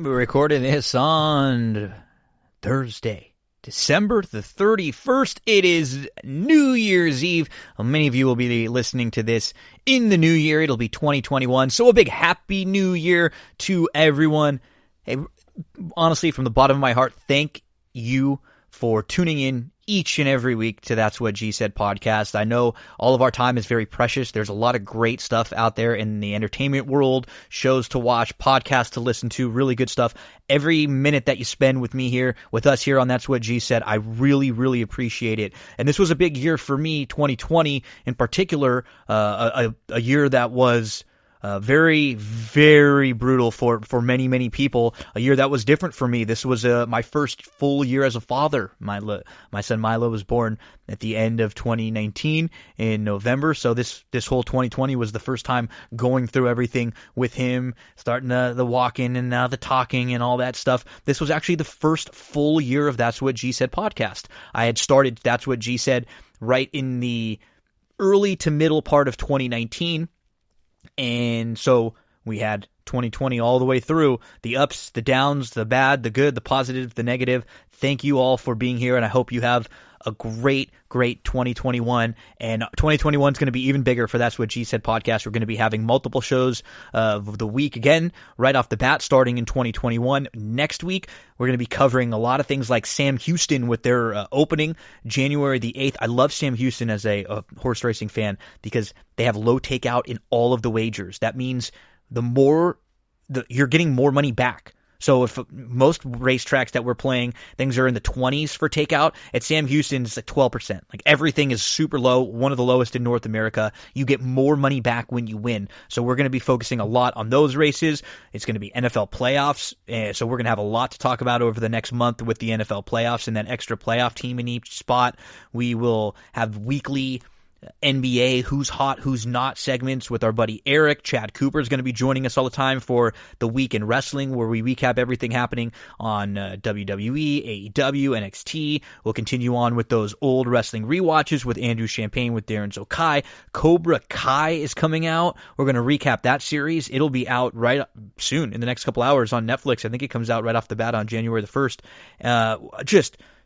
We're recording this on Thursday, December the 31st. It is New Year's Eve. Many of you will be listening to this in the new year. It'll be 2021. So a big happy new year to everyone. Hey, honestly, from the bottom of my heart, thank you for tuning in each and every week to That's What G Said podcast. I know all of our time is very precious. There's a lot of great stuff out there in the entertainment world, shows to watch, podcasts to listen to, really good stuff. Every minute that you spend with me here, with us here on That's What G Said, I really, really appreciate it. And this was a big year for me, 2020 in particular, a year that was very, very brutal for many, many people. A year that was different for me. This was my first full year as a father. My son Milo was born at the end of 2019 in November. So this whole 2020 was the first time going through everything with him, starting the walking and now the talking and all that stuff. This was actually the first full year of That's What G Said podcast. I had started That's What G Said right in the early to middle part of 2019. And so we had 2020 all the way through, the ups, the downs, the bad, the good, the positive, the negative. Thank you all for being here, and I hope you have a great 2021. And 2021 is going to be even bigger for That's What G Said podcast. We're going to be having multiple shows of the week again, right off the bat, starting in 2021. Next week, we're going to be covering a lot of things like Sam Houston with their opening January the 8th. I love Sam Houston as a horse racing fan because they have low takeout in all of the wagers. That means you're getting more money back. So if most racetracks that we're playing, things are in the 20s for takeout, at Sam Houston it's like 12%. Like everything is super low, one of the lowest in North America. You get more money back when you win. So we're going to be focusing a lot on those races. It's going to be NFL playoffs. So we're going to have a lot to talk about over the next month with the NFL playoffs and that extra playoff team in each spot. We will have weekly NBA Who's Hot, Who's Not segments with our buddy Erik. Chad Cooper is going to be joining us all the time for the Week in Wrestling, where we recap everything happening on WWE, AEW, NXT. We'll continue on with those old wrestling rewatches with Andrew Champagne, with Darren Zokai. Cobra Kai is coming out. We're going to recap that series. It'll be out right soon in the next couple hours on Netflix. I think it comes out right off the bat on January the 1st.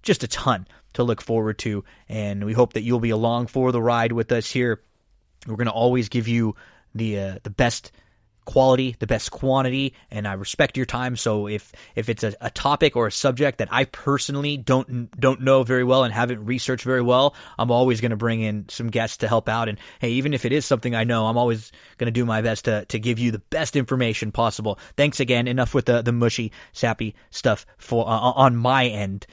Just a ton to look forward to, and we hope that you'll be along for the ride with us here. We're going to always give you the best quality, the best quantity, and I respect your time. So if it's a topic or a subject that I personally don't know very well and haven't researched very well, I'm always going to bring in some guests to help out. And hey, even if it is something I know, I'm always going to do my best to give you the best information possible. Thanks again. Enough with the mushy, sappy stuff for on my end.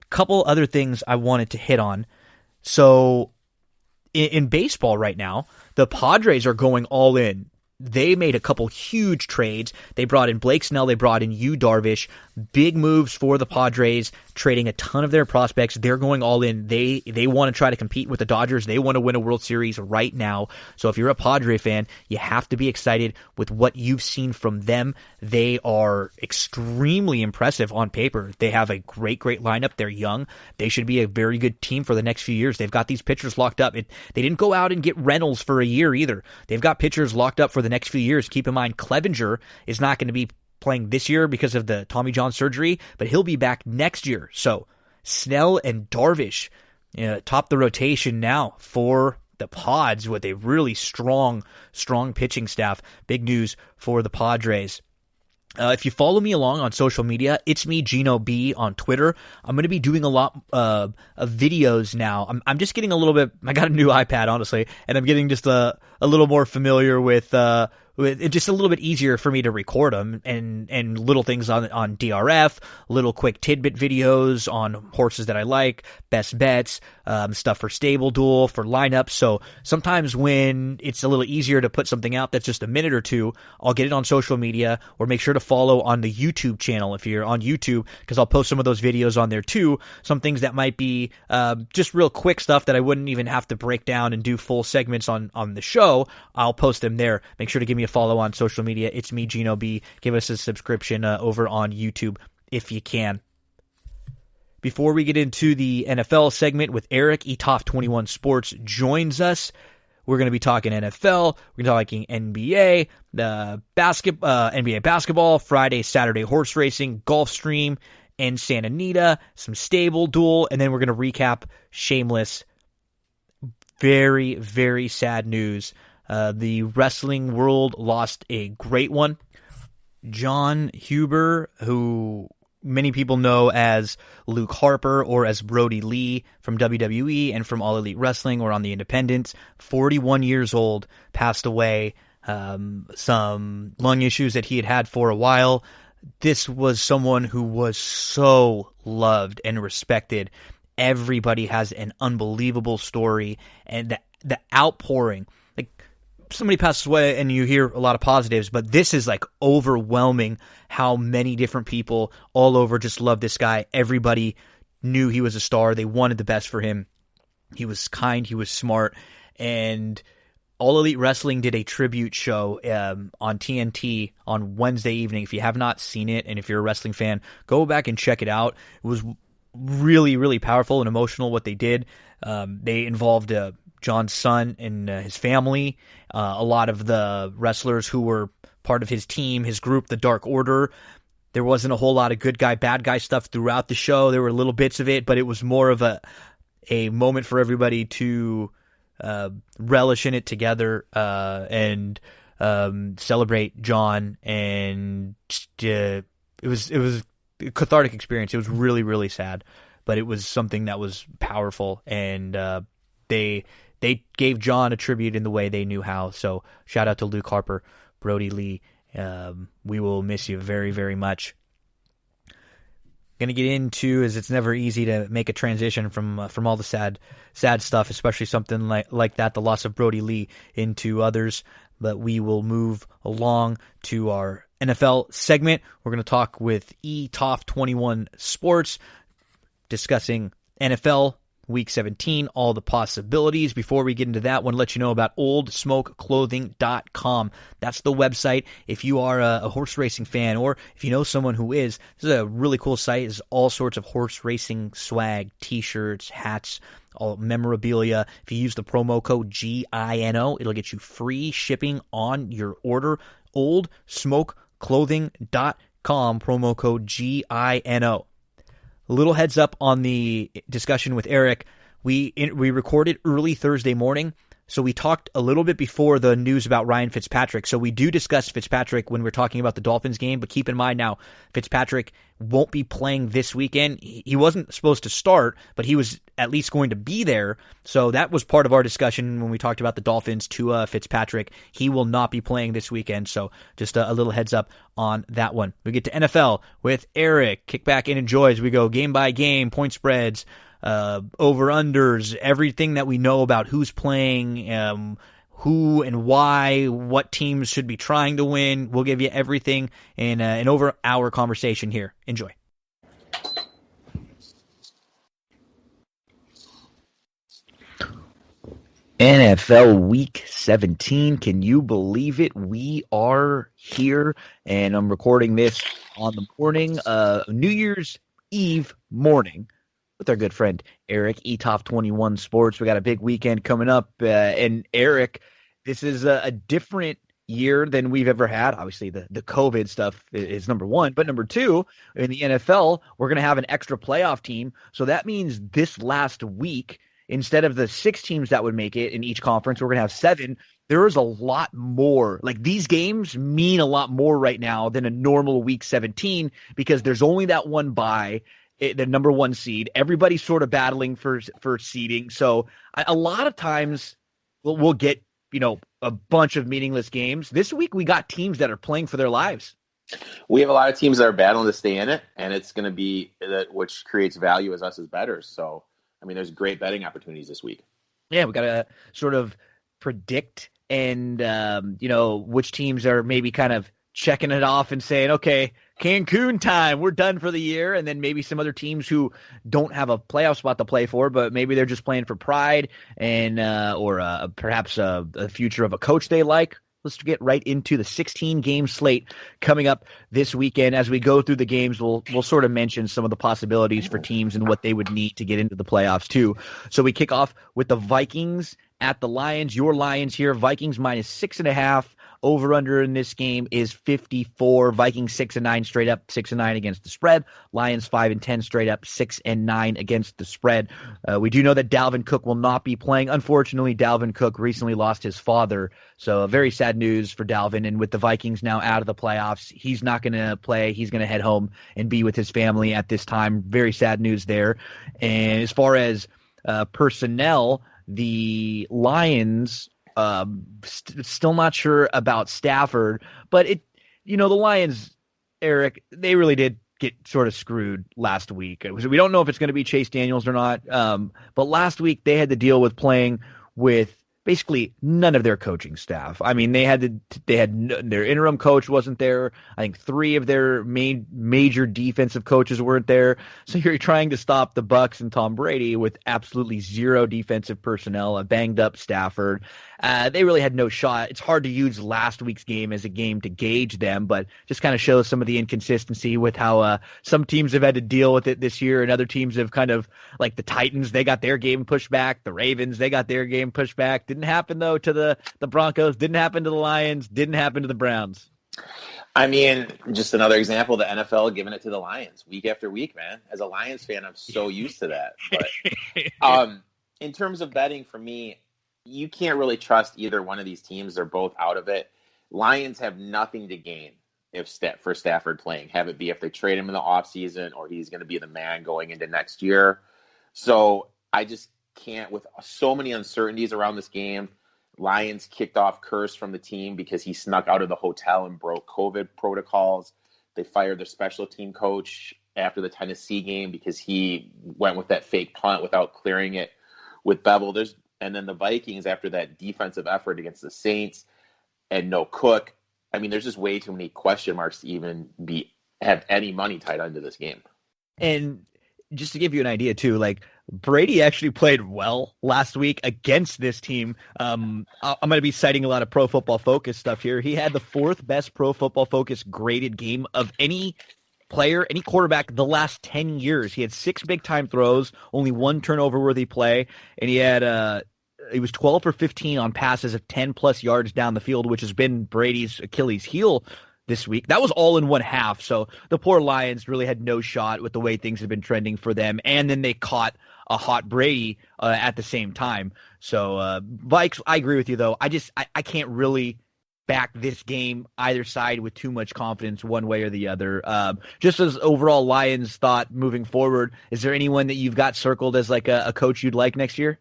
Couple other things I wanted to hit on. So in baseball right now, the Padres are going all in. They made a couple huge trades. They brought in Blake Snell. They brought in Yu Darvish. Big moves for the Padres, trading a ton of their prospects. They're going all in. They want to try to compete with the Dodgers. They want to win a World Series right now. So if you're a Padre fan, you have to be excited with what you've seen from them. They are extremely impressive on paper. They have a great lineup. They're young. They should be a very good team for the next few years. They've got these pitchers locked up. They didn't go out and get Reynolds for a year either. They've got pitchers locked up for the next few years. Keep in mind, Clevenger is not going to be playing this year because of the Tommy John surgery, but he'll be back next year. So Snell and Darvish top the rotation now for the Pods with a really strong pitching staff. Big news for the Padres. If you follow me along on social media, it's me, Gino B, on Twitter. I'm going to be doing a lot of videos now. I'm just getting a little bit. I got a new iPad, honestly, and I'm getting just a little more familiar with it, just a little bit easier for me to record them and little things on DRF, little quick tidbit videos on horses that I like, best bets, stuff for stable duel, for lineups. So sometimes when it's a little easier to put something out that's just a minute or two, I'll get it on social media, or make sure to follow on the YouTube channel if you're on YouTube, because I'll post some of those videos on there too. Some things that might be just real quick stuff that I wouldn't even have to break down and do full segments on the show. I'll post them there. Make sure to give me a follow on social media. It's me, Gino B. Give us a subscription over on YouTube if you can. Before we get into the NFL segment with Erik, ETOF 21 Sports joins us. We're going to be talking NFL. We're going to be talking NBA, NBA basketball, Friday, Saturday horse racing, Gulfstream, and Santa Anita, some stable Duel, and then we're going to recap Shameless. Very, very sad news. The wrestling world lost a great one. John Huber, who many people know as Luke Harper or as Brody Lee from WWE and from All Elite Wrestling or on the Independents, 41 years old, passed away. Some lung issues that he had for a while. This was someone who was so loved and respected. Everybody has an unbelievable story, and the outpouring, like somebody passes away and you hear a lot of positives, but this is like overwhelming how many different people all over just love this guy. Everybody knew he was a star. They wanted the best for him. He was kind, he was smart, and All Elite Wrestling did a tribute show on TNT on Wednesday evening. If you have not seen it, and if you're a wrestling fan, go back and check it out. It was really, really powerful and emotional what they did. They involved John's son and his family, a lot of the wrestlers who were part of his team, his group, the Dark Order. There wasn't a whole lot of good guy, bad guy stuff throughout the show. There were little bits of it, but it was more of a moment for everybody to relish in it together and celebrate John. And it was a cathartic experience. It was really, really sad, but it was something that was powerful, and they gave John a tribute in the way they knew how. So shout out to Luke Harper, Brody Lee. We will miss you very, very much. Going to get into, as it's never easy to make a transition from all the sad stuff, especially something like that, the loss of Brody Lee, into others. But we will move along to our NFL segment. We're going to talk with eToff 21 Sports, discussing NFL Week 17, all the possibilities. Before we get into that, I want to let you know about oldsmokeclothing.com. That's the website. If you are a horse racing fan, or if you know someone who is, this is a really cool site. It's all sorts of horse racing swag, t-shirts, hats, all memorabilia. If you use the promo code GINO, it'll get you free shipping on your order. oldsmokeclothing.com, promo code GINO. A little heads up on the discussion with Erik. We recorded early Thursday morning, so we talked a little bit before the news about Ryan Fitzpatrick. So we do discuss Fitzpatrick when we're talking about the Dolphins game, but keep in mind now, Fitzpatrick won't be playing this weekend. He wasn't supposed to start, but he was at least going to be there. So that was part of our discussion when we talked about the Dolphins to Fitzpatrick. He will not be playing this weekend, so just a little heads up on that one. We get to NFL with Erik. Kick back and enjoy as we go game by game, point spreads, over-unders, everything that we know about who's playing, who and why, what teams should be trying to win. We'll give you everything in an over-hour conversation here. Enjoy. NFL Week 17. Can you believe it? We are here, and I'm recording this on the morning, New Year's Eve morning, with our good friend Erik, eToff 21 Sports. We got a big weekend coming up, and Erik, this is a different year than we've ever had. Obviously, the COVID stuff is number one, but number two, in the NFL, we're going to have an extra playoff team, so that means this last week, instead of the 6 teams that would make it in each conference, we're going to have 7. There is a lot more. Like, these games mean a lot more right now than a normal Week 17, because there's only that one bye, the number 1 seed. Everybody's sort of battling for seeding. So a lot of times we'll get, a bunch of meaningless games. This week we got teams that are playing for their lives. We have a lot of teams that are battling to stay in it, and it's going to be that which creates value as us as bettors. So, there's great betting opportunities this week. Yeah, we got to sort of predict and, which teams are maybe kind of checking it off and saying, okay, Cancun time, we're done for the year. And then maybe some other teams who don't have a playoff spot to play for, but maybe they're just playing for pride and or perhaps a future of a coach they like. Let's get right into the 16-game slate coming up this weekend. As we go through the games, we'll sort of mention some of the possibilities for teams and what they would need to get into the playoffs too. So we kick off with the Vikings at the Lions. Your Lions here, Vikings minus 6.5. Over under in this game is 54. Vikings 6-9 straight up, 6-9 against the spread. Lions 5-10 straight up, 6-9 against the spread. We do know that Dalvin Cook will not be playing. Unfortunately, Dalvin Cook recently lost his father, so very sad news for Dalvin. And with the Vikings now out of the playoffs, he's not going to play. He's going to head home and be with his family at this time. Very sad news there. And as far as personnel, the Lions. Still not sure about Stafford, but the Lions, Eric, they really did get sort of screwed last week. We don't know if it's going to be Chase Daniels or not. But last week they had to deal with playing with basically none of their coaching staff. I mean, they had their interim coach wasn't there. I think 3 of their major defensive coaches weren't there. So you're trying to stop the Bucs and Tom Brady with absolutely zero defensive personnel, a banged up Stafford. They really had no shot. It's hard to use last week's game as a game to gauge them, but just kind of shows some of the inconsistency with how some teams have had to deal with it this year, and other teams have kind of, like the Titans, they got their game pushed back. The Ravens, they got their game pushed back. Didn't happen, though, to the Broncos. Didn't happen to the Lions. Didn't happen to the Browns. I mean, just another example, the NFL giving it to the Lions week after week, man. As a Lions fan, I'm so used to that. But in terms of betting, for me, you can't really trust either one of these teams. They're both out of it. Lions have nothing to gain for Stafford playing. Have it be if they trade him in the offseason or he's going to be the man going into next year. So I just can't, with so many uncertainties around this game. Lions kicked off Curse from the team because he snuck out of the hotel and broke COVID protocols. They fired their special team coach after the Tennessee game because he went with that fake punt without clearing it with Bevel. And then the Vikings, after that defensive effort against the Saints and no Cook, I mean, there's just way too many question marks to even have any money tied into this game. And just to give you an idea, too, like Brady actually played well last week against this team. I'm going to be citing a lot of Pro Football Focus stuff here. He had the 4th best Pro Football Focus graded game of any player, any quarterback the last 10 years. He had 6 big-time throws, only 1 turnover-worthy play, and he was 12 for 15 on passes of 10-plus yards down the field, which has been Brady's Achilles heel this week. That was all in one half, so the poor Lions really had no shot with the way things have been trending for them, and then they caught a hot Brady at the same time. So, Vikes, I agree with you, though. I can't really back this game either side with too much confidence one way or the other. Just as overall Lions thought moving forward, is there anyone that you've got circled as like a coach you'd like next year?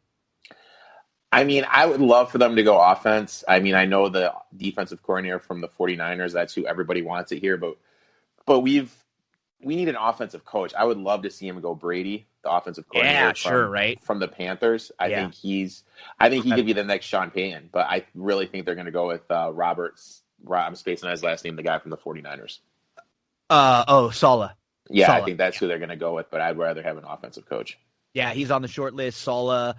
I mean, I would love for them to go offense. I mean, I know the defensive coordinator from the 49ers, that's who everybody wants it here, but we need an offensive coach. I would love to see him go Brady, the offensive coordinator from the Panthers. I think he could be the next Sean Payton, but I really think they're going to go with Roberts. I'm spacing on his last name, the guy from the 49ers. Saleh. Yeah, Saleh. I think that's who they're going to go with, but I'd rather have an offensive coach. Yeah, he's on the short list. Saleh,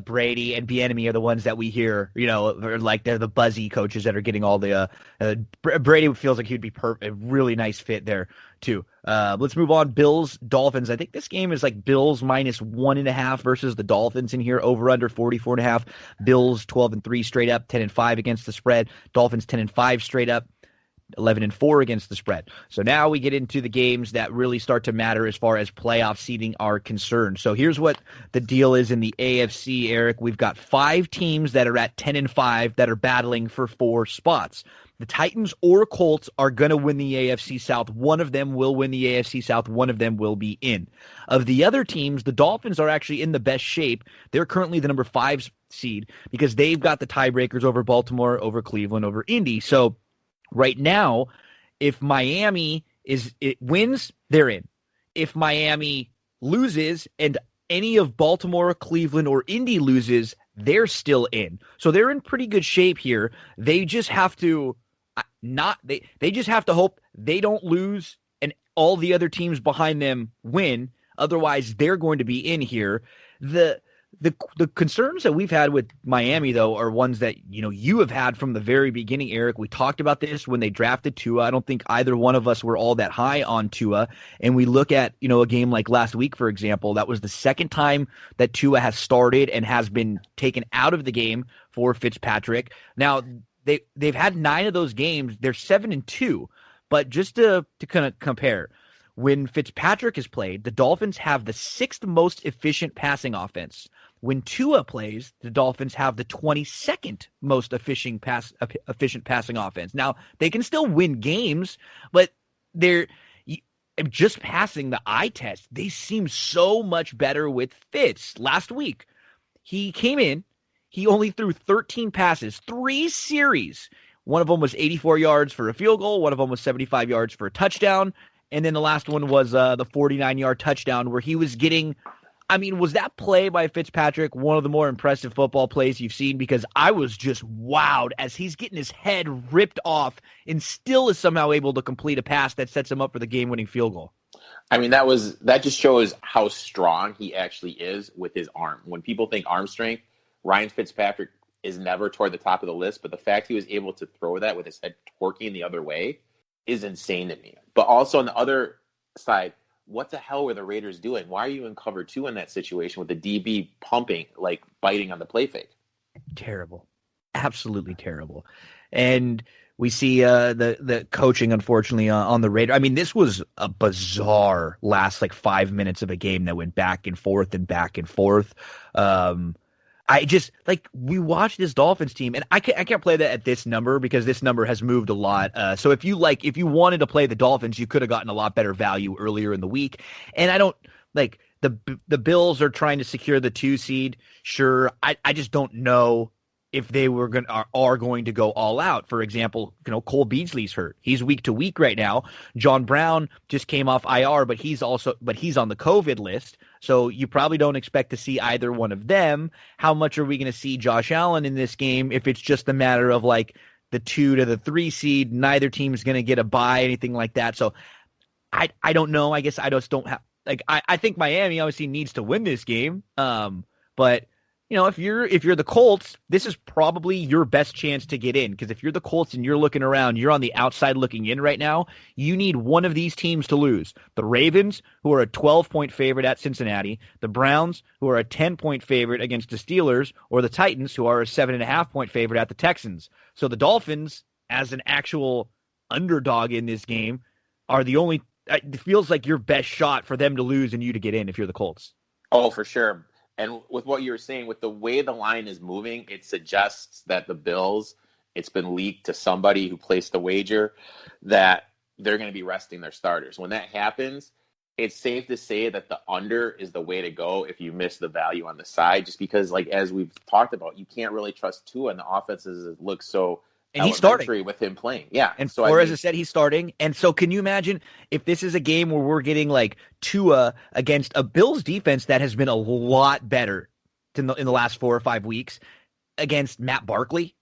Brady, and Bieniemy are the ones that we hear, like they're the buzzy coaches that are getting all the Brady feels like he'd be a really nice fit there, too. Let's move on. Bills, Dolphins. I think this game is like Bills minus 1.5 versus the Dolphins in here, over under 44.5. Bills 12-3 straight up, 10-5 against the spread. Dolphins 10-5 straight up, 11-4 against the spread. So now we get into the games that really start to matter as far as playoff seeding are concerned. So here's what the deal is in the AFC, Eric. We've got 5 teams that are at 10-5 that are battling for 4 spots. The Titans or Colts are going to win the AFC South. One of them will win the AFC South. One of them will be in. Of the other teams, the Dolphins are actually in the best shape. They're currently the number 5 seed because they've got the tiebreakers over Baltimore, over Cleveland, over Indy. So right now, if Miami wins, they're in. If Miami loses and any of Baltimore, Cleveland, or Indy loses, they're still in. So they're in pretty good shape here. They just have to they just have to hope they don't lose and all the other teams behind them win. Otherwise, they're going to be in here. The The concerns that we've had with Miami, though, are ones that, you have had from the very beginning, Eric. We talked about this when they drafted Tua. I don't think either one of us were all that high on Tua. And we look at, a game like last week, for example, that was the second time that Tua has started and has been taken out of the game for Fitzpatrick. Now, they've had 9 of those games. They're 7-2. But just to kind of compare, when Fitzpatrick is played, the Dolphins have the 6th most efficient passing offense. When Tua plays, the Dolphins have the 22nd most efficient passing offense. Now, they can still win games, but they're just passing the eye test. They seem so much better with Fitz. Last week, he came in. He only threw 13 passes, 3 series. One of them was 84 yards for a field goal. One of them was 75 yards for a touchdown. And then the last one was the 49-yard touchdown where he was getting – was that play by Fitzpatrick one of the more impressive football plays you've seen? Because I was just wowed as he's getting his head ripped off and still is somehow able to complete a pass that sets him up for the game-winning field goal. That just shows how strong he actually is with his arm. When people think arm strength, Ryan Fitzpatrick is never toward the top of the list, but the fact he was able to throw that with his head torquing the other way is insane to me. But also on the other side, what the hell were the Raiders doing? Why are you in cover 2 in that situation with the DB pumping, biting on the play fake? Terrible. Absolutely terrible. And we see the coaching, unfortunately, on the Raiders. This was a bizarre last 5 minutes of a game that went back and forth and back and forth. I just we watched this Dolphins team, and I can't play that at this number because this number has moved a lot. So if you wanted to play the Dolphins, you could have gotten a lot better value earlier in the week. And I don't the Bills are trying to secure the 2 seed. Sure, I just don't know if they are going to go all out. For example, Cole Beasley's hurt. He's week to week right now. John Brown just came off IR, but he's on the COVID list. So you probably don't expect to see either one of them. How much are we going to see Josh Allen in this game if it's just a matter of the 2 to the 3 seed? Neither team is going to get a bye, anything like that. So I don't know. I guess I just don't have I think Miami obviously needs to win this game. But if you're the Colts, this is probably your best chance to get in, because if you're the Colts and you're looking around, you're on the outside looking in right now. You need one of these teams to lose. The Ravens, who are a 12-point favorite at Cincinnati, the Browns, who are a 10-point favorite against the Steelers, or the Titans, who are a 7.5-point favorite at the Texans. So the Dolphins, as an actual underdog in this game, are the only – it feels like your best shot for them to lose and you to get in if you're the Colts. Oh, for sure. And with what you were saying, with the way the line is moving, it suggests that the Bills, it's been leaked to somebody who placed the wager that they're going to be resting their starters. When that happens, it's safe to say that the under is the way to go if you miss the value on the side, just because, as we've talked about, you can't really trust Tua, and the offenses look so and he's starting with him playing. Yeah. And so, as I said, he's starting. And so can you imagine if this is a game where we're getting Tua against a Bills defense that has been a lot better in the last 4 or 5 weeks against Matt Barkley?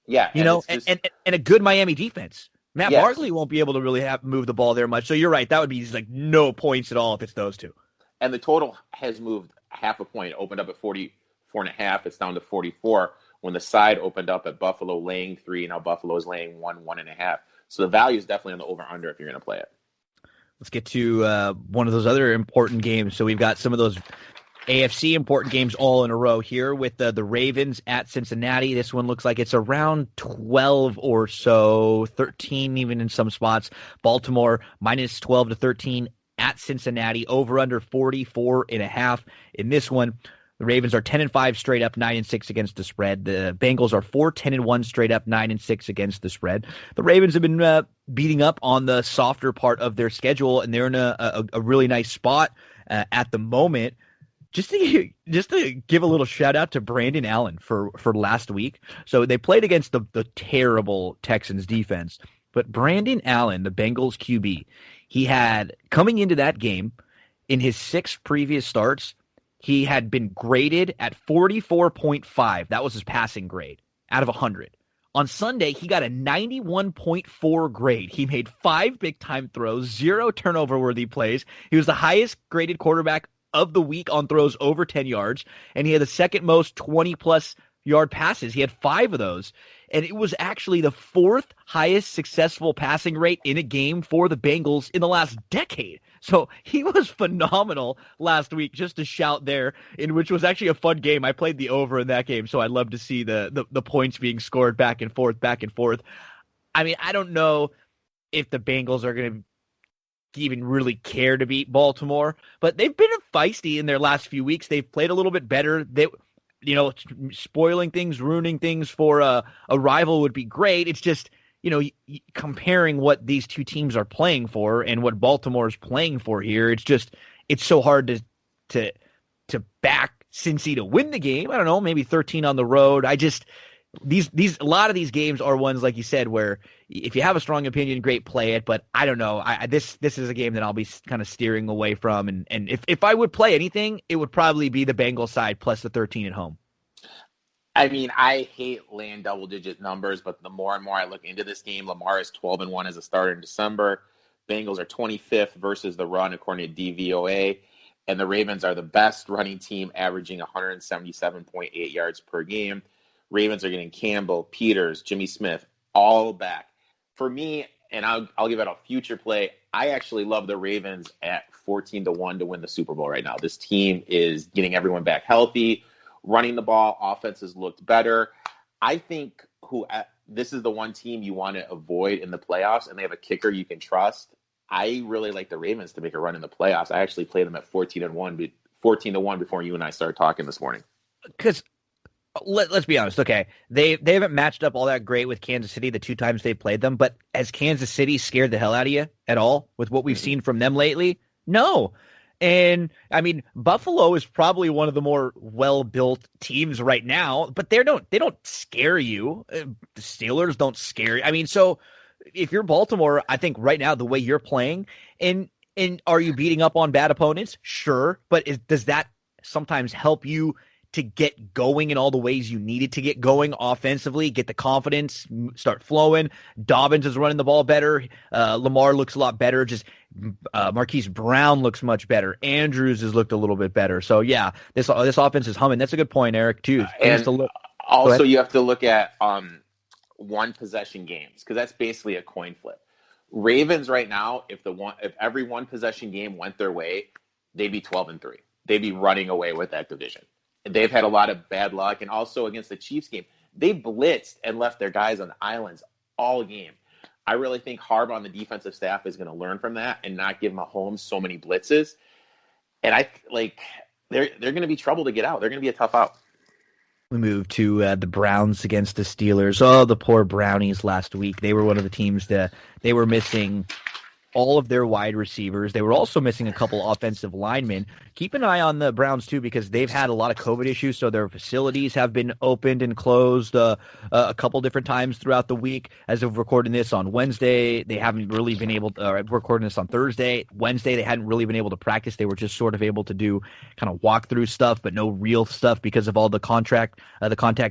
Yeah. And a good Miami defense. Matt Barkley won't be able to really move the ball there much. So you're right. That would be no points at all if it's those two. And the total has moved half a point. It opened up at 44.5. It's down to 44. When the side opened up at Buffalo laying 3, now Buffalo is laying 1.5. So the value is definitely on the over-under if you're going to play it. Let's get to one of those other important games. So we've got some of those AFC important games all in a row here with the Ravens at Cincinnati. This one looks like it's around 12 or so, 13 even in some spots. Baltimore minus 12 to 13 at Cincinnati, over-under 44.5 in this one. The Ravens are 10-5 straight up, 9-6 against the spread. The Bengals are 4-10-1 straight up, 9-6 against the spread. The Ravens have been beating up on the softer part of their schedule, and they're in a really nice spot at the moment. Just to give a little shout out to Brandon Allen for last week. So they played against the terrible Texans defense, but Brandon Allen, the Bengals QB, he had coming into that game in his 6 previous starts. He had been graded at 44.5. That was his passing grade out of 100. On Sunday, he got a 91.4 grade. He made 5 big-time throws, 0 turnover-worthy plays. He was the highest-graded quarterback of the week on throws over 10 yards, and he had the second most 20-plus yard passes. He had 5 of those, and it was actually the 4th highest successful passing rate in a game for the Bengals in the last decade. So he was phenomenal last week, just a shout there, in which was actually a fun game. I played the over in that game, so I'd love to see the points being scored back and forth. I mean, I don't know if the Bengals are going to even really care to beat Baltimore, but they've been feisty in their last few weeks. They've played a little bit better. Spoiling things, ruining things for a rival would be great. It's just, comparing what these two teams are playing for and what Baltimore is playing for here, it's so hard to back Cincy to win the game. I don't know, maybe 13 on the road. A lot of these games are ones, like you said, where if you have a strong opinion, great, play it. But I don't know. This is a game that I'll be kind of steering away from. And if I would play anything, it would probably be the Bengals side plus the 13 at home. I mean, I hate laying double-digit numbers, but the more and more I look into this game, Lamar is 12-1 as a starter in December. Bengals are 25th versus the run, according to DVOA. And the Ravens are the best running team, averaging 177.8 yards per game. Ravens are getting Campbell, Peters, Jimmy Smith, all back. For me, and I'll give it a future play, I actually love the Ravens at 14-1 to win the Super Bowl right now. This team is getting everyone back healthy, running the ball, offenses looked better. I think this is the one team you want to avoid in the playoffs, and they have a kicker you can trust. I really like the Ravens to make a run in the playoffs. I actually played them at 14-1 before you and I started talking this morning. Because let's be honest, okay, they haven't matched up all that great with Kansas City the 2 times they played them, but has Kansas City scared the hell out of you at all with what we've seen from them lately? No. And I mean, Buffalo is probably one of the more well-built teams right now, but they don't scare you. The Steelers don't scare you. I mean, so if you're Baltimore, I think right now the way you're playing, and are you beating up on bad opponents? Sure, but does that sometimes help you to get going in all the ways you needed to get going offensively, get the confidence, start flowing? Dobbins is running the ball better. Lamar looks a lot better. Just Marquise Brown looks much better. Andrews has looked a little bit better. So, yeah, this offense is humming. That's a good point, Eric, too. Also, you have to look at one-possession games, because that's basically a coin flip. Ravens right now, if every one-possession game went their way, they'd be 12-3. They'd be running away with that division. They've had a lot of bad luck, and also against the Chiefs game, they blitzed and left their guys on the islands all game. I really think Harbaugh on the defensive staff is going to learn from that and not give Mahomes so many blitzes. And they're going to be trouble to get out. They're going to be a tough out. We move to the Browns against the Steelers. Oh, the poor Brownies last week. They were one of the teams that they were missing all of their wide receivers. They were also missing a couple offensive linemen. Keep an eye on the Browns, too, because they've had a lot of COVID issues, so their facilities have been opened and closed a couple different times throughout the week. As of recording this on Wednesday, they haven't really been able to recording this on Thursday. Wednesday, they hadn't really been able to practice. They were just sort of able to do kind of walk-through stuff, but no real stuff because of all the contact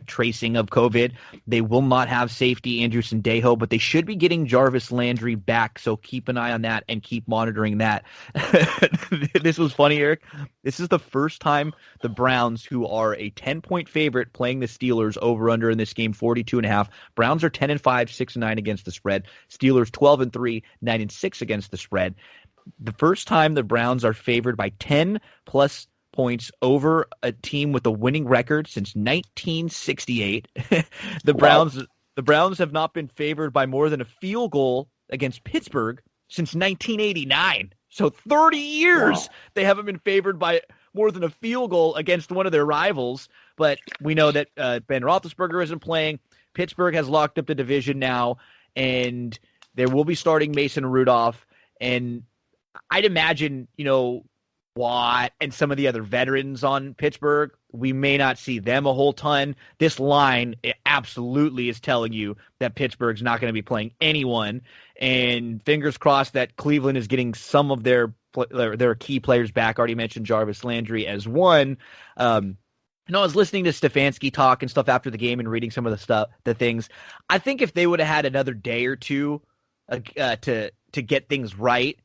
tracing of COVID. They will not have safety Andrew Sendejo, but they should be getting Jarvis Landry back, so keep an eye on that and keep monitoring that. This was funny, Eric. This is the first time the Browns, who are a 10-point favorite, playing the Steelers over-under in this game, 42.5. Browns are 10-5, 6-9 against the spread. Steelers 12-3, 9-6 against the spread. The first time the Browns are favored by 10-plus points over a team with a winning record since 1968. The Browns have not been favored by more than a field goal against Pittsburgh since 1989. So 30 years they haven't been favored by more than a field goal against one of their rivals. But we know that Ben Roethlisberger isn't playing. Pittsburgh has locked up the division now, and they will be starting Mason Rudolph. And I'd imagine, Watt and some of the other veterans on Pittsburgh, we may not see them a whole ton. This line absolutely is telling you that Pittsburgh's not going to be playing anyone. And fingers crossed that Cleveland is getting some of their key players back. Already mentioned Jarvis Landry as one. I was listening to Stefanski talk and stuff after the game and reading some of the things. I think if they would have had another day or two to get things right,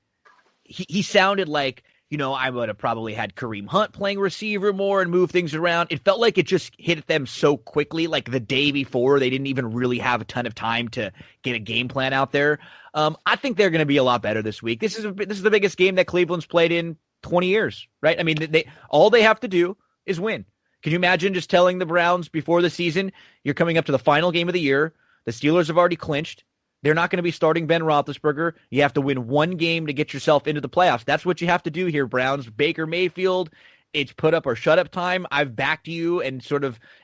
he sounded like I would have probably had Kareem Hunt playing receiver more and move things around. It felt like it just hit them so quickly, like the day before. They didn't even really have a ton of time to get a game plan out there. I think they're going to be a lot better this week. This is the biggest game that Cleveland's played in 20 years, right? I mean, all they have to do is win. Can you imagine just telling the Browns before the season, you're coming up to the final game of the year, the Steelers have already clinched, they're not going to be starting Ben Roethlisberger. You have to win one game to get yourself into the playoffs. That's what you have to do here, Browns. Baker Mayfield, it's put up or shut up time. I've backed you and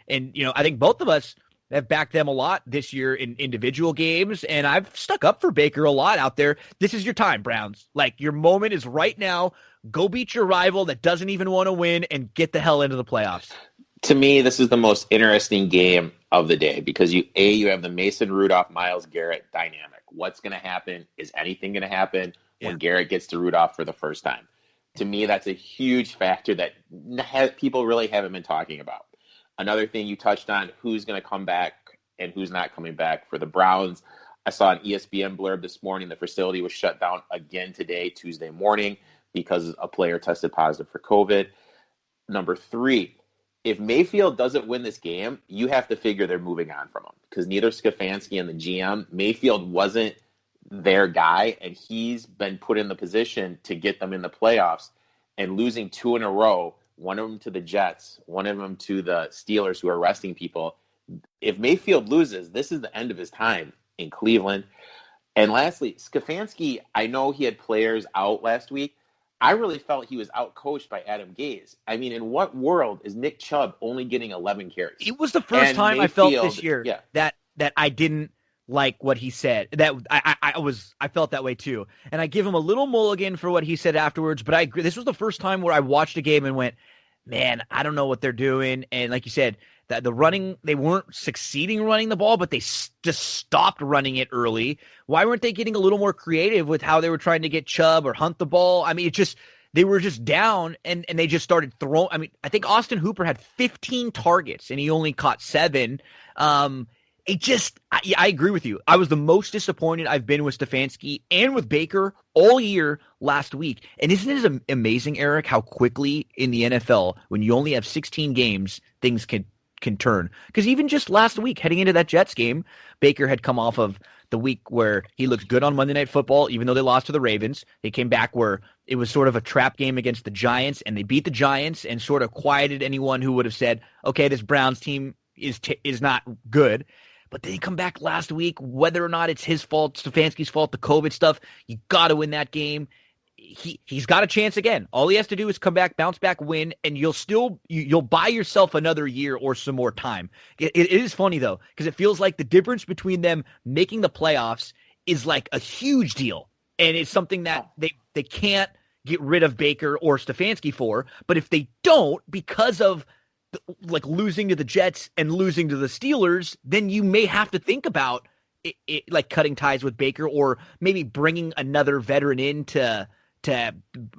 I think both of us have backed them a lot this year in individual games, and I've stuck up for Baker a lot out there. This is your time, Browns. Like, your moment is right now. Go beat your rival that doesn't even want to win and get the hell into the playoffs. To me, this is the most interesting game of the day because you have the Mason Rudolph, Myles Garrett dynamic. What's going to happen? Is anything going to happen when Garrett gets to Rudolph for the first time? To me, that's a huge factor that people really haven't been talking about. Another thing you touched on, who's going to come back and who's not coming back for the Browns. I saw an ESPN blurb this morning. The facility was shut down again today, Tuesday morning, because a player tested positive for COVID. Number 3, if Mayfield doesn't win this game, you have to figure they're moving on from him because neither Stefanski and the GM, Mayfield wasn't their guy, and he's been put in the position to get them in the playoffs. And losing 2 in a row, one of them to the Jets, one of them to the Steelers who are resting people. If Mayfield loses, this is the end of his time in Cleveland. And lastly, Stefanski, I know he had players out last week. I really felt he was out-coached by Adam Gase. I mean, in what world is Nick Chubb only getting 11 carries? It was the first time I felt this year that I didn't like what he said. That I felt that way too. And I give him a little mulligan for what he said afterwards, but I agree. This was the first time where I watched a game and went, man, I don't know what they're doing. And like you said, that the running, they weren't succeeding running the ball, but they just stopped running it early. Why weren't they getting a little more creative with how they were trying to get Chubb or Hunt the ball? I mean, they were just down and they just started throwing. I mean, I think Austin Hooper had 15 targets and he only caught 7. I agree with you. I was the most disappointed I've been with Stefanski and with Baker all year last week. And isn't it amazing, Eric, how quickly in the NFL, when you only have 16 games, things can turn? Because even just last week, heading into that Jets game, Baker had come off of the week where he looked good on Monday Night Football, even though they lost to the Ravens. They came back where it was sort of a trap game against the Giants, and they beat the Giants and sort of quieted anyone who would have said, okay, this Browns team is not good. But then he come back last week, whether or not it's his fault, Stefanski's fault, the COVID stuff, you got to win that game. He's got a chance again. All he has to do is come back, bounce back, win, and you'll buy yourself another year or some more time. It is funny, though, because it feels like the difference between them making the playoffs is like a huge deal. And it's something that they can't get rid of Baker or Stefanski for. But if they don't, because of like losing to the Jets and losing to the Steelers, then you may have to think about it like cutting ties with Baker or maybe bringing another veteran in to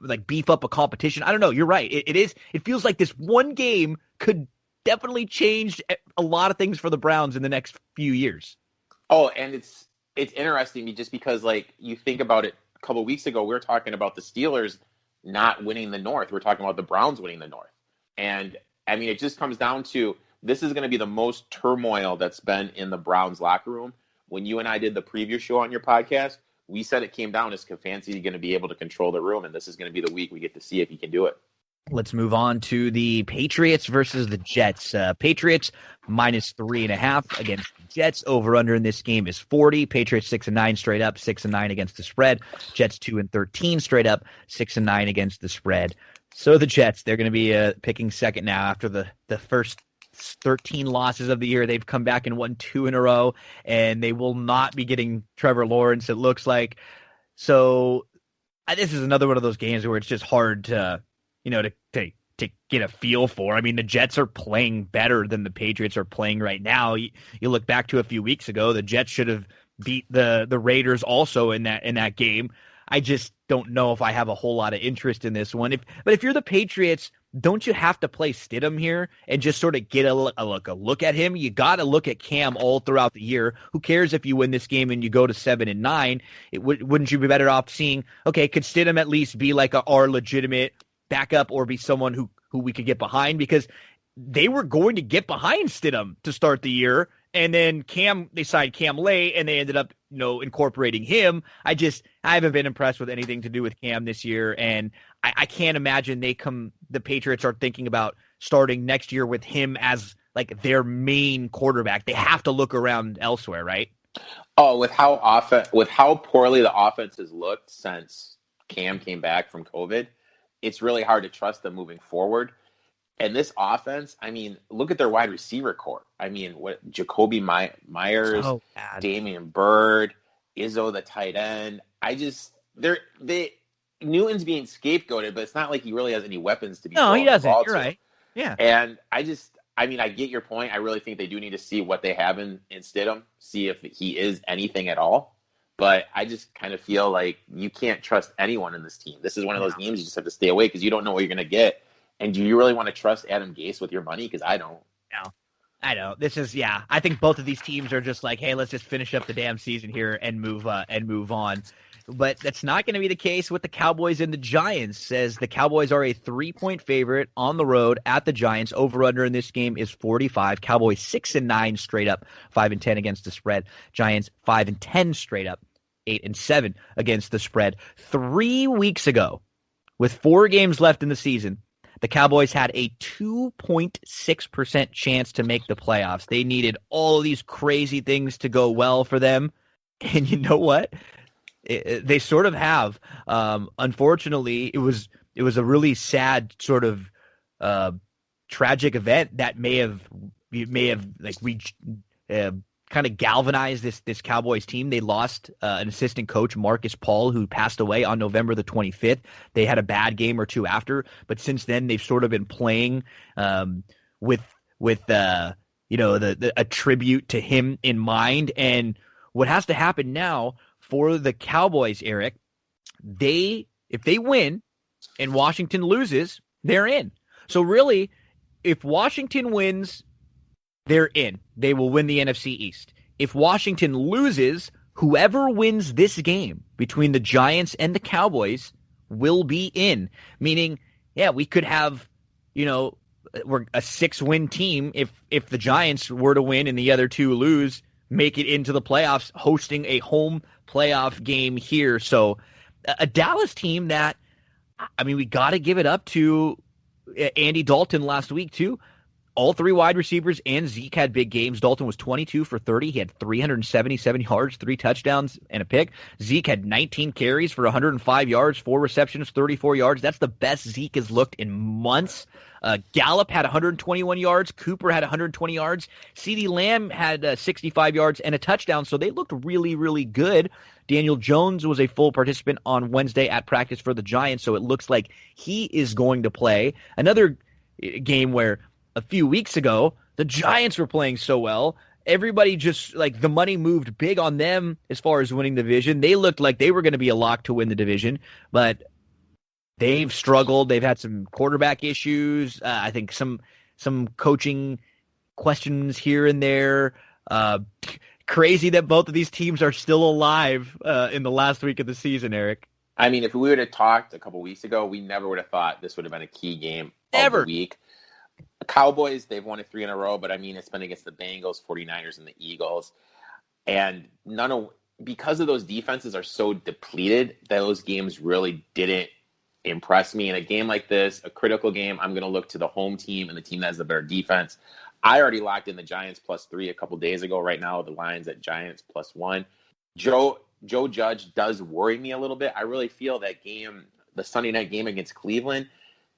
like beef up a competition. I don't know. You're right. It feels like this one game could definitely change a lot of things for the Browns in the next few years. Oh, and it's interesting just because like you think about it a couple of weeks ago, we were talking about the Steelers not winning the North. We're talking about the Browns winning the North. And I mean, it just comes down to this is going to be the most turmoil that's been in the Browns locker room. When you and I did the preview show on your podcast, we said it came down to Stefanski going to be able to control the room, and this is going to be the week we get to see if he can do it. Let's move on to the Patriots versus the Jets. Patriots -3.5 against the Jets. Over/under in this game is 40. Patriots 6-9 straight up, 6-9 against the spread. Jets 2-13 straight up, 6-9 against the spread. So the Jets, they're going to be picking second now after the first 13 losses of the year. They've come back and won 2 in a row, and they will not be getting Trevor Lawrence, it looks like. So this is another one of those games where it's just hard to get a feel for. I mean, the Jets are playing better than the Patriots are playing right now. You look back to a few weeks ago, the Jets should have beat the Raiders also in that game. I just don't know if I have a whole lot of interest in this one. But if you're the Patriots, don't you have to play Stidham here and just sort of get a look at him? You got to look at Cam all throughout the year. Who cares if you win this game and you go to 7-9? Wouldn't you be better off seeing, okay, could Stidham at least be like our legitimate backup or be someone who we could get behind? Because they were going to get behind Stidham to start the year, and then they signed Cam late, and they ended up, incorporating him. I haven't been impressed with anything to do with Cam this year, and I can't imagine the Patriots are thinking about starting next year with him as like their main quarterback. They have to look around elsewhere, right? Oh, with how poorly the offense has looked since Cam came back from COVID, it's really hard to trust them moving forward. And this offense, I mean, look at their wide receiver core. I mean, Jacoby Myers, Damian Byrd, Izzo the tight end. Newton's being scapegoated, but it's not like he really has any weapons to be. No, he doesn't. You're right. Yeah. And I get your point. I really think they do need to see what they have in Stidham, see if he is anything at all. But I just kind of feel like you can't trust anyone in this team. This is one of those games you just have to stay away because you don't know what you're going to get. And do you really want to trust Adam Gase with your money? Because I don't. No, I know. I think both of these teams are just like, hey, let's just finish up the damn season here and move on. But that's not going to be the case with the Cowboys and the Giants, says the Cowboys are a 3-point favorite on the road at the Giants. Over-under in this game is 45. Cowboys 6-9 straight up, 5-10 against the spread. Giants 5-10 straight up, 8-7 against the spread. 3 weeks ago, with 4 games left in the season, the Cowboys had a 2.6% chance to make the playoffs. They needed all of these crazy things to go well for them. And you know what? They sort of have. Unfortunately, it was a really sad sort of tragic event that may have like reached kind of galvanized this Cowboys team. They lost an assistant coach, Marcus Paul, who passed away on November the 25th. They had a bad game or two after, but since then they've sort of been playing with a tribute to him in mind. And what has to happen now for the Cowboys, Erik, if they win and Washington loses, they're in. So really, if Washington wins, they're in. They will win the NFC East. If Washington loses, whoever wins this game between the Giants and the Cowboys will be in. Meaning, yeah, we could have, we're a 6-win team if the Giants were to win and the other two lose, make it into the playoffs, hosting a home playoff game here. So a Dallas team that, I mean, we got to give it up to Andy Dalton last week too. All 3 wide receivers and Zeke had big games. Dalton was 22 for 30. He had 377 yards, 3 touchdowns, and a pick. Zeke had 19 carries for 105 yards, 4 receptions, 34 yards. That's the best Zeke has looked in months. Gallup had 121 yards. Cooper had 120 yards. CeeDee Lamb had 65 yards and a touchdown, so they looked really, really good. Daniel Jones was a full participant on Wednesday at practice for the Giants, so it looks like he is going to play. Another game where a few weeks ago, the Giants were playing so well. Everybody just, like, the money moved big on them as far as winning the division. They looked like they were going to be a lock to win the division, but they've struggled. They've had some quarterback issues. I think some coaching questions here and there. Crazy that both of these teams are still alive in the last week of the season, Erik. I mean, if we would have talked a couple weeks ago, we never would have thought this would have been a key game of the week. Cowboys, they've won 3 in a row, but I mean, it's been against the Bengals, 49ers, and the Eagles. And because of those defenses are so depleted, those games really didn't impress me. In a game like this, a critical game, I'm going to look to the home team and the team that has the better defense. I already locked in the Giants +3 a couple days ago. Right now, the Lions at Giants +1. Joe Judge does worry me a little bit. I really feel that game, the Sunday night game against Cleveland,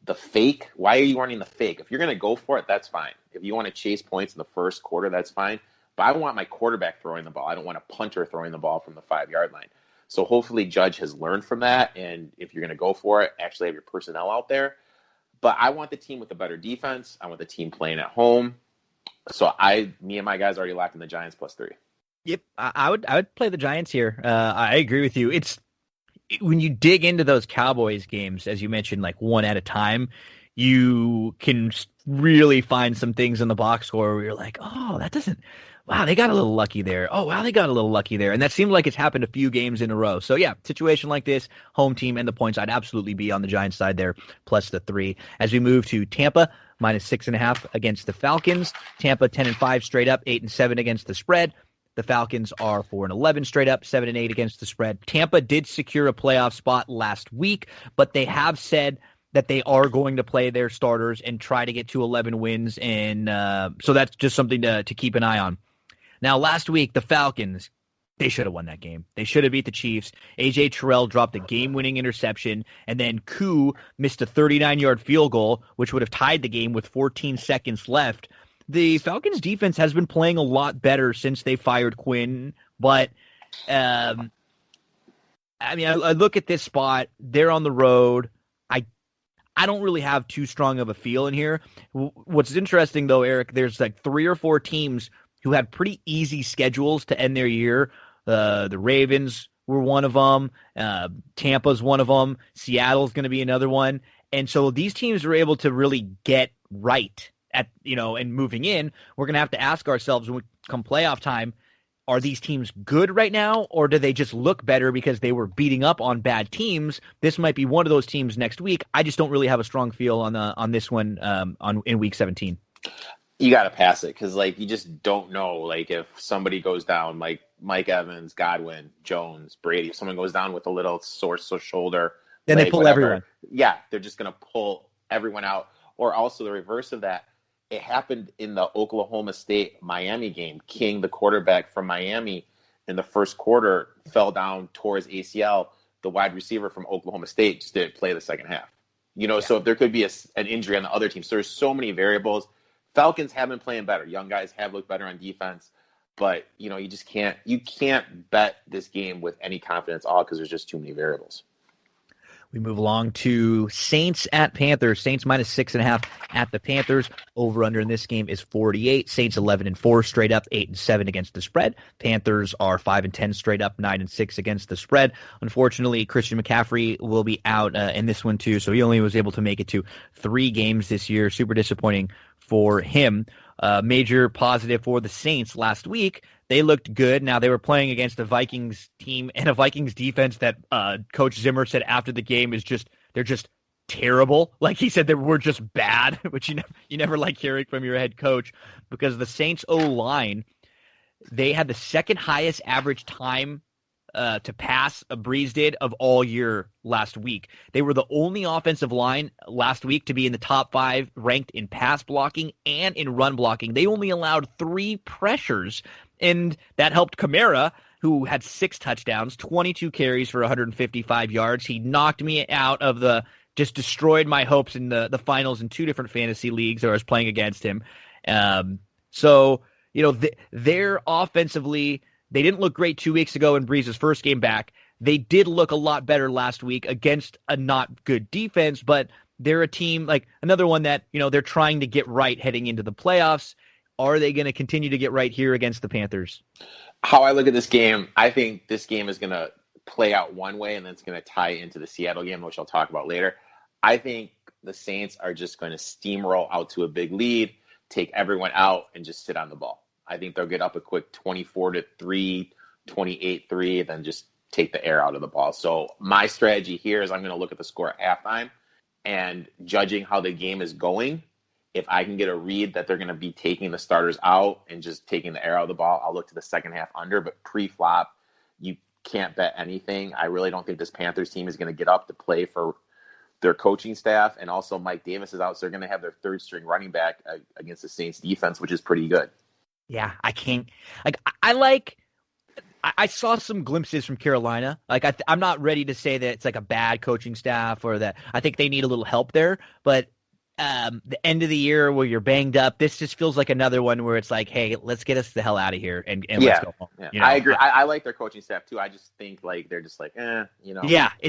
the fake, why are you running the fake? If you're going to go for it, that's fine. If you want to chase points in the first quarter, that's fine. But I want my quarterback throwing the ball. I don't want a punter throwing the ball from the 5-yard line. So hopefully Judge has learned from that. And if you're going to go for it, actually have your personnel out there. But I want the team with a better defense. I want the team playing at home. So me and my guys already locked in the Giants +3. Yep, I would play the Giants here. I agree with you. When you dig into those Cowboys games, as you mentioned, like one at a time, you can really find some things in the box score where you're like, oh, wow, they got a little lucky there. Oh, wow, they got a little lucky there. And that seemed like it's happened a few games in a row. So, yeah, situation like this, home team and the points, I'd absolutely be on the Giants side there, plus the 3. As we move to Tampa, -6.5 against the Falcons. Tampa 10-5 straight up, 8-7 against the spread. The Falcons are 4-11 straight up, 7-8 against the spread. Tampa did secure a playoff spot last week, but they have said that they are going to play their starters and try to get to 11 wins. And so that's just something to keep an eye on. Now, last week, the Falcons, they should have won that game. They should have beat the Chiefs. A.J. Terrell dropped a game-winning interception, and then Koo missed a 39-yard field goal, which would have tied the game with 14 seconds left. The Falcons' defense has been playing a lot better since they fired Quinn, but I look at this spot. They're on the road. I don't really have too strong of a feel in here. What's interesting, though, Eric, there's like 3 or 4 teams who had pretty easy schedules to end their year. The Ravens were one of them. Tampa's one of them. Seattle's going to be another one. And so these teams are able to really get right and moving in. We're going to have to ask ourselves when we come playoff time, are these teams good right now, or do they just look better because they were beating up on bad teams? This might be one of those teams next week. I just don't really have a strong feel on this one in week 17. You got to pass it because, you just don't know. If somebody goes down, like Mike Evans, Godwin, Jones, Brady, if someone goes down with a little sore shoulder, then they pull whatever, everyone. Yeah, they're just going to pull everyone out. Or also the reverse of that. It happened in the Oklahoma State-Miami game. King, the quarterback from Miami, in the first quarter, fell down towards ACL. The wide receiver from Oklahoma State just didn't play the second half. So if there could be an injury on the other team. So there's so many variables. Falcons have been playing better. Young guys have looked better on defense. But, you just can't bet this game with any confidence at all because there's just too many variables. We move along to Saints at Panthers. Saints -6.5 at the Panthers. Over-under in this game is 48. Saints 11-4 straight up, 8-7 against the spread. Panthers are 5-10 straight up, 9-6 against the spread. Unfortunately, Christian McCaffrey will be out in this one too, so he only was able to make it to 3 games this year. Super disappointing for him. Major positive for the Saints last week. They looked good. Now, they were playing against a Vikings team and a Vikings defense that Coach Zimmer said after the game they're just terrible. Like he said, we're just bad, which you never like hearing from your head coach, because the Saints O-line, they had the second highest average time to pass Breeze did of all year last week. They were the only offensive line last week to be in the top 5 ranked in pass blocking and in run blocking. They only allowed 3 pressures, and that helped Kamara, who had 6 touchdowns, 22 carries for 155 yards. He knocked me out of just destroyed my hopes in the finals in 2 different fantasy leagues where I was playing against him. They're offensively, they didn't look great 2 weeks ago in Breeze's first game back. They did look a lot better last week against a not good defense, but they're a team, like another one that, they're trying to get right heading into the playoffs. Are they going to continue to get right here against the Panthers? How I look at this game, I think this game is going to play out one way, and then it's going to tie into the Seattle game, which I'll talk about later. I think the Saints are just going to steamroll out to a big lead, take everyone out, and just sit on the ball. I think they'll get up a quick 24-3, 28-3, then just take the air out of the ball. So my strategy here is I'm going to look at the score at halftime, and judging how the game is going, if I can get a read that they're going to be taking the starters out and just taking the air out of the ball, I'll look to the second half under. But pre-flop, you can't bet anything. I really don't think this Panthers team is going to get up to play for their coaching staff. And also Mike Davis is out, so they're going to have their third-string running back against the Saints defense, which is pretty good. Yeah, I can't. I saw some glimpses from Carolina. I'm not ready to say that it's like a bad coaching staff or that I think they need a little help there. But the end of the year where you're banged up, this just feels like another one where it's like, hey, let's get us the hell out of here and let's go home. Yeah. I agree. I like their coaching staff too. I just think they're just Yeah,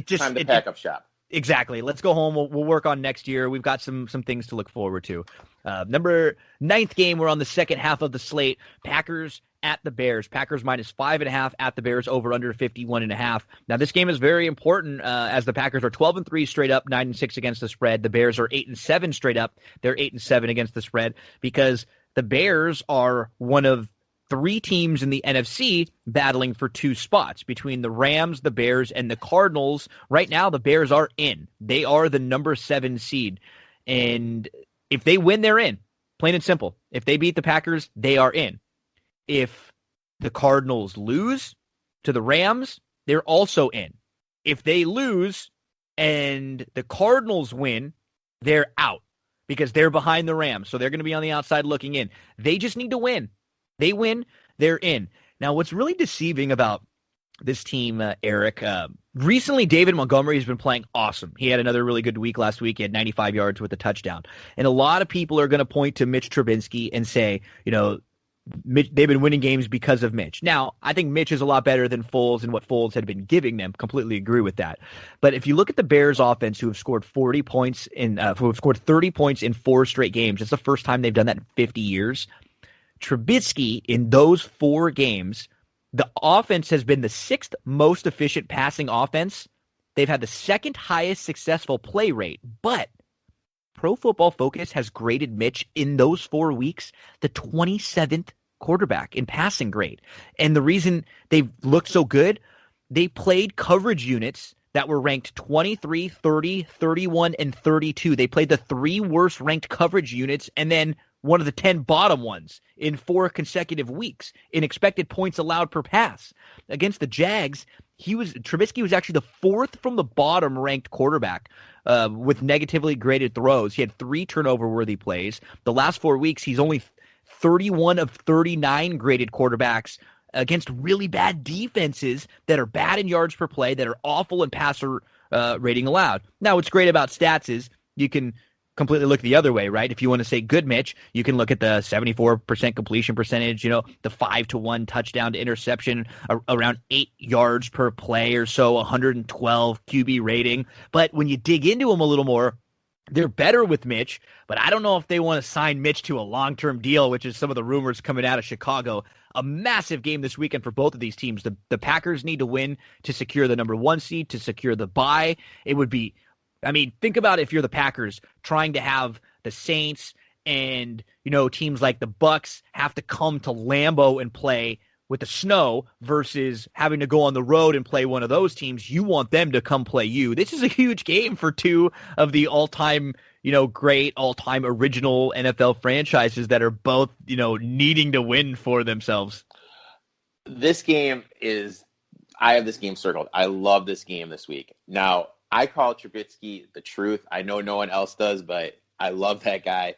time to pack up shop. Exactly. Let's go home. We'll work on next year. We've got some things to look forward to. Number 9th game, we're on the second half of the slate. Packers at the Bears. Packers minus 5.5 at the Bears, over under 51.5. Now, this game is very important as the Packers are 12-3 straight up, 9-6 against the spread. The Bears are 8-7 straight up. They're 8-7 against the spread because the Bears are one of 3 teams in the NFC battling for 2 spots between the Rams, the Bears, and the Cardinals. Right now, the Bears are in. They are the number 7 seed. And if they win, they're in. Plain and simple. If they beat the Packers, they are in. If the Cardinals lose to the Rams, they're also in. If they lose and the Cardinals win, they're out because they're behind the Rams. So they're going to be on the outside looking in. They just need to win. They win, they're in. Now, what's really deceiving about this team, Erik, recently David Montgomery has been playing awesome. He had another really good week last week. He had 95 yards with a touchdown. And a lot of people are going to point to Mitch Trubisky and say, they've been winning games because of Mitch. Now, I think Mitch is a lot better than Foles and what Foles had been giving them. Completely agree with that. But if you look at the Bears offense, who have scored 40 points who have scored 30 points in 4 straight games, it's the first time they've done that in 50 years. Trubisky, in those 4 games, the offense has been the 6th most efficient passing offense. They've had the 2nd highest successful play rate, but Pro Football Focus has graded Mitch in those 4 weeks the 27th quarterback in passing grade. And the reason they've looked so good, they played coverage units that were ranked 23, 30, 31, and 32. They played the 3 worst ranked coverage units and then one of the 10 bottom ones in 4 consecutive weeks in expected points allowed per pass. Against the Jags, Trubisky was actually the 4th from the bottom ranked quarterback with negatively graded throws. He had 3 turnover-worthy plays. The last 4 weeks, he's only 31 of 39 graded quarterbacks against really bad defenses that are bad in yards per play, that are awful in passer rating allowed. Now, what's great about stats is you can completely look the other way, right? If you want to say good Mitch, you can look at the 74% completion percentage, the 5-to-1 touchdown to interception, around 8 yards per play or so, 112 QB rating. But when you dig into them a little more, they're better with Mitch, but I don't know if they want to sign Mitch to a long-term deal, which is some of the rumors coming out of Chicago. A massive game this weekend for both of these teams. The Packers need to win to secure the number 1 seed, to secure the bye. It would be, think about if you're the Packers trying to have the Saints and, teams like the Bucks have to come to Lambeau and play with the snow versus having to go on the road and play one of those teams. You want them to come play you. This is a huge game for 2 of the all-time, great, all-time original NFL franchises that are both, needing to win for themselves. This game I have this game circled. I love this game this week. Now, I call Trubisky the truth. I know no one else does, but I love that guy.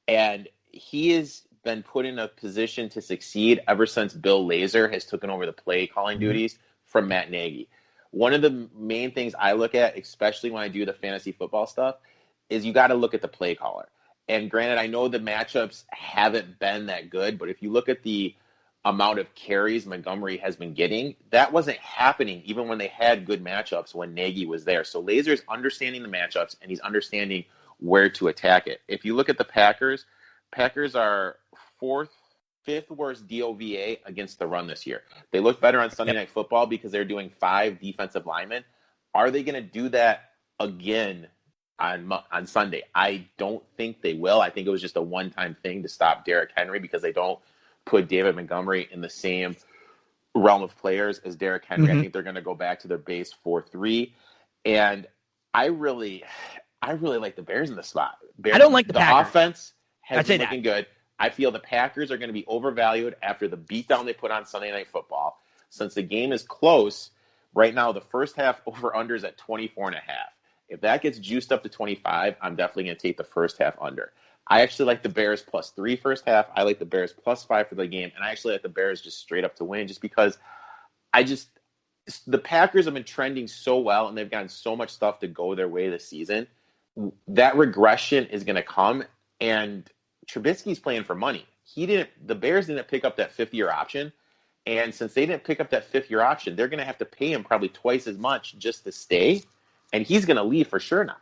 And he has been put in a position to succeed ever since Bill Lazor has taken over the play calling duties from Matt Nagy. One of the main things I look at, especially when I do the fantasy football stuff, is you got to look at the play caller. And granted, I know the matchups haven't been that good, but if you look at the amount of carries Montgomery has been getting, that wasn't happening even when they had good matchups when Nagy was there. So Lazor's understanding the matchups, and he's understanding where to attack it. If you look at the Packers are 5th worst DOVA against the run this year. They look better on Sunday Night Football because they're doing 5 defensive linemen. Are they going to do that again on Sunday? I don't think they will. I think it was just a one-time thing to stop Derrick Henry because they don't put David Montgomery in the same realm of players as Derrick Henry. I think they're going to go back to their base 4-3. And I really like the Bears in the spot. I don't like the Packers. Offense has been looking good. I feel the Packers are going to be overvalued after the beatdown they put on Sunday Night Football. Since the game is close, right now the first half over-under is at 24.5. If that gets juiced up to 25, I'm definitely going to take the first half under. I actually like the Bears +3 first half. I like the Bears +5 for the game. And I actually like the Bears just straight up to win just because the Packers have been trending so well and they've gotten so much stuff to go their way this season. That regression is going to come, and Trubisky's playing for money. The Bears didn't pick up that 5th-year option. And since they didn't pick up that 5th-year option, they're going to have to pay him probably twice as much just to stay. And he's going to leave for sure now.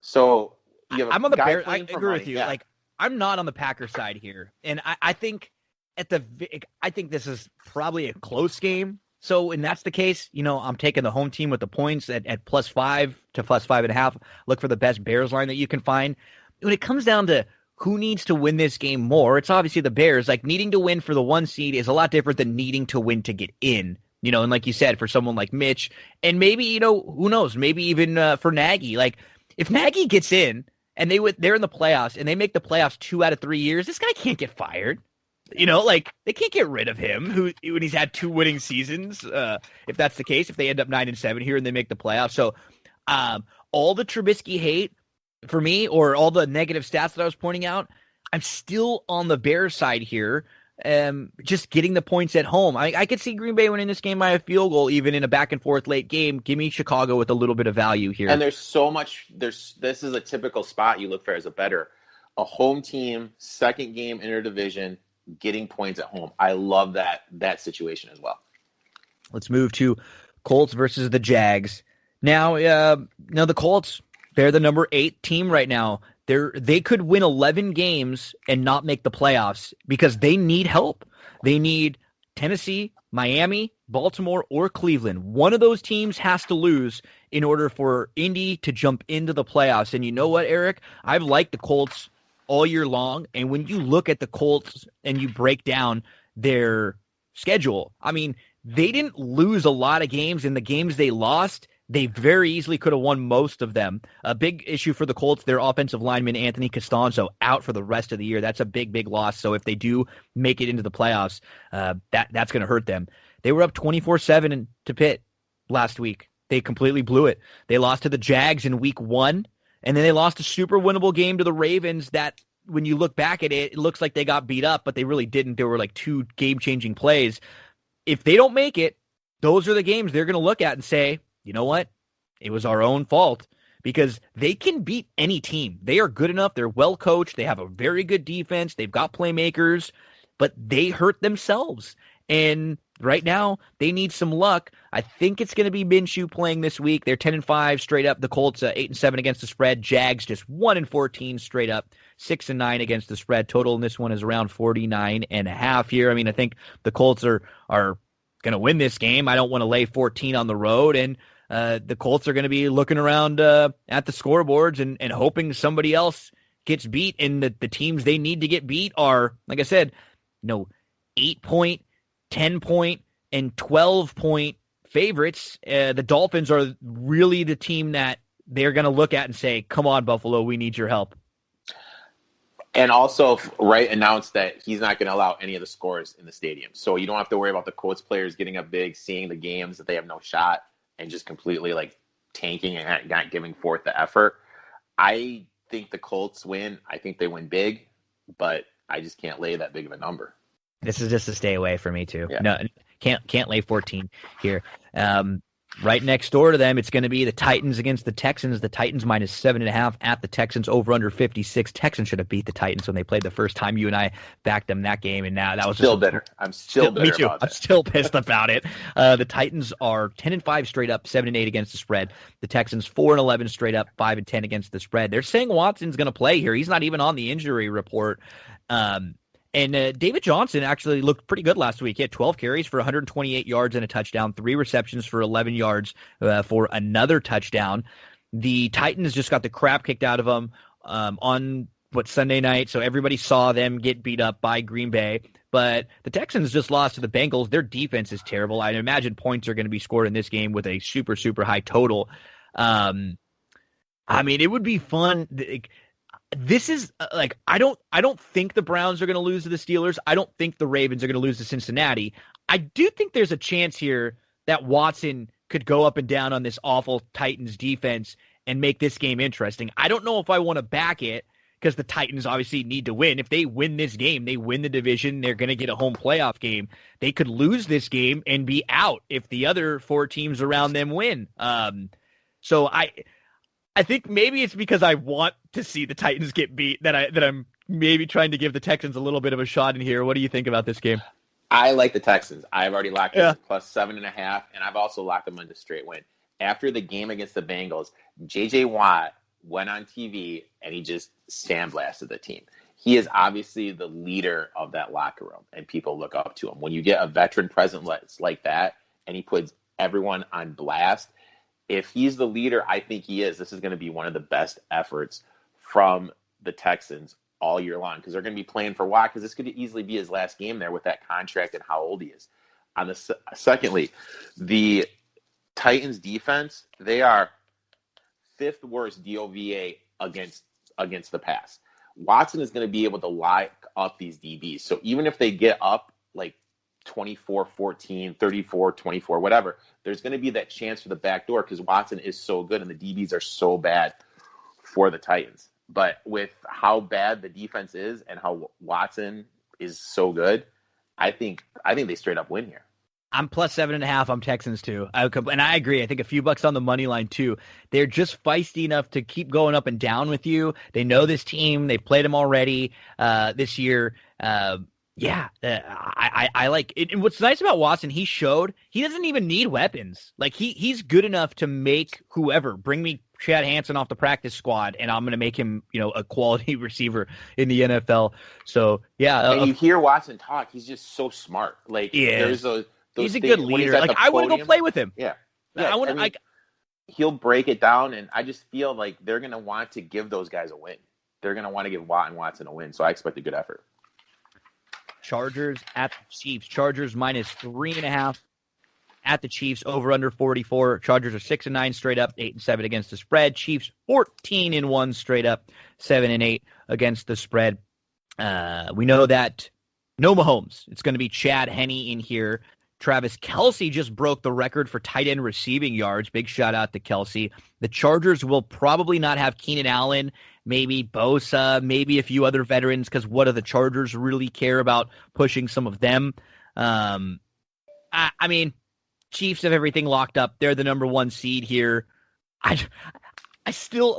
So I'm on the Bears. I agree with you. Yeah. I'm not on the Packers side here. And I think I think this is probably a close game. So, and that's the case, I'm taking the home team with the points at +5 to +5.5. Look for the best Bears line that you can find. When it comes down to who needs to win this game more, it's obviously the Bears. Like, needing to win for the 1 seed is a lot different than needing to win to get in. And like you said, for someone like Mitch, and maybe, who knows, maybe even for Nagy. Like, if Nagy gets in and they're in the playoffs and they make the playoffs 2 out of 3 years, this guy can't get fired. Like, they can't get rid of him when he's had 2 winning seasons. If that's the case, if they end up 9-7 here and they make the playoffs. So all the Trubisky hate for me, or all the negative stats that I was pointing out, I'm still on the Bears side here. Just getting the points at home. I could see Green Bay winning this game by a field goal, even in a back and forth late game. Give me Chicago with a little bit of value here. And there's so much. This is a typical spot you look for as a bettor. A home team, second game interdivision, getting points at home. I love that situation as well. Let's move to Colts versus the Jags. Now, the Colts, they're the number 8 team right now. They could win 11 games and not make the playoffs because they need help. They need Tennessee, Miami, Baltimore, or Cleveland. One of those teams has to lose in order for Indy to jump into the playoffs. And you know what, Eric? I've liked the Colts all year long. And when you look at the Colts and you break down their schedule, I mean, they didn't lose a lot of games. In the games they lost, they very easily could have won most of them. A big issue for the Colts, their offensive lineman, Anthony Costanzo, out for the rest of the year. That's a big, big loss. So if they do make it into the playoffs, that's going to hurt them. They were up 24-7 to Pitt last week. They completely blew it. They lost to the Jags in week 1, and then they lost a super winnable game to the Ravens that, when you look back at it, it looks like they got beat up, but they really didn't. There were like 2 game-changing plays. If they don't make it, those are the games they're going to look at and say, you know what? It was our own fault, because they can beat any team. They are good enough. They're well coached. They have a very good defense. They've got playmakers, but they hurt themselves. And right now, they need some luck. I think it's going to be Minshew playing this week. They're 10-5 straight up. The Colts 8-7 against the spread. Jags just 1-14 straight up. 6-9 against the spread. Total in this one is around 49.5 here. I mean, I think the Colts are going to win this game. I don't want to lay 14 on the road, and the Colts are going to be looking around at the scoreboards and hoping somebody else gets beat. And the teams they need to get beat are, like I said, 8-point, 10-point, and 12-point favorites. The Dolphins are really the team that they're going to look at and say, come on, Buffalo, we need your help. And also, Wright announced that he's not going to allow any of the scores in the stadium. So you don't have to worry about the Colts players getting up big, seeing the games that they have no shot, and just completely tanking and not giving forth the effort. I think the Colts win. I think they win big, but I just can't lay that big of a number. This is just a stay away for me too. Yeah. No, can't lay 14 here. Right next door to them, it's going to be the Titans against the Texans. The Titans -7.5 at the Texans, over under 56. Texans should have beat the Titans when they played the first time. You and I backed them that game, and now that was still bitter. I'm still bitter. Me too. About that. I'm still pissed about it. The Titans are 10-5 straight up, 7-8 against the spread. The Texans 4-11 straight up, 5-10 against the spread. They're saying Watson's going to play here. He's not even on the injury report. And David Johnson actually looked pretty good last week. He had 12 carries for 128 yards and a touchdown, 3 receptions for 11 yards for another touchdown. The Titans just got the crap kicked out of them on Sunday night, so everybody saw them get beat up by Green Bay. But the Texans just lost to the Bengals. Their defense is terrible. I imagine points are going to be scored in this game with a super, super high total. I mean, it would be fun. This is I don't think the Browns are going to lose to the Steelers. I don't think the Ravens are going to lose to Cincinnati. I do think there's a chance here that Watson could go up and down on this awful Titans defense and make this game interesting. I don't know if I want to back it, because the Titans obviously need to win. If they win this game, they win the division, they're going to get a home playoff game. They could lose this game and be out if the other 4 teams around them win. So I think maybe it's because I want to see the Titans get beat that I'm maybe trying to give the Texans a little bit of a shot in here. What do you think about this game? I like the Texans. I've already locked them +7.5, and I've also locked them into straight win. After the game against the Bengals, J.J. Watt went on TV and he just sandblasted the team. he is obviously the leader of that locker room, and people look up to him. When you get a veteran presence like that, and he puts everyone on blast, if he's the leader, I think he is. This is going to be one of the best efforts from the Texans all year long, because they're going to be playing for Watt, because this could easily be his last game there with that contract and how old he is. Secondly, the Titans defense, they are fifth worst DOVA against the pass. Watson is going to be able to lock up these DBs. So even if they get up like 24-14, 34-24, whatever, there's going to be that chance for the back door, because Watson is so good and the DBs are so bad for the Titans. But with how bad the defense is and how Watson is so good, I think they straight up win here. I'm plus 7.5. I'm Texans too. And I agree. I think a few bucks on the money line too. They're just feisty enough to keep going up and down with you. They know this team. They played them already this year. I like it. And what's nice about Watson, he showed he doesn't even need weapons. Like he's good enough to make whoever bring me Chad Hansen off the practice squad, and I'm going to make him, a quality receiver in the NFL. So yeah, and you hear Watson talk, he's just so smart. Like there's those. He's a good leader. Like I want to go play with him. Yeah. I want to. He'll break it down, and I just feel like they're going to want to give those guys a win. They're going to want to give Watt and Watson a win. So I expect a good effort. Chargers at the Chiefs. Chargers minus 3.5 at the Chiefs. Over under 44. Chargers are 6-9 straight up, 8-7 against the spread. Chiefs 14-1 straight up, 7-8 against the spread. We know that no Mahomes. It's going to be Chad Henne in here. Travis Kelce just broke the record for tight end receiving yards. Big shout out to Kelce. The Chargers will probably not have Keenan Allen, maybe Bosa, maybe a few other veterans, because what do the Chargers really care about pushing some of them? I mean, Chiefs have everything locked up. They're the number 1 seed here. I still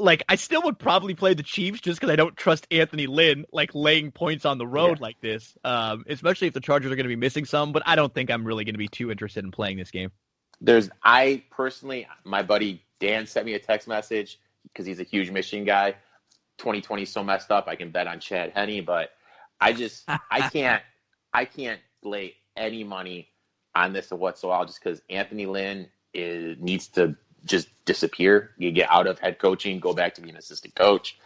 would probably play the Chiefs just because I don't trust Anthony Lynn laying points on the road like this, especially if the Chargers are going to be missing some. But I don't think I'm really going to be too interested in playing this game. I personally, my buddy Dan sent me a text message because he's a huge Michigan guy. 2020 is so messed up. I can bet on Chad Henne, but I can't lay any money on this whatsoever just because Anthony Lynn needs to just disappear. You get out of head coaching, go back to being an assistant coach.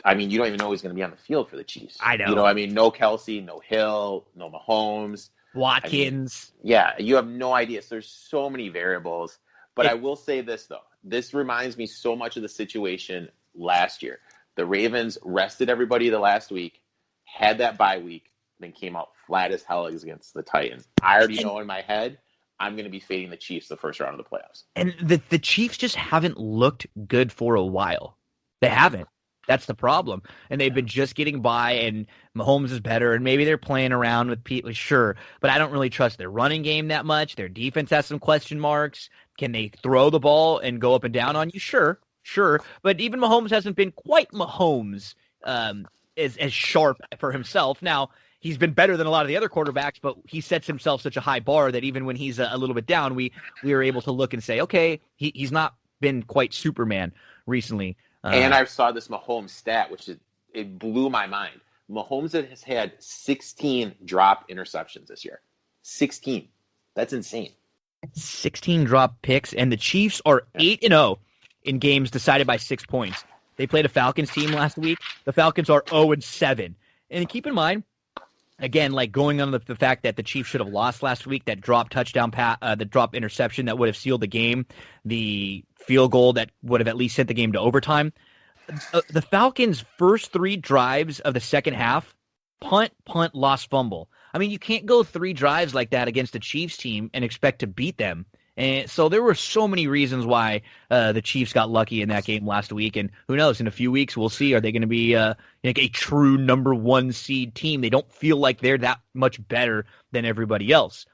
I mean, you don't even know who's going to be on the field for the Chiefs. I know. No Kelce, no Hill, no Mahomes. Watkins. You have no idea. So there's so many variables. But I will say this, though. This reminds me so much of the situation last year. The Ravens rested everybody the last week, had that bye week, then came out flat as hell against the Titans. I already know in my head I'm going to be fading the Chiefs the first round of the playoffs. And the Chiefs just haven't looked good for a while. They haven't. That's the problem. And they've been just getting by, and Mahomes is better, and maybe they're playing around with people, sure. But I don't really trust their running game that much. Their defense has some question marks. Can they throw the ball and go up and down on you? Sure. But even Mahomes hasn't been quite Mahomes as sharp for himself. Now, he's been better than a lot of the other quarterbacks, but he sets himself such a high bar that even when he's a little bit down, we are able to look and say, okay, he's not been quite Superman recently. And I saw this Mahomes stat, it blew my mind. Mahomes has had 16 drop interceptions this year. 16. That's insane. 16 drop picks, and the Chiefs are 8-0 in games decided by 6 points. They played a Falcons team last week. The Falcons are 0-7. And keep in mind, again, going on the fact that the Chiefs should have lost last week, that drop touchdown, the drop interception that would have sealed the game, the field goal that would have at least sent the game to overtime. The Falcons' first 3 drives of the second half, punt, lost, fumble. I mean, you can't go 3 drives like that against a Chiefs team and expect to beat them. And so there were so many reasons why the Chiefs got lucky in that game last week. And who knows, in a few weeks, we'll see. Are they going to be a true number 1 seed team? They don't feel like they're that much better than everybody else.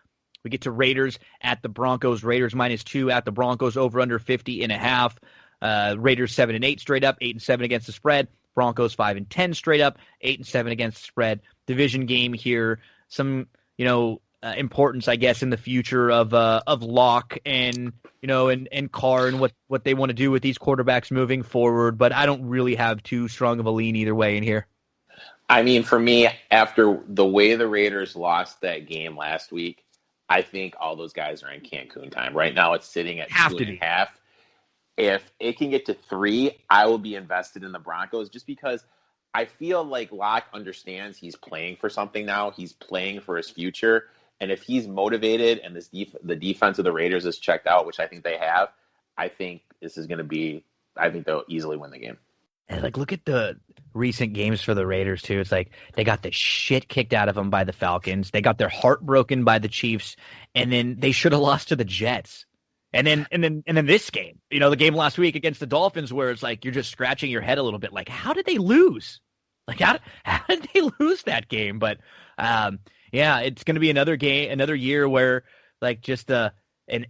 We get to Raiders at the Broncos. Raiders -2 at the Broncos, over under 50.5. Raiders 7-8 straight up, 8-7 against the spread. Broncos 5-10 straight up, 8-7 against the spread. Division game here. Some, importance, I guess, in the future of Locke and Carr and what they want to do with these quarterbacks moving forward. But I don't really have too strong of a lean either way in here. I mean, for me, after the way the Raiders lost that game last week, I think all those guys are in Cancun time. Right now, it's sitting at 2.5. If it can get to 3, I will be invested in the Broncos just because I feel like Locke understands he's playing for something now. He's playing for his future. And if he's motivated and the defense of the Raiders is checked out, which I think they have, I think this is going to be – I think they'll easily win the game. And like, look at the recent games for the Raiders too. It's like they got the shit kicked out of them by the Falcons. They got their heart broken by the Chiefs, and then they should have lost to the Jets. And then this game, the game last week against the Dolphins, where it's like you're just scratching your head a little bit, like how did they lose? Like how did they lose that game? But yeah, it's going to be another year where like just an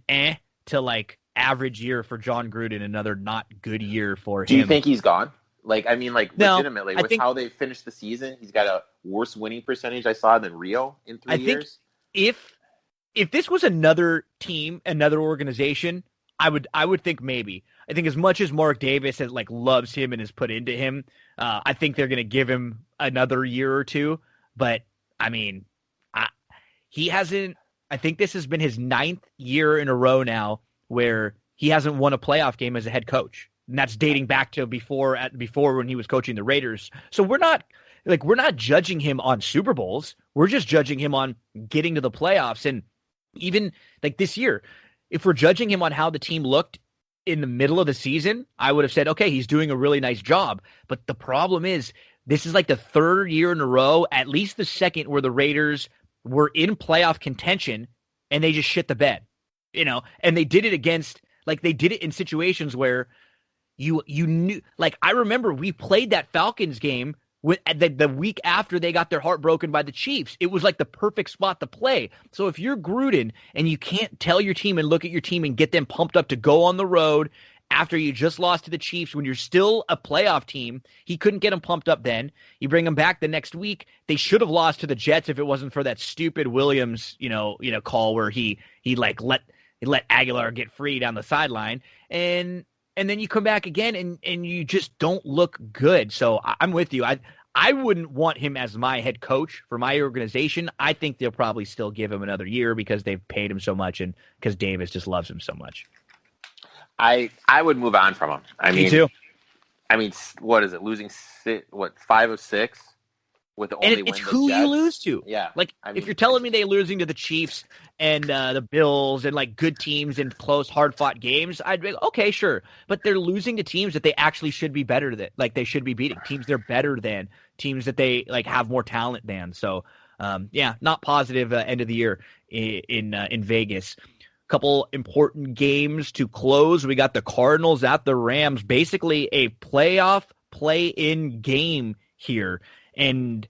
to like average year for John Gruden, another not good year for him. Do you think he's gone? Like, I mean, like, no, legitimately, with how they finished the season, he's got a worse winning percentage I saw than Rio in 3 years. If this was another team, another organization, I would think maybe. I think as much as Mark Davis has like loves him and has put into him, I think they're going to give him another year or two. But I mean, he hasn't. I think this has been his 9th year in a row now where he hasn't won a playoff game as a head coach. And that's dating back to before when he was coaching the Raiders. So we're not judging him on Super Bowls. We're just judging him on getting to the playoffs. And even like this year, if we're judging him on how the team looked in the middle of the season, I would have said, okay, he's doing a really nice job. But the problem is this is like the 3rd year in a row, at least the 2nd, where the Raiders were in playoff contention and they just shit the bed, and they did it they did it in situations where you knew, like, I remember we played that Falcons game with the week after they got their heart broken by the Chiefs. It was like the perfect spot to play. So if you're Gruden and you can't tell your team and look at your team and get them pumped up to go on the road after you just lost to the Chiefs when you're still a playoff team, he couldn't get them pumped up then. You bring them back the next week. They should have lost to the Jets if it wasn't for that stupid Williams, call where he let Aguilar get free down the sideline. And then you come back again and you just don't look good. So I'm with you. I wouldn't want him as my head coach for my organization. I think they'll probably still give him another year because they've paid him so much and because Davis just loves him so much. I would move on from him. Me too. I mean, what is it? Losing 5 of 6 with the only win. It's who you lose to. Yeah. Like if you're telling me they're losing to the Chiefs and the Bills and like good teams and close, hard fought games, I'd be like, okay, sure. But they're losing to teams that they actually should be better than. Like they should be beating teams they're better than, teams that they like have more talent than. So yeah, not positive end of the year in Vegas. Couple important games to close. We got the Cardinals at the Rams, basically a playoff play-in game here, and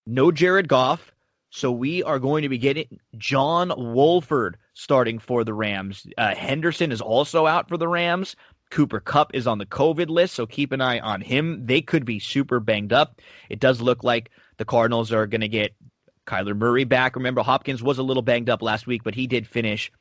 no Jared Goff, so we are going to be getting John Wolford starting for the Rams. Henderson is also out for the Rams. Cooper Kupp is on the COVID list, so keep an eye on him. They could be super banged up. It does look like the Cardinals are going to get Kyler Murray back. Remember, Hopkins was a little banged up last week, but he did finish.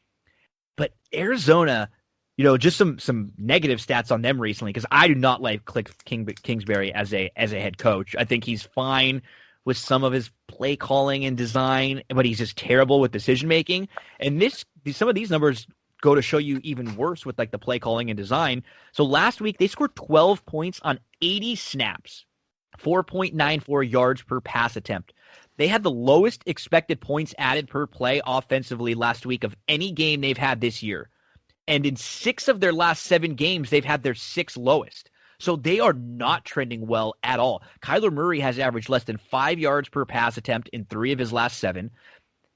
But Arizona, just some negative stats on them recently because I do not like Cliff Kingsbury as a head coach. I think he's fine with some of his play calling and design, but he's just terrible with decision making. And some of these numbers go to show you even worse with like the play calling and design. So last week they scored 12 points on 80 snaps, 4.94 yards per pass attempt. They had the lowest expected points added per play offensively last week of any game they've had this year. And in 6 of their last 7 games, they've had their 6th lowest. So they are not trending well at all. Kyler Murray has averaged less than 5 yards per pass attempt in 3 of his last 7.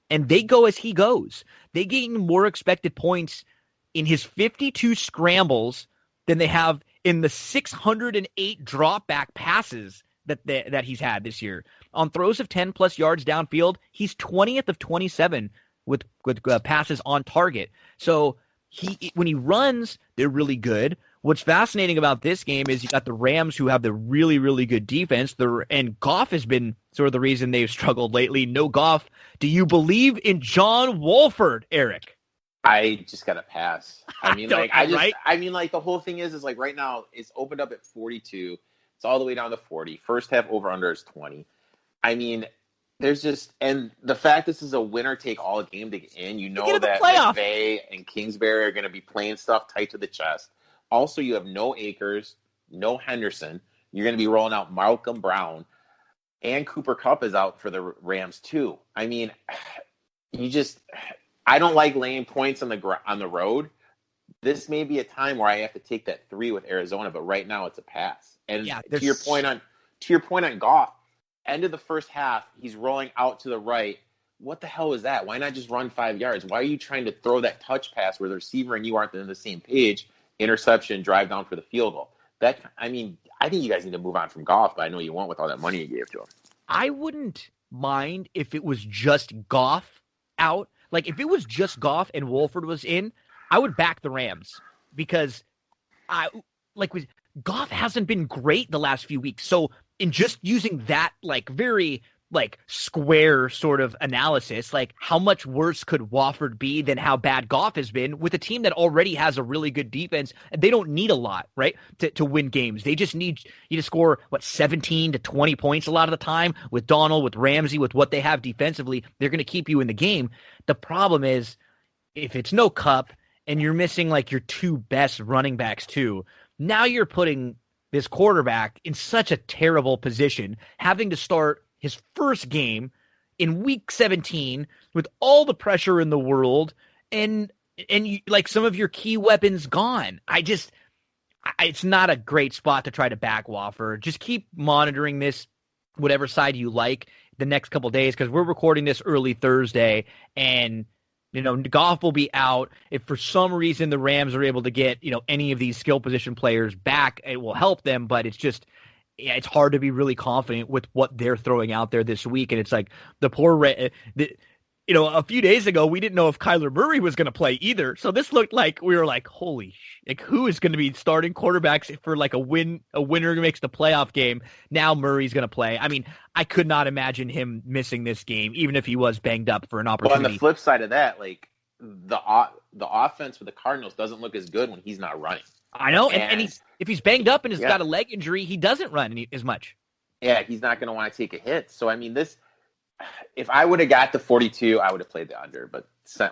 And they go as he goes. They gain more expected points in his 52 scrambles than they have in the 608 drop back passes that he's had this year. On throws of 10-plus yards downfield, he's 20th of 27 with passes on target. So when he runs, they're really good. What's fascinating about this game is you got the Rams who have the really, really good defense. And Goff has been sort of the reason they've struggled lately. No Goff. Do you believe in John Wolford, Eric? I just got to pass. I mean, right? I mean, like the whole thing is like right now it's opened up at 42. It's all the way down to 40. First half over under is 20. I mean, there's just, and the fact this is a winner-take-all game to get in, you know that McVay and Kingsbury are going to be playing stuff tight to the chest. Also, you have no Akers, no Henderson. You're going to be rolling out Malcolm Brown, and Cooper Kupp is out for the Rams too. I mean, I don't like laying points on the road. This may be a time where I have to take that 3 with Arizona, but right now it's a pass. And to your point on Goff, end of the first half, he's rolling out to the right. What the hell is that? Why not just run 5 yards? Why are you trying to throw that touch pass where the receiver and you aren't on the same page? Interception, drive down for the field goal. I think you guys need to move on from Goff, but I know you won't with all that money you gave to him. I wouldn't mind if it was just Goff out. Like, if it was just Goff and Wolford was in, I would back the Rams because Goff hasn't been great the last few weeks. So in just using that very square sort of analysis, how much worse could Wofford be than how bad Goff has been with a team that already has a really good defense? And they don't need a lot, right, to win games. They just need you to score 17 to 20 points a lot of the time with Donald, with Ramsey, with what they have defensively. They're going to keep you in the game. The problem is if it's no Kupp and you're missing your 2 best running backs too, now you're putting this quarterback in such a terrible position, having to start his first game in week 17 with all the pressure in the world and some of your key weapons gone. It's not a great spot to try to back Wofford. Just keep monitoring this, whatever side you like, the next couple days, because we're recording this early Thursday, and Goff will be out. If for some reason the Rams are able to get any of these skill position players back, it will help them, but it's hard to be really confident with what they're throwing out there this week. And it's the poor, a few days ago, we didn't know if Kyler Murray was going to play either. So this looked like we were holy who is going to be starting quarterbacks for a winner who makes the playoff game? Now Murray's going to play. I mean, I could not imagine him missing this game, even if he was banged up for an opportunity. Well, on the flip side of that, the offense for the Cardinals doesn't look as good when he's not running. I know, and if he's banged up and has got a leg injury, he doesn't run as much. Yeah, he's not going to want to take a hit. So, I mean, if I would have got the 42, I would have played the under.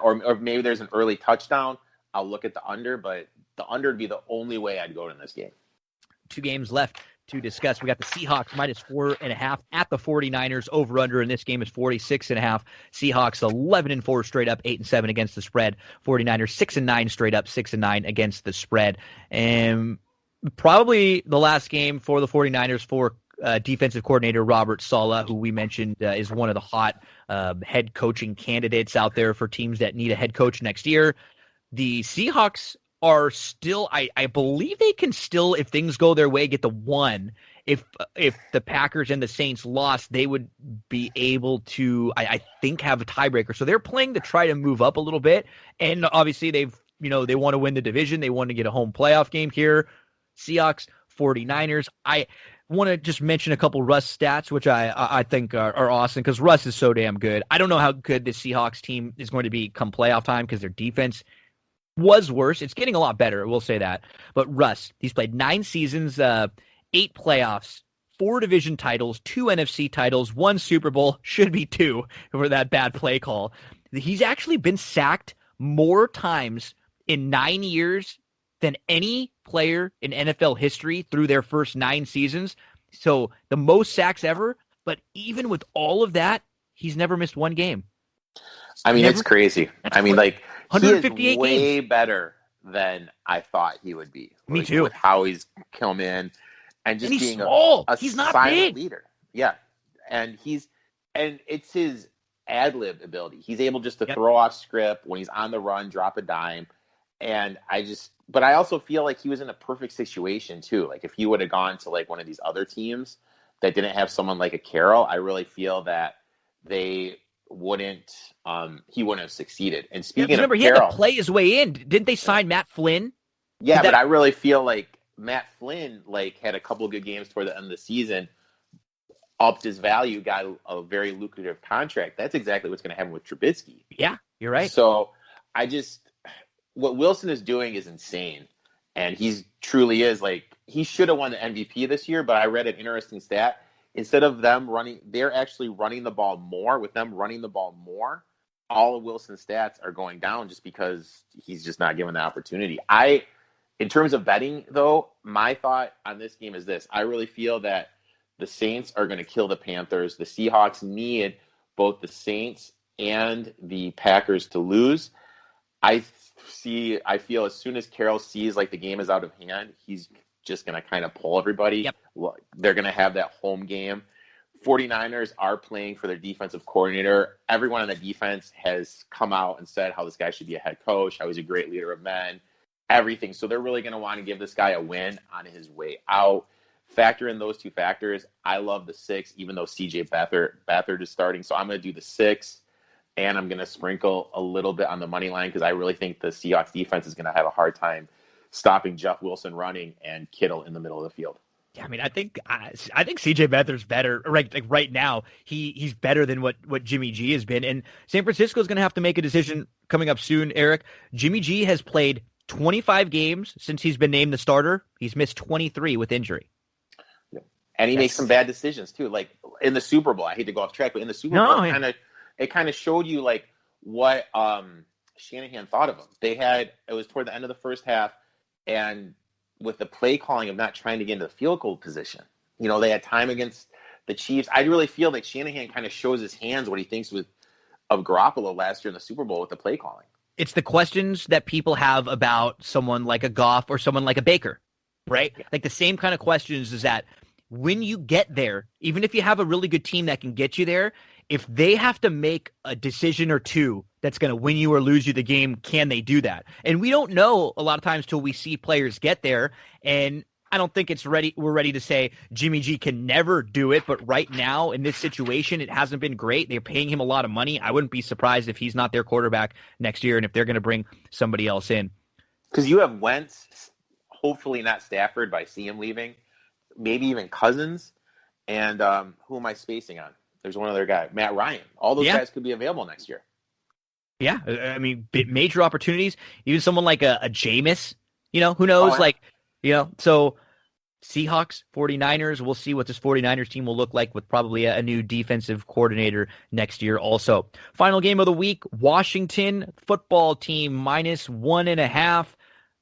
Or maybe there's an early touchdown, I'll look at the under, but the under would be the only way I'd go in this game. 2 games left to discuss. We got the Seahawks -4.5 at the 49ers. Over-under in this game is 46.5. Seahawks 11-4 straight up, 8-7 against the spread. 49ers 6-9 straight up, 6-9 against the spread. And probably the last game for the 49ers for defensive coordinator Robert Saleh, who we mentioned is one of the hot head coaching candidates out there for teams that need a head coach next year. The Seahawks are still, I believe they can still, if things go their way, get the 1. If the Packers and the Saints lost, they would be able to, I think, have a tiebreaker. So they're playing to try to move up a little bit. And obviously they want to win the division. They want to get a home playoff game here. Seahawks, 49ers. I want to just mention a couple Russ stats, which I think are awesome because Russ is so damn good. I don't know how good this Seahawks team is going to be come playoff time because their defense was worse. It's getting a lot better, we'll say that. But Russ, he's played 9 seasons, 8 playoffs, 4 division titles, 2 NFC titles, 1 Super Bowl, should be 2 for that bad play call. He's actually been sacked more times in 9 years than any player in NFL history through their first 9 seasons. So the most sacks ever. But even with all of that, he's never missed 1 game. I mean, it's crazy. I mean, 158 he is way games. better than I thought he would be. Me too. With how he's come in and just being small. a he's not silent big. leader. Yeah. And it's his ad-lib ability. He's able just to throw off script when he's on the run, drop a dime. And but I also feel like he was in a perfect situation too. If he would have gone to one of these other teams that didn't have someone like a Carroll, I really feel that he wouldn't have succeeded. And speaking remember, of he Carroll, had to play his way in. Didn't they sign Matt Flynn? Yeah, but I really feel like Matt Flynn had a couple of good games toward the end of the season, upped his value, got a very lucrative contract. That's exactly what's going to happen with Trubisky. Yeah, you're right. So what Wilson is doing is insane. And he truly is he should have won the MVP this year, but I read an interesting stat. instead of them running, they're actually running the ball more. With them running the ball more, all of Wilson's stats are going down just because he's just not given the opportunity. In terms of betting, though, my thought on this game is this. I really feel that the Saints are going to kill the Panthers. The Seahawks need both the Saints and the Packers to lose. I feel as soon as Carroll sees like the game is out of hand, he's just going to kind of pull everybody. Yep. They're going to have that home game. 49ers are playing for their defensive coordinator. Everyone on the defense has come out and said how this guy should be a head coach, how he's a great leader of men, everything. So they're really going to want to give this guy a win on his way out. Factor in those two factors. I love the 6, even though CJ Beathard is starting. So I'm going to do the 6, and I'm going to sprinkle a little bit on the money line because I really think the Seahawks defense is going to have a hard time stopping Jeff Wilson running and Kittle in the middle of the field. Yeah, I mean, I think CJ Beathard's better. Right now, he's better than what Jimmy G has been. And San Francisco is going to have to make a decision coming up soon, Eric. Jimmy G has played 25 games since he's been named the starter. He's missed 23 with injury. And he makes some bad decisions too. Like in the Super Bowl, I hate to go off track, but in the Super Bowl, it kind of showed you like what Shanahan thought of him. It was toward the end of the first half, and with the play calling of not trying to get into the field goal position, they had time against the Chiefs. I really feel like Shanahan kind of shows his hands what he thinks of Garoppolo last year in the Super Bowl with the play calling. It's the questions that people have about someone like a Goff or someone like a Baker, right? Yeah. Like the same kind of questions is that when you get there, even if you have a really good team that can get you there, if they have to make a decision or two that's going to win you or lose you the game, can they do that? And we don't know a lot of times till we see players get there. And I don't think we're ready to say Jimmy G can never do it. But right now in this situation, it hasn't been great. They're paying him a lot of money. I wouldn't be surprised if he's not their quarterback next year and if they're going to bring somebody else in. Because you have Wentz, hopefully not Stafford by him leaving. Maybe even Cousins, and who am I spacing on? There's one other guy, Matt Ryan. All those guys could be available next year. Yeah, I mean, major opportunities. Even someone like a Jameis, who knows? So Seahawks, 49ers, we'll see what this 49ers team will look like with probably a new defensive coordinator next year also. Final game of the week, Washington football team -1.5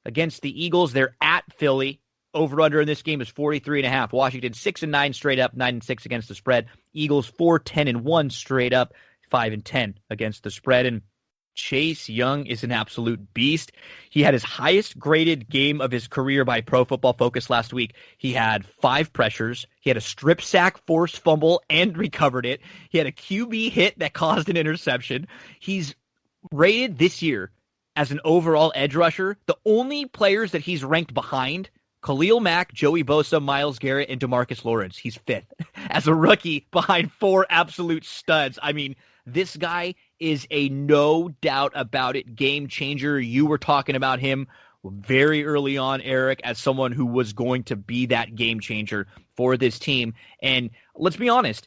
against the Eagles. They're at Philly. Over-under in this game is 43.5. Washington 6-9 straight up, 9-6 against the spread. Eagles 4-10-1 straight up, 5-10 against the spread. And Chase Young is an absolute beast. He had his highest graded game of his career by Pro Football Focus last week. He had 5 pressures. He had a strip sack, forced fumble, and recovered it. He had a QB hit that caused an interception. He's rated this year as an overall edge rusher. The only players that he's ranked behind: Khalil Mack, Joey Bosa, Myles Garrett, and DeMarcus Lawrence. He's 5th as a rookie behind 4 absolute studs. I mean, this guy is a no doubt about it game changer. You were talking about him very early on, Eric, as someone who was going to be that game changer for this team. And let's be honest,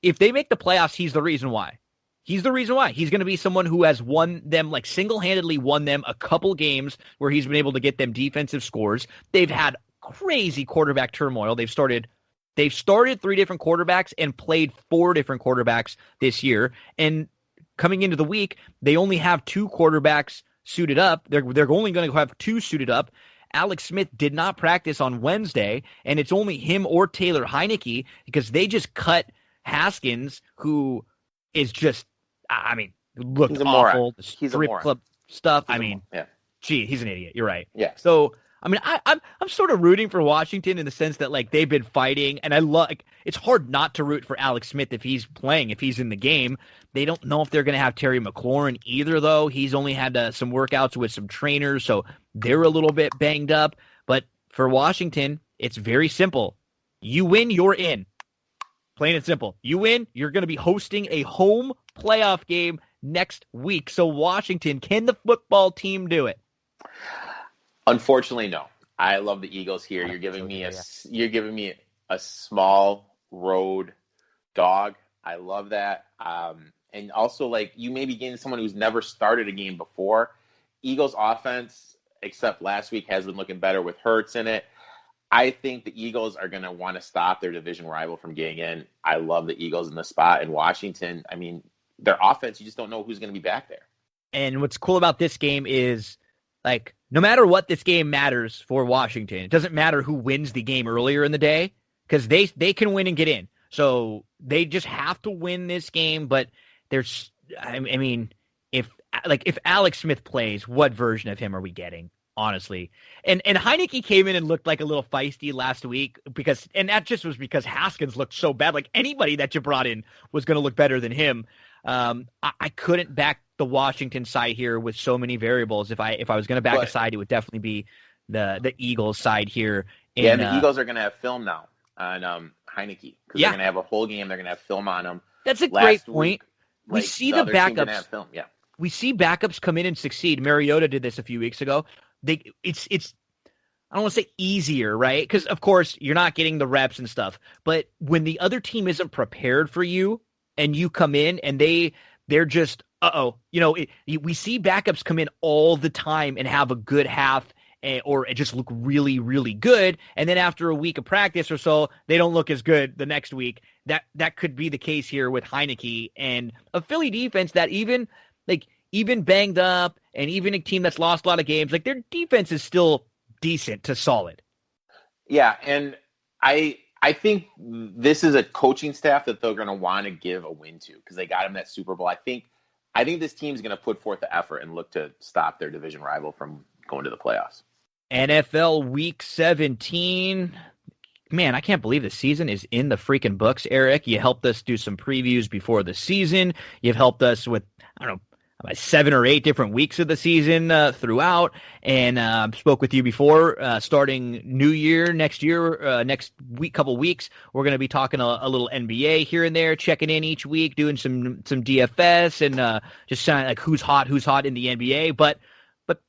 if they make the playoffs, he's the reason why. He's the reason why. He's going to be someone who has won them, like single-handedly won them a couple games where he's been able to get them defensive scores. They've had crazy quarterback turmoil. They've started 3 different quarterbacks and played 4 different quarterbacks this year. And coming into the week, they only have 2 quarterbacks suited up. They're only going to have 2 suited up. Alex Smith did not practice on Wednesday, and it's only him or Taylor Heineke because they just cut Haskins, who is just, I mean, looked awful. The strip club stuff. Gee, he's an idiot. You're right. Yeah. So, I mean, I'm sort of rooting for Washington in the sense that like they've been fighting, and it's hard not to root for Alex Smith if he's playing, if he's in the game. They don't know if they're going to have Terry McLaurin either, though. He's only had some workouts with some trainers, so they're a little bit banged up. But for Washington, it's very simple. You win, you're in. Plain and simple. You win, you're going to be hosting a home playoff game next week. So Washington, can the football team do it? Unfortunately, no. I love the Eagles here. You're giving me a small road dog. I love that. And also, like, you may be getting someone who's never started a game before. Eagles offense, except last week, has been looking better with Hurts in it. I think the Eagles are going to want to stop their division rival from getting in. I love the Eagles in the spot. In Washington, I mean, their offense, you just don't know who's going to be back there. And what's cool about this game is, like, no matter what, this game matters for Washington. It doesn't matter who wins the game earlier in the day, because they can win and get in. So they just have to win this game. But there's, I mean, if Alex Smith plays, what version of him are we getting? Honestly. And Heineke came in and looked like a little feisty last week, and that just was because Haskins looked so bad. Like, anybody that you brought in was going to look better than him. I couldn't back the Washington side here with so many variables. If I was going to back a side, it would definitely be the Eagles side here. And the Eagles are going to have film now on Heineke, because they're going to have a whole game. They're going to have film on him. That's a great point. Week, we see the backups. Have film. Yeah. We see backups come in and succeed. Mariota did this a few weeks ago. It's I don't want to say easier, right? Because, of course, you're not getting the reps and stuff. But when the other team isn't prepared for you and you come in and they're just, we see backups come in all the time and have a good half or just look really, really good. And then after a week of practice or so, they don't look as good the next week. That could be the case here with Heineke and a Philly defense that even banged up, and even a team that's lost a lot of games, like, their defense is still decent to solid. Yeah, and I think this is a coaching staff that they're going to want to give a win to, because they got him that Super Bowl. I think this team's going to put forth the effort and look to stop their division rival from going to the playoffs. NFL Week 17. Man, I can't believe the season is in the freaking books, Eric. You helped us do some previews before the season. You've helped us with, 7 or 8 different weeks of the season throughout, and spoke with you before. Starting New Year next week, couple weeks, we're going to be talking a little NBA here and there, checking in each week, doing some DFS, and just kind of like who's hot in the NBA. But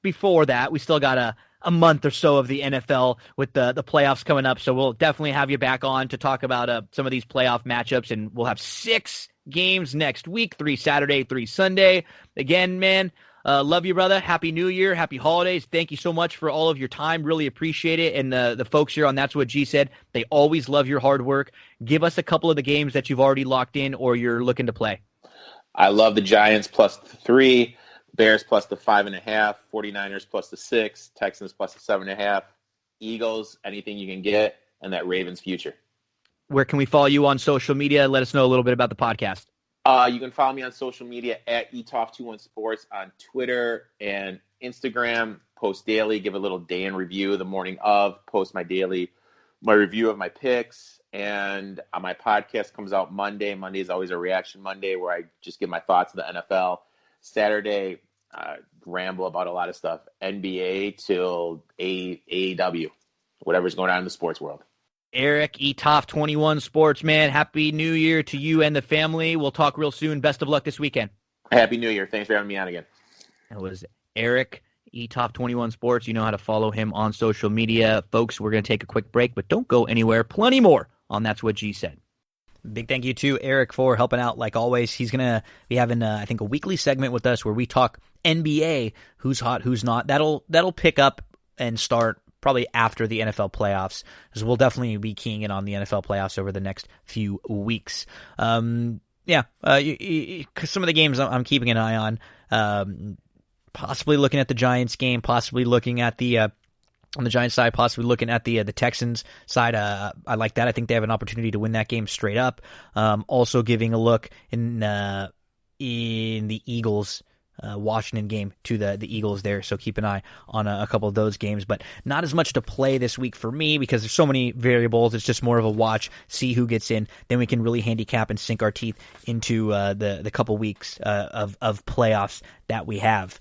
before that, we still got a month or so of the NFL with the playoffs coming up, so we'll definitely have you back on to talk about some of these playoff matchups, and we'll have 6 games next week, 3 Saturday, 3 Sunday. Again, man, love you, brother. Happy New Year. Happy holidays. Thank you so much for all of your time. Really appreciate it. And the folks here on That's What G Said, they always love your hard work. Give us a couple of the games that you've already locked in or you're looking to play. I love the Giants plus the 3, Bears plus the 5.5, 49ers plus the 6, Texans plus the 7.5, Eagles, anything you can get, and that Ravens future. Where can we follow you on social media? Let us know a little bit about the podcast. You can follow me on social media at eToff21Sports on Twitter and Instagram. Post daily, give a little day in review the morning of, post my review of my picks. And my podcast comes out Monday. Monday is always a reaction Monday where I just give my thoughts of the NFL. Saturday, ramble about a lot of stuff. NBA till AEW, whatever's going on in the sports world. Erik, eToff21 Sports, man. Happy New Year to you and the family. We'll talk real soon. Best of luck this weekend. Happy New Year. Thanks for having me on again. That was Erik, eToff21 Sports. You know how to follow him on social media. Folks, we're going to take a quick break, but don't go anywhere. Plenty more on That's What G Said. Big thank you to Erik for helping out like always. He's going to be having, I think, a weekly segment with us where we talk NBA, who's hot, who's not. That'll pick up and start probably after the NFL playoffs, because we'll definitely be keying in on the NFL playoffs over the next few weeks. Some of the games I'm keeping an eye on, possibly looking at the Giants game, possibly looking at the on the Giants side, possibly looking at the Texans side. I like that. I think they have an opportunity to win that game straight up. Also giving a look in the Eagles Washington game to the Eagles there, so keep an eye on a couple of those games, but not as much to play this week for me because there's so many variables. It's just more of a watch, see who gets in, then we can really handicap and sink our teeth into the couple weeks of playoffs that we have.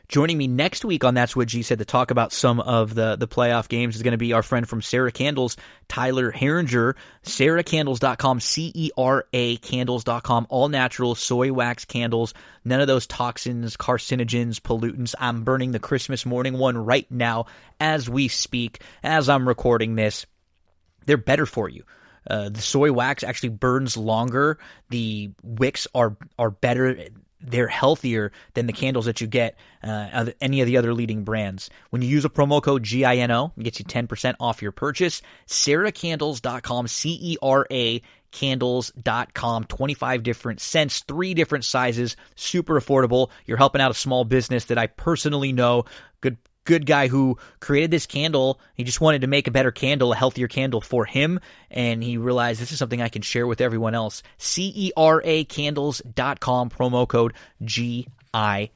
Joining me next week on That's What G Said to talk about some of the playoff games is going to be our friend from Sarah Candles, Tyler Herringer. SarahCandles.com, CERA Candles.com, all natural soy wax candles. None of those toxins, carcinogens, pollutants. I'm burning the Christmas morning one right now as we speak, as I'm recording this. They're better for you. The soy wax actually burns longer. The wicks are better. they're healthier than the candles that you get any of the other leading brands. When you use a promo code GINO, it gets you 10% off your purchase. CeraCandles.com, CERA candles.com, 25 different scents, 3 different sizes, super affordable. You're helping out a small business that I personally know. Good guy who created this candle. He just wanted to make a better candle, a healthier candle for him, and he realized this is something I can share with everyone else. CERAcandles.com, promo code GINO.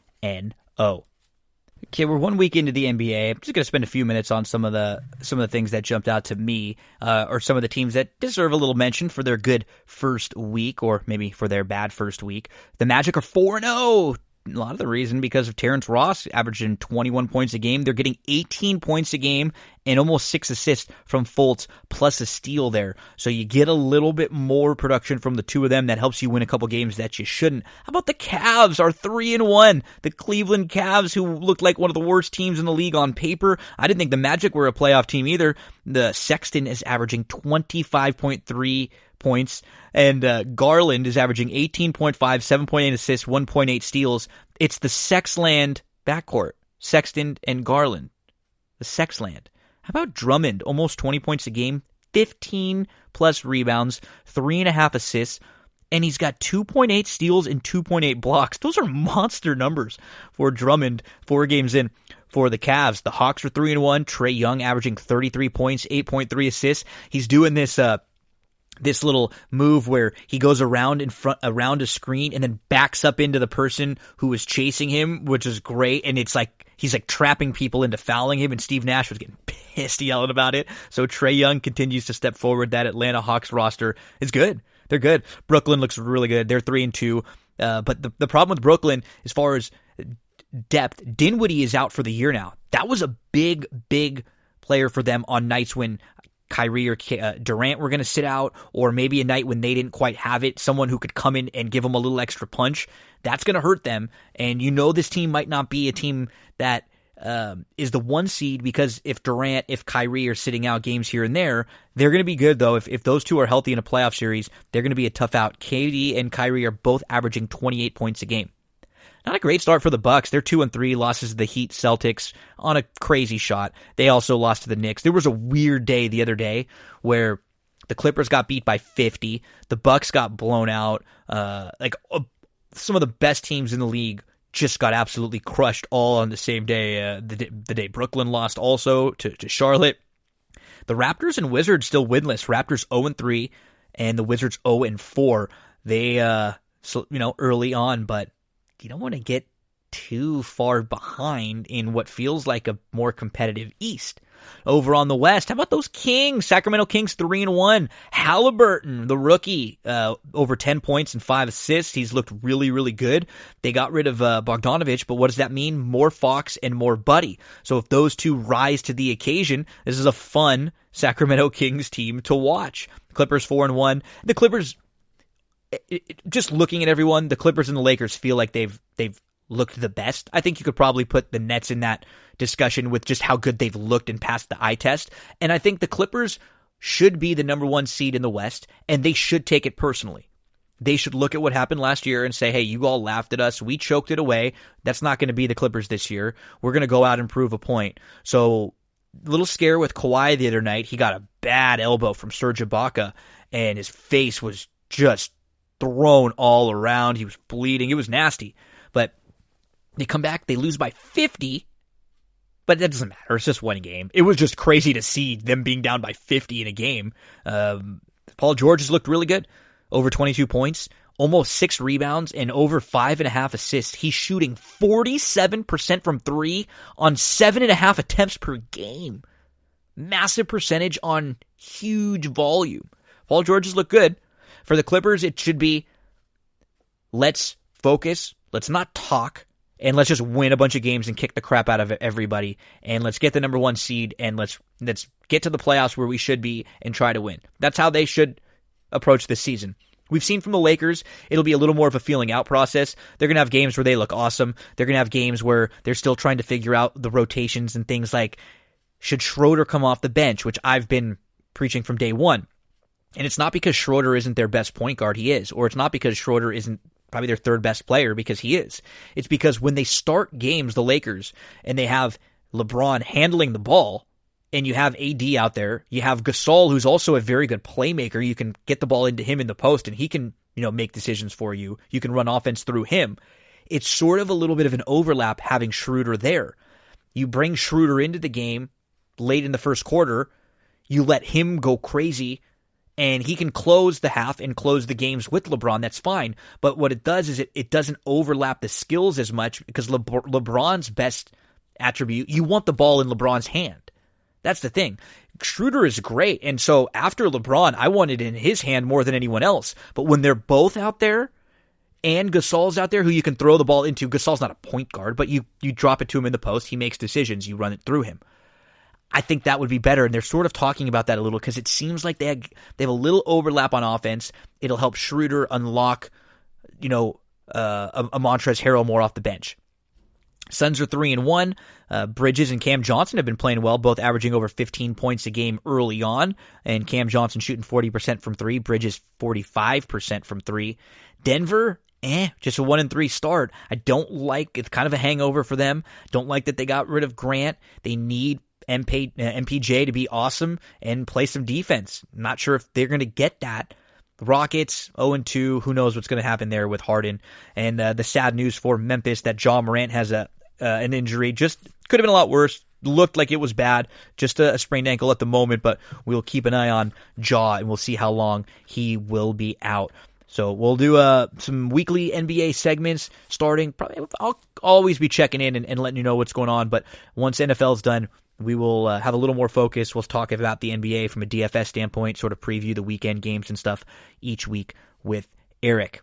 Okay, we're 1 week into the NBA. I'm just going to spend a few minutes on some of the things that jumped out to me, or some of the teams that deserve a little mention for their good first week, or maybe for their bad first week. The Magic are 4-0. A lot of the reason because of Terrence Ross averaging 21 points a game. They're getting 18 points a game and almost 6 assists from Fultz plus a steal there. So you get a little bit more production from the two of them that helps you win a couple games that you shouldn't. How about the Cavs are 3-1? The Cleveland Cavs, who looked like one of the worst teams in the league on paper. I didn't think the Magic were a playoff team either. The Sexton is averaging 25.3 points, and Garland is averaging 18.5, 7.8 assists, 1.8 steals. It's the Sexland backcourt, Sexton and Garland. The Sexland. How about Drummond? Almost 20 points a game, 15 plus rebounds, 3.5 assists, and he's got 2.8 steals and 2.8 blocks. Those are monster numbers for Drummond 4 games in. For the Cavs, the Hawks are 3-1. Trae Young averaging 33 points, 8.3 assists. He's doing this little move where he goes around a screen and then backs up into the person who is chasing him, which is great. And it's like he's like trapping people into fouling him, and Steve Nash was getting pissed yelling about it. So Trae Young continues to step forward. That Atlanta Hawks roster is good. They're good. Brooklyn looks really good. They're 3-2. But the problem with Brooklyn, as far as depth, Dinwiddie is out for the year now. That was a big player for them on nights when Kyrie or Durant were going to sit out, or maybe a night when they didn't quite have it, someone who could come in and give them a little extra punch. That's going to hurt them, and you know this team might not be a team that is the 1 seed, because if Durant, if Kyrie are sitting out games here and there, they're going to be good, though. If those two are healthy in a playoff series, they're going to be a tough out. KD and Kyrie are both averaging 28 points a game. Not a great start for the Bucks. They're 2-3, losses to the Heat, Celtics on a crazy shot. They also lost to the Knicks. There was a weird day the other day where the Clippers got beat by 50. The Bucks got blown out. Some of the best teams in the league just got absolutely crushed all on the same day. The day Brooklyn lost also to Charlotte. The Raptors and Wizards still winless. Raptors 0-3 and the Wizards 0-4. They early on, but you don't want to get too far behind in what feels like a more competitive East. Over on the West, how about those Kings? Sacramento Kings 3-1. Halliburton, the rookie, over 10 points and 5 assists. He's looked really, really good. They got rid of Bogdanovich, but what does that mean? More Fox and more Buddy. So if those two rise to the occasion, this is a fun Sacramento Kings team to watch. Clippers 4-1. The Clippers, just looking at everyone, the Clippers and the Lakers feel like they've looked the best. I think you could probably put the Nets in that discussion with just how good they've looked and passed the eye test. And I think the Clippers should be the number 1 seed in the West, and they should take it personally. They should look at what happened last year and say, hey, you all laughed at us. We choked it away. That's not going to be the Clippers this year. We're going to go out and prove a point. So a little scare with Kawhi the other night. He got a bad elbow from Serge Ibaka, and his face was just thrown all around. He was bleeding. It was nasty. But they come back, they lose by 50, but that doesn't matter. It's just one game. It was just crazy to see them being down by 50 in a game. Paul George has looked really good. Over 22 points, almost 6 rebounds, and over 5.5 assists. He's shooting 47% from 3 on 7.5 attempts per game. Massive percentage on huge volume. Paul George has looked good. For the Clippers, it should be, let's focus, let's not talk, and let's just win a bunch of games and kick the crap out of everybody, and let's get the number 1 seed, and let's get to the playoffs where we should be and try to win. That's how they should approach this season. We've seen from the Lakers, it'll be a little more of a feeling out process. They're going to have games where they look awesome. They're going to have games where they're still trying to figure out the rotations and things like, should Schroeder come off the bench, which I've been preaching from day one. And it's not because Schroeder isn't their best point guard. He is. Or it's not because Schroeder isn't probably their third best player, because he is. It's because when they start games, the Lakers, and they have LeBron handling the ball, and you have AD out there, you have Gasol, who's also a very good playmaker. You can get the ball into him in the post, and he can, make decisions for you. You can run offense through him. It's sort of a little bit of an overlap having Schroeder there. You bring Schroeder into the game late in the first quarter, you let him go crazy, and he can close the half and close the games with LeBron. That's fine. But what it does is it doesn't overlap the skills as much, because LeBron's best attribute, you want the ball in LeBron's hand. That's the thing. Schroeder is great, and so after LeBron, I want it in his hand more than anyone else. But when they're both out there, and Gasol's out there, who you can throw the ball into, Gasol's not a point guard, but you drop it to him in the post, he makes decisions, you run it through him. I think that would be better, and they're sort of talking about that a little, because it seems like they have a little overlap on offense. It'll help Schroeder unlock, a Montrezl Harrell more off the bench. Suns are 3-1. Bridges and Cam Johnson have been playing well, both averaging over 15 points a game early on, and Cam Johnson shooting 40% from three, Bridges 45% from three. Denver, just a 1-3 start. I don't like, it's kind of a hangover for them. Don't like that they got rid of Grant. They need MPJ to be awesome and play some defense. I'm not sure if they're going to get that. Rockets 0-2. Who knows what's going to happen there with Harden? And the sad news for Memphis that Ja Morant has an injury. Just could have been a lot worse. Looked like it was bad. Just a sprained ankle at the moment, but we'll keep an eye on Ja, and we'll see how long he will be out. So we'll do some weekly NBA segments starting. Probably I'll always be checking in and letting you know what's going on. But once NFL's done, we will have a little more focus. We'll talk about the NBA from a DFS standpoint, sort of preview the weekend games and stuff each week with Erik.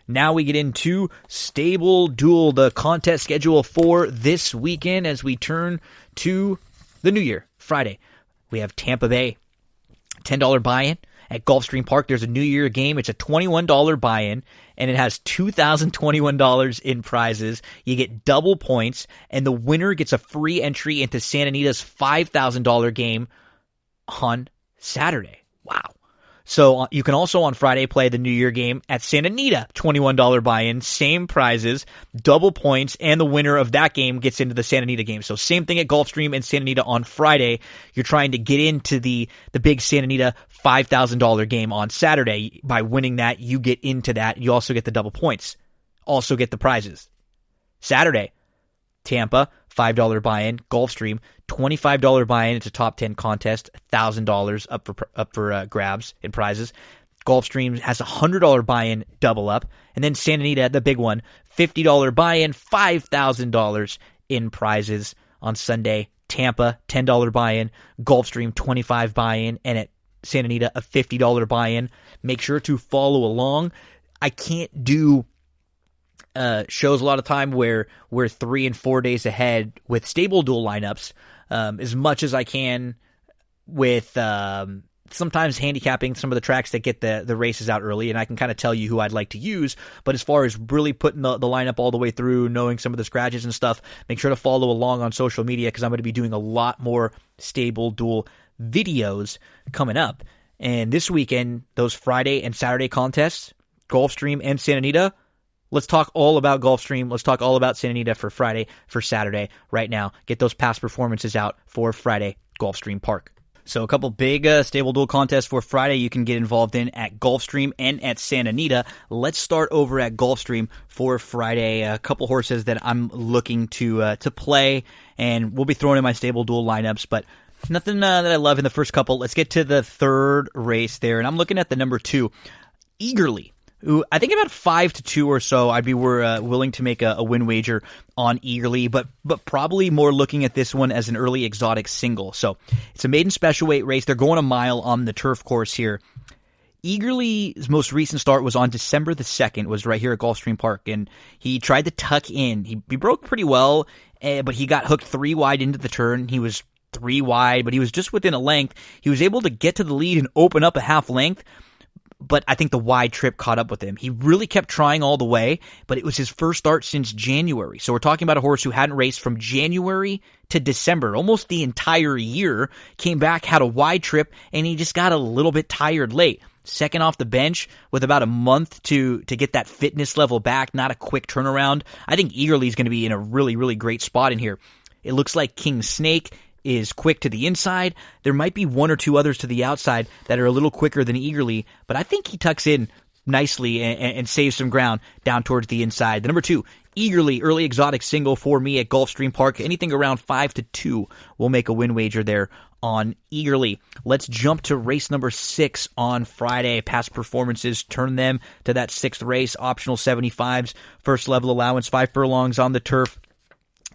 Now we get into Stable Duel, the contest schedule for this weekend as we turn to the new year, Friday. We have Tampa Bay, $10 buy-in. At Gulfstream Park, there's a New Year game. It's a $21 buy-in, and it has $2,021 in prizes. You get double points, and the winner gets a free entry into Santa Anita's $5,000 game on Saturday. Wow. So you can also on Friday play the New Year game at Santa Anita, $21 buy-in, same prizes, double points, and the winner of that game gets into the Santa Anita game. So same thing at Gulfstream and Santa Anita on Friday. You're trying to get into the big Santa Anita $5,000 game on Saturday. By winning that, you get into that. You also get the double points. Also get the prizes. Saturday, Tampa, $5 buy-in. Gulfstream, $25 buy-in. It's a top 10 contest, $1,000 up for grabs and prizes. Gulfstream has a $100 buy-in, double up. And then Santa Anita, the big one, $50 buy-in, $5,000 in prizes on Sunday. Tampa, $10 buy-in. Gulfstream, $25 buy-in. And at Santa Anita, a $50 buy-in. Make sure to follow along. I can't do shows a lot of time where we're 3 and 4 days ahead with Stable Duel lineups, as much as I can with sometimes handicapping some of the tracks that get the races out early, and I can kind of tell you who I'd like to use. But as far as really putting the lineup all the way through, knowing some of the scratches and stuff, make sure to follow along on social media, because I'm going to be doing a lot more Stable Duel videos coming up. And this weekend, those Friday and Saturday contests, Gulfstream and Santa Anita, let's talk all about Gulfstream. Let's talk all about Santa Anita for Friday, for Saturday right now. Get those past performances out for Friday, Gulfstream Park. So a couple big Stable Duel contests for Friday you can get involved in at Gulfstream and at Santa Anita. Let's start over at Gulfstream for Friday. A couple horses that I'm looking to play, and we'll be throwing in my Stable Duel lineups, but nothing that I love in the first couple. Let's get to the third race there, and I'm looking at the number 2, Eagerly. Who I think about 5-2 or so, I'd be willing to make a win wager on Eagerly, but probably more looking at this one as an early exotic single. So it's a maiden special weight race. They're going a mile on the turf course here. Eagerly's most recent start was on December the 2nd, was right here at Gulfstream Park, and he tried to tuck in. He broke pretty well, but he got hooked 3 wide into the turn. He was 3 wide, but he was just within a length. He was able to get to the lead and open up a half length, but I think the wide trip caught up with him. He really kept trying all the way, but it was his first start since January. So we're talking about a horse who hadn't raced from January to December, almost the entire year, came back, had a wide trip, and he just got a little bit tired late. second off the bench with about a month to get that fitness level back, not a quick turnaround. I think Eagerly is going to be in a really, really great spot in here. It looks like King Snake is quick to the inside. There might be one or two others to the outside that are a little quicker than Eagerly, but I think he tucks in nicely and saves some ground down towards the inside. The number 2, Eagerly, early exotic single for me at Gulfstream Park. Anything around 5-2 will make a win wager there on Eagerly. Let's jump to race number 6 on Friday. Past Performances, turn them to that 6th race. Optional 75s, first level allowance, 5 furlongs on the turf.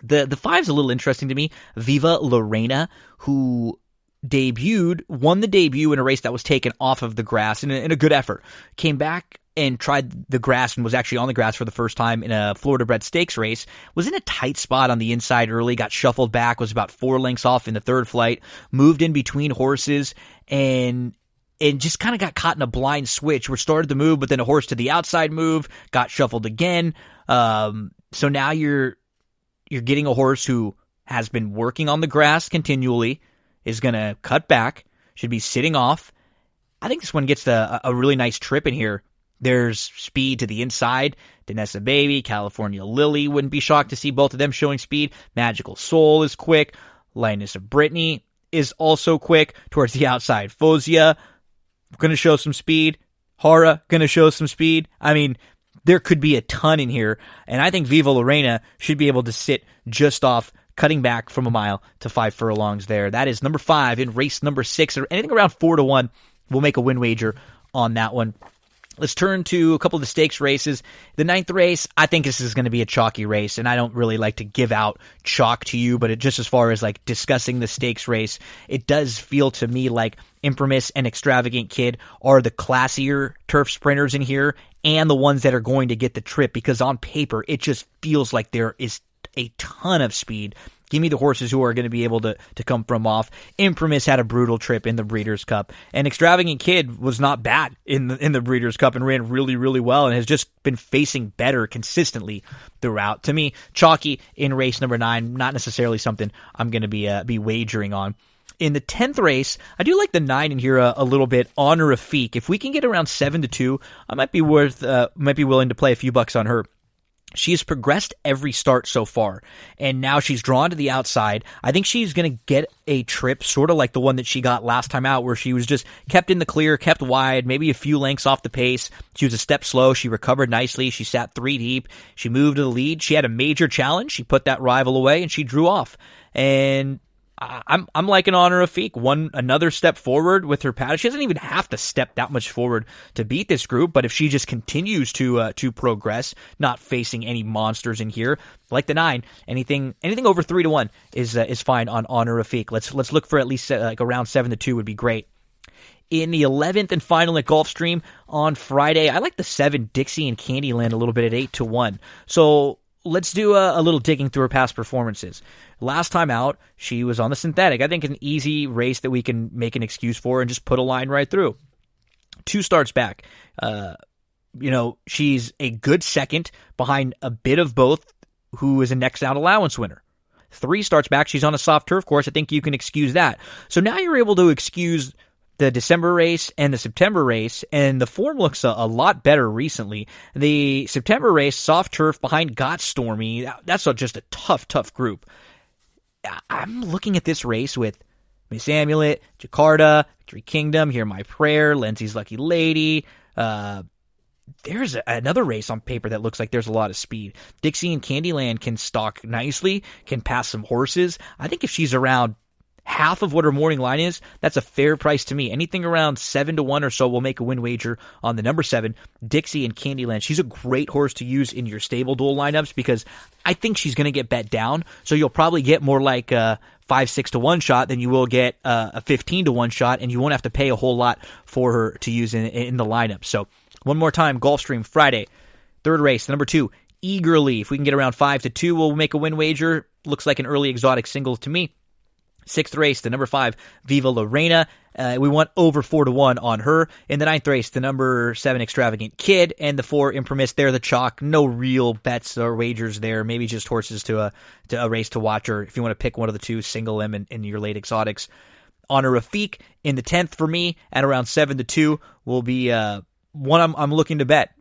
The 5's a little interesting to me. Viva Lorena, who won the debut in a race that was taken off of the grass in a good effort. Came back and tried the grass and was actually on the grass for the first time in a Florida Bred Stakes race. Was in a tight spot on the inside early, got shuffled back, was about 4 lengths off in the third flight, moved in between horses, and just kind of got caught in a blind switch where started to move, but then a horse to the outside moved, got shuffled again. So now you're getting a horse who has been working on the grass continually, is going to cut back, should be sitting off. I think this one gets a really nice trip in here. There's speed to the inside. Danessa Baby, California Lily, wouldn't be shocked to see both of them showing speed. Magical Soul is quick. Lioness of Brittany is also quick. Towards the outside, Fosia, going to show some speed. Hara, going to show some speed. I mean, there could be a ton in here, and I think Viva Lorena should be able to sit just off, cutting back from a mile to 5 furlongs there. That is number 5 in race number 6, or anything around 4-1. We'll make a win wager on that one. Let's turn to a couple of the stakes races. The 9th race, I think this is going to be a chalky race, and I don't really like to give out chalk to you, but just as far as like discussing the stakes race, it does feel to me like Imprimis and Extravagant Kid are the classier turf sprinters in here and the ones that are going to get the trip, because on paper, it just feels like there is a ton of speed. Give me the horses who are going to be able to come from off. Imprimis had a brutal trip in the Breeders' Cup, and Extravagant Kid was not bad in the Breeders' Cup and ran really, really well and has just been facing better consistently throughout. To me, chalky in race number 9, not necessarily something I'm going to be wagering on. In the 10th race, I do like the 9 in here a little bit. Honor of Feek. If we can get around 7-2, I might be willing to play a few bucks on her. She has progressed every start so far, and now she's drawn to the outside. I think she's going to get a trip sort of like the one that she got last time out, where she was just kept in the clear, kept wide, maybe a few lengths off the pace. She was a step slow. She recovered nicely. She sat 3 deep. She moved to the lead. She had a major challenge. She put that rival away, and she drew off. And I'm like an Honor of Feek. Another step forward with her pattern. She doesn't even have to step that much forward to beat this group, but if she just continues to progress, not facing any monsters in here, like the 9, anything over 3-1 is fine on Honor of Feek. Let's look for at least like around 7-2 would be great. In the 11th and final at Gulfstream on Friday, I like the 7 Dixie and Candyland a little bit at 8-1. So let's do a little digging through her past performances. Last time out, she was on the synthetic. I think an easy race that we can make an excuse for and just put a line right through. 2 starts back. She's a good second behind a bit of both, who is a next out allowance winner. 3 starts back, she's on a soft turf course. I think you can excuse that. So now you're able to excuse the December race and the September race, and the form looks a lot better recently. The September race, soft turf behind Got Stormy. That's just a tough group. I'm looking at this race with Miss Amulet, Jakarta, Victory Kingdom, Hear My Prayer, Lindsay's Lucky Lady. There's another race on paper that looks like there's a lot of speed. Dixie and Candyland can stalk nicely, can pass some horses. I think if she's around half of what her morning line is, that's a fair price to me. Anything around 7-1 or so will make a win wager on the number 7, Dixie and Candyland. She's a great horse to use in your stable duel lineups because I think she's going to get bet down. So you'll probably get more like a 5-6-1 shot than you will get a 15-1 shot, and you won't have to pay a whole lot for her to use in the lineup. So one more time, Gulfstream Friday, 3rd race, number 2, Eagerly. If we can get around 5-2, we'll make a win wager. Looks like an early exotic single to me. 6th race, the number 5, Viva Lorena. We want over 4-1 on her. In the 9th race, the number 7, Extravagant Kid, and the 4, Imprimis. They're the chalk. No real bets or wagers there. Maybe just horses to a race to watch, or if you want to pick one of the 2, single them in your late exotics. Honor Rafik in the 10th for me at around 7-2 will be one I'm looking to bet.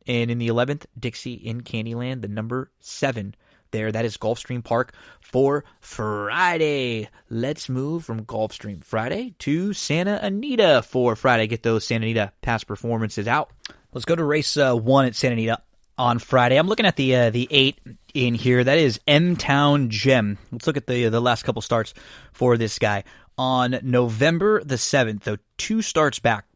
And in the 11th, Dixie in Candyland, the number 7 there. That is Gulfstream Park for Friday. Let's move from Gulfstream Friday to Santa Anita for Friday. Get those Santa Anita past performances out. Let's go to race 1 at Santa Anita on Friday. I'm looking at the 8 in here. That is M-Town Gem. Let's look at the last couple starts for this guy. On November the 7th, though, 2 starts back.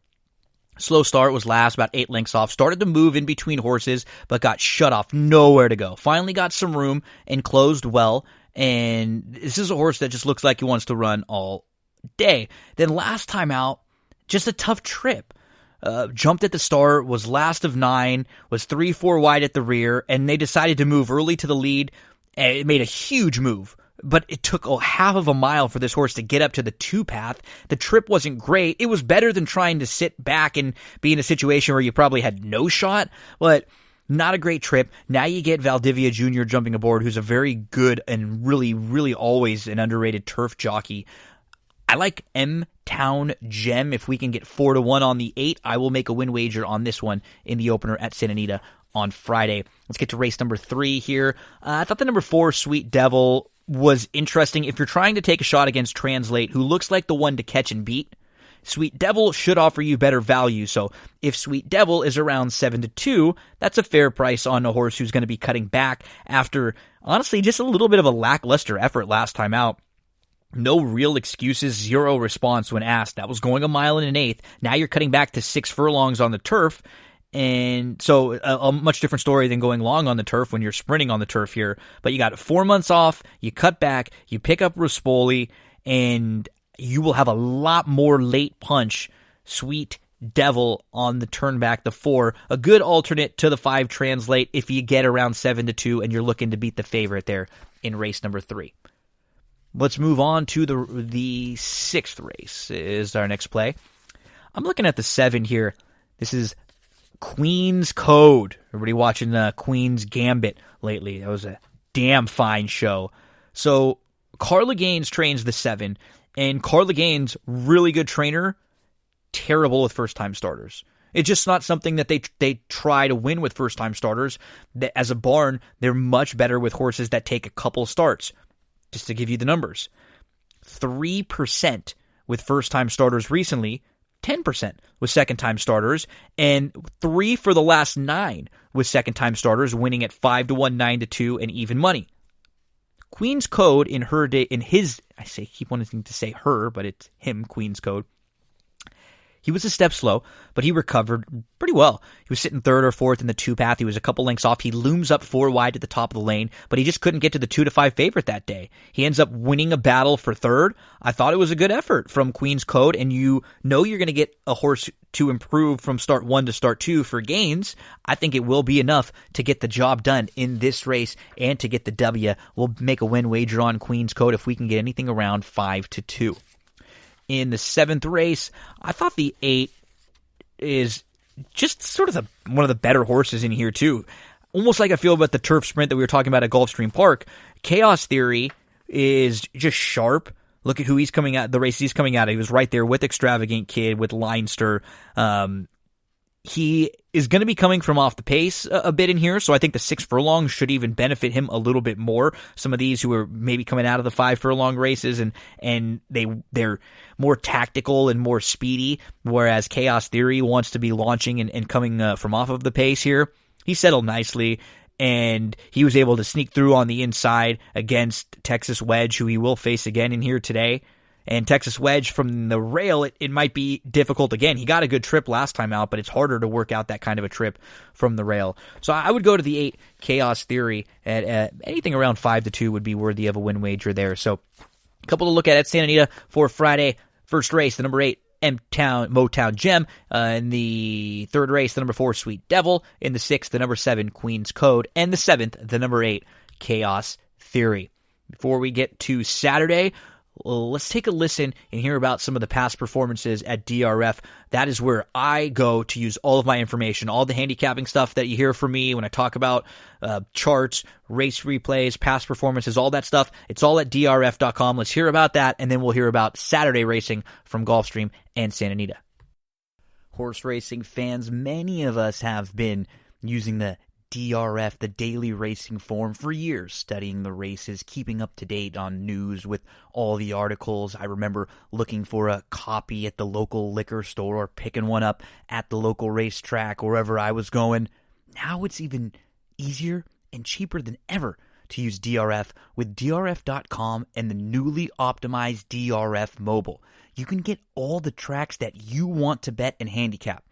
Slow start, was last, about 8 lengths off. Started to move in between horses, but got shut off. Nowhere to go. Finally got some room and closed well. And this is a horse that just looks like he wants to run all day. Then last time out, just a tough trip. Jumped at the start, was last of 9, was 3-4 wide at the rear, and they decided to move early to the lead. And it made a huge move. But it took a half of a mile for this horse to get up to the 2 path. The trip wasn't great. It was better than trying to sit back and be in a situation where you probably had no shot, but not a great trip. Now you get Valdivia Jr. jumping aboard, who's a very good and really, really always an underrated turf jockey. I like M-Town Gem. If we can get 4-1 on the 8, I will make a win wager on this one in the opener at Santa Anita on Friday. Let's get to race number 3 here. I thought the number 4, Sweet Devil, was interesting. If you're trying to take a shot against Translate, who looks like the one to catch and beat, Sweet Devil should offer you better value. So if Sweet Devil is around 7-2, that's a fair price on a horse who's going to be cutting back after, honestly, just a little bit of a lackluster effort last time out. No real excuses, 0 response when asked. That was going a mile and an eighth. Now you're cutting back to 6 furlongs on the turf. And so a much different story than going long on the turf when you're sprinting on the turf here. But you got 4 months off, you cut back, you pick up Rispoli, and you will have a lot more late punch. Sweet Devil on the turn back, the 4. A good alternate to the 5 Translate if you get around 7-2 and you're looking to beat the favorite there in race number 3. Let's move on to the 6th race is our next play. I'm looking at the 7 here. This is Queen's Code. Everybody watching Queen's Gambit lately. That was a damn fine show. So Carla Gaines trains the 7, and Carla Gaines, really good trainer, terrible with first-time starters. It's just not something that they try to win with first-time starters. As a barn, they're much better with horses that take a couple starts. Just to give you the numbers, 3% with first-time starters recently, 10% with second-time starters, and 3 for the last 9 with second-time starters, winning at 5-1, 9-2, and even money. Queen's Code in her day, keep wanting to say her, but it's him, Queen's Code. He was a step slow, but he recovered pretty well. He was sitting 3rd or 4th in the 2 path. He was a couple lengths off. He looms up 4 wide at the top of the lane, but he just couldn't get to the 2-5 favorite that day. He ends up winning a battle for 3rd. I thought it was a good effort from Queen's Code, and you know you're going to get a horse to improve from start 1 to start 2 for Gaines. I think it will be enough to get the job done in this race and to get the W. We'll make a win wager on Queen's Code if we can get anything around 5-2. In the 7th race, I thought the 8 is just sort of one of the better horses in here, too. Almost like I feel about the turf sprint that we were talking about at Gulfstream Park. Chaos Theory is just sharp. Look at who he's coming at, the race he's coming at. He was right there with Extravagant Kid, with Leinster. He is going to be coming from off the pace a bit in here, so I think the 6 furlong should even benefit him a little bit more. Some of these who are maybe coming out of the 5 furlong races and they're more tactical and more speedy, whereas Chaos Theory wants to be launching and coming from off of the pace here. He settled nicely, and he was able to sneak through on the inside against Texas Wedge, who he will face again in here today. And Texas Wedge from the rail, it might be difficult again. He got a good trip last time out, but it's harder to work out that kind of a trip from the rail. So I would go to the 8 Chaos Theory at anything around 5-2 would be worthy of a win wager there. So a couple to look at Santa Anita for Friday. First race, the number 8 Motown Gem. In the 3rd race, the number 4 Sweet Devil. In the 6th, the number 7 Queen's Code. And the 7th, the number 8 Chaos Theory. Before we get to Saturday, Well, let's take a listen and hear about some of the past performances at DRF. That is where I go to use all of my information, all the handicapping stuff that you hear from me when I talk about charts, race replays, past performances, all that stuff. It's all at drf.com. Let's hear about that, and then we'll hear about Saturday racing from Gulfstream and Santa Anita. Horse racing fans, many of us have been using the DRF, the daily racing form, for years, studying the races, keeping up to date on news with all the articles. I remember looking for a copy at the local liquor store or picking one up at the local racetrack, wherever I was going. Now it's even easier and cheaper than ever to use DRF with DRF.com and the newly optimized DRF Mobile. You can get all the tracks that you want to bet and handicap.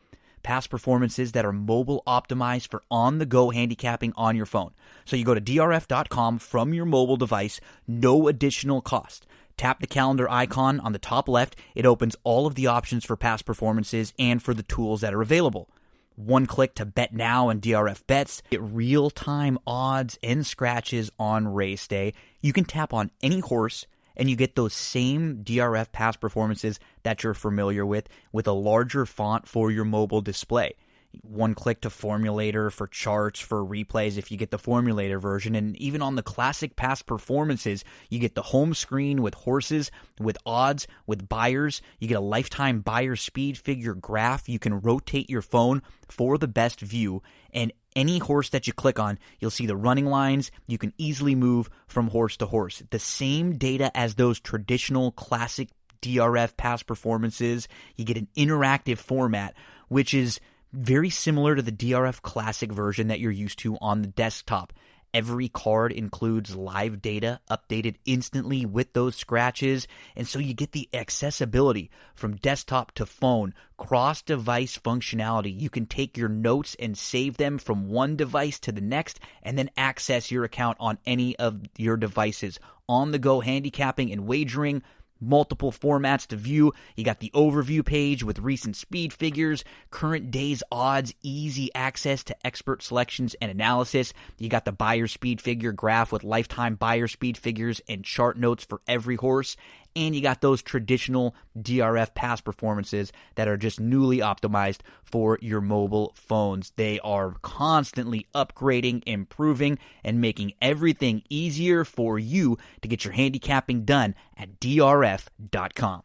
Past performances that are mobile optimized for on-the-go handicapping on your phone. So you go to drf.com from your mobile device, no additional cost. Tap the calendar icon on the top left. It opens all of the options for past performances and for the tools that are available. One click to bet now and DRF bets. Get real-time odds and scratches on race day. You can tap on any horse and you get those same DRF past performances that you're familiar with a larger font for your mobile display. One click to Formulator for charts, for replays if you get the Formulator version, and even on the classic past performances, you get the home screen with horses, with odds, with buyers. You get a lifetime buyer speed figure graph. You can rotate your phone for the best view, and any horse that you click on, you'll see the running lines. You can easily move from horse to horse. The same data as those traditional classic DRF past performances. You get an interactive format, which is very similar to the DRF Classic version that you're used to on the desktop. Every card includes live data updated instantly with those scratches, and so you get the accessibility from desktop to phone, cross-device functionality. You can take your notes and save them from one device to the next, and then access your account on any of your devices. On-the-go handicapping and wagering, multiple formats to view. You got the overview page with recent speed figures, current day's odds, easy access to expert selections and analysis. You got the buyer speed figure graph with lifetime buyer speed figures and chart notes for every horse. And you got those traditional DRF past performances that are just newly optimized for your mobile phones. They are constantly upgrading, improving, and making everything easier for you to get your handicapping done at drf.com.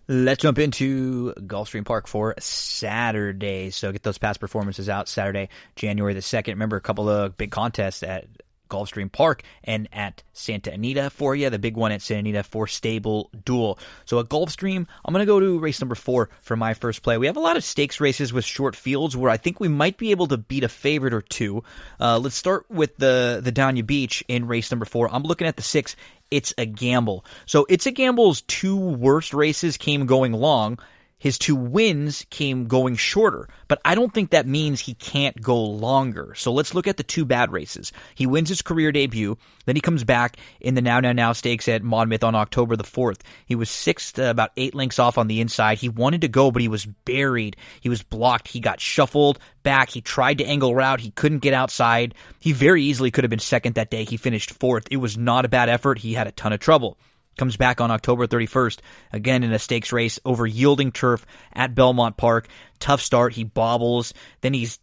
Let's jump into Gulfstream Park for Saturday. So get those past performances out Saturday, January the 2nd. Remember a couple of big contests at Gulfstream Park and at Santa Anita for you. The big one at Santa Anita for Stable Duel. So at Gulfstream, I'm going to go to race number 4 for my first play. We have a lot of stakes races with short fields where I think we might be able to beat a favorite or two. Let's start with the Dania Beach in race number 4. I'm looking at the 6. It's a Gamble. So It's a Gamble's 2 worst races came going long. His 2 wins came going shorter, but I don't think that means he can't go longer. So let's look at the 2 bad races. He wins his career debut, then he comes back in the Now stakes at Monmouth on October the 4th. He was 6th, about 8 lengths off on the inside. He wanted to go, but he was buried. He was blocked. He got shuffled back. He tried to angle route. He couldn't get outside. He very easily could have been second that day. He finished 4th. It was not a bad effort. He had a ton of trouble. Comes back on October 31st, again in a stakes race over yielding turf at Belmont Park. Tough start. He bobbles. Then he's,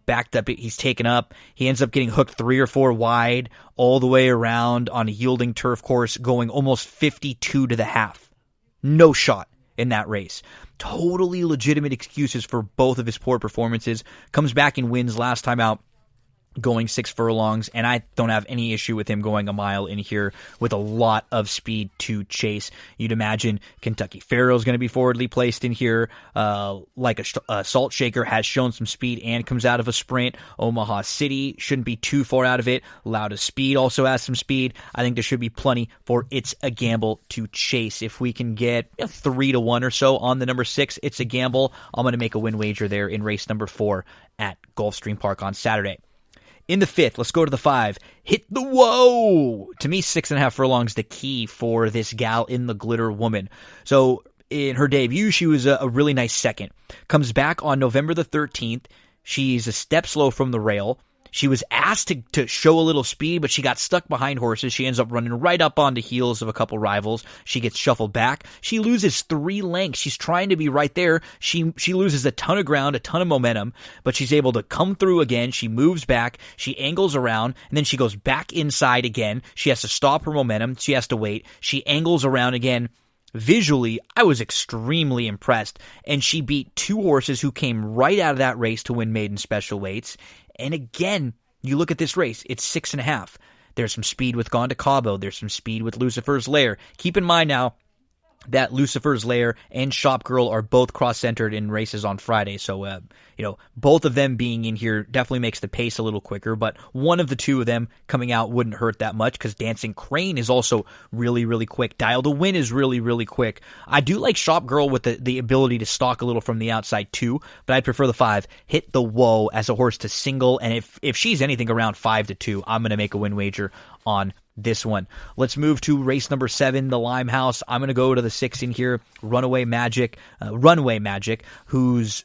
backed up. He's taken up. He ends up getting hooked 3 or 4 wide all the way around on a yielding turf course, going almost 52 to the half. No shot in that race. Totally legitimate excuses for both of his poor performances. Comes back and wins last time out, going 6 furlongs, and I don't have any issue with him going a mile in here with a lot of speed to chase. You'd imagine Kentucky Pharaoh's going to be forwardly placed in here, like a Salt Shaker has shown some speed and comes out of a sprint. Omaha City shouldn't be too far out of it. Loudest Speed also has some speed. I think there should be plenty for It's a Gamble to chase. If we can get 3-1 or so on the number 6, It's a Gamble, I'm going to make a win wager there in race number 4 at Gulfstream Park on Saturday. In the 5th, let's go to the 5. Hit the Whoa! To me, 6.5 furlongs the key for this gal in the Glitter Woman. So in her debut, she was a really nice second. Comes back on November the 13th. She's a step slow from the rail. She was asked to show a little speed, but she got stuck behind horses. She ends up running right up onto heels of a couple rivals. She gets shuffled back. She loses 3 lengths. She's trying to be right there. She loses a ton of ground, a ton of momentum, but she's able to come through again. She moves back. She angles around, and then she goes back inside again. She has to stop her momentum. She has to wait. She angles around again. Visually, I was extremely impressed, and she beat 2 horses who came right out of that race to win maiden special weights. And again, you look at this race, it's 6.5. There's some speed with Gone to Cabo. There's some speed with Lucifer's Lair. Keep in mind now that Lucifer's Lair and Shop Girl are both cross-centered in races on Friday. So, both of them being in here definitely makes the pace a little quicker, but one of the 2 of them coming out wouldn't hurt that much because Dancing Crane is also really, really quick. Dial to Win is really, really quick. I do like Shop Girl with the ability to stalk a little from the outside too, but I'd prefer the 5. Hit the Woe as a horse to single, and if she's anything around 5-2, I'm going to make a win wager on this one. Let's move to race number 7, the Limehouse. I'm going to go to the 6 in here, Runway Magic, whose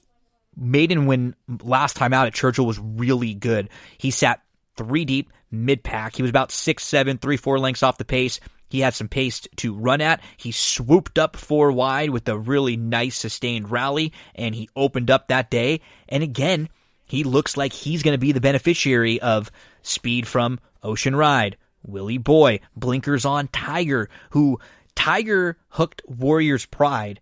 maiden win last time out at Churchill was really good. He sat 3 deep, mid-pack. He was about 6'7", 3-4 lengths off the pace. He had some pace to run at. He swooped up 4 wide with a really nice sustained rally, and he opened up that day. And again, he looks like he's going to be the beneficiary of speed from Ocean Ride, Willie Boy, blinkers on Tiger, who Tiger hooked Warrior's Pride,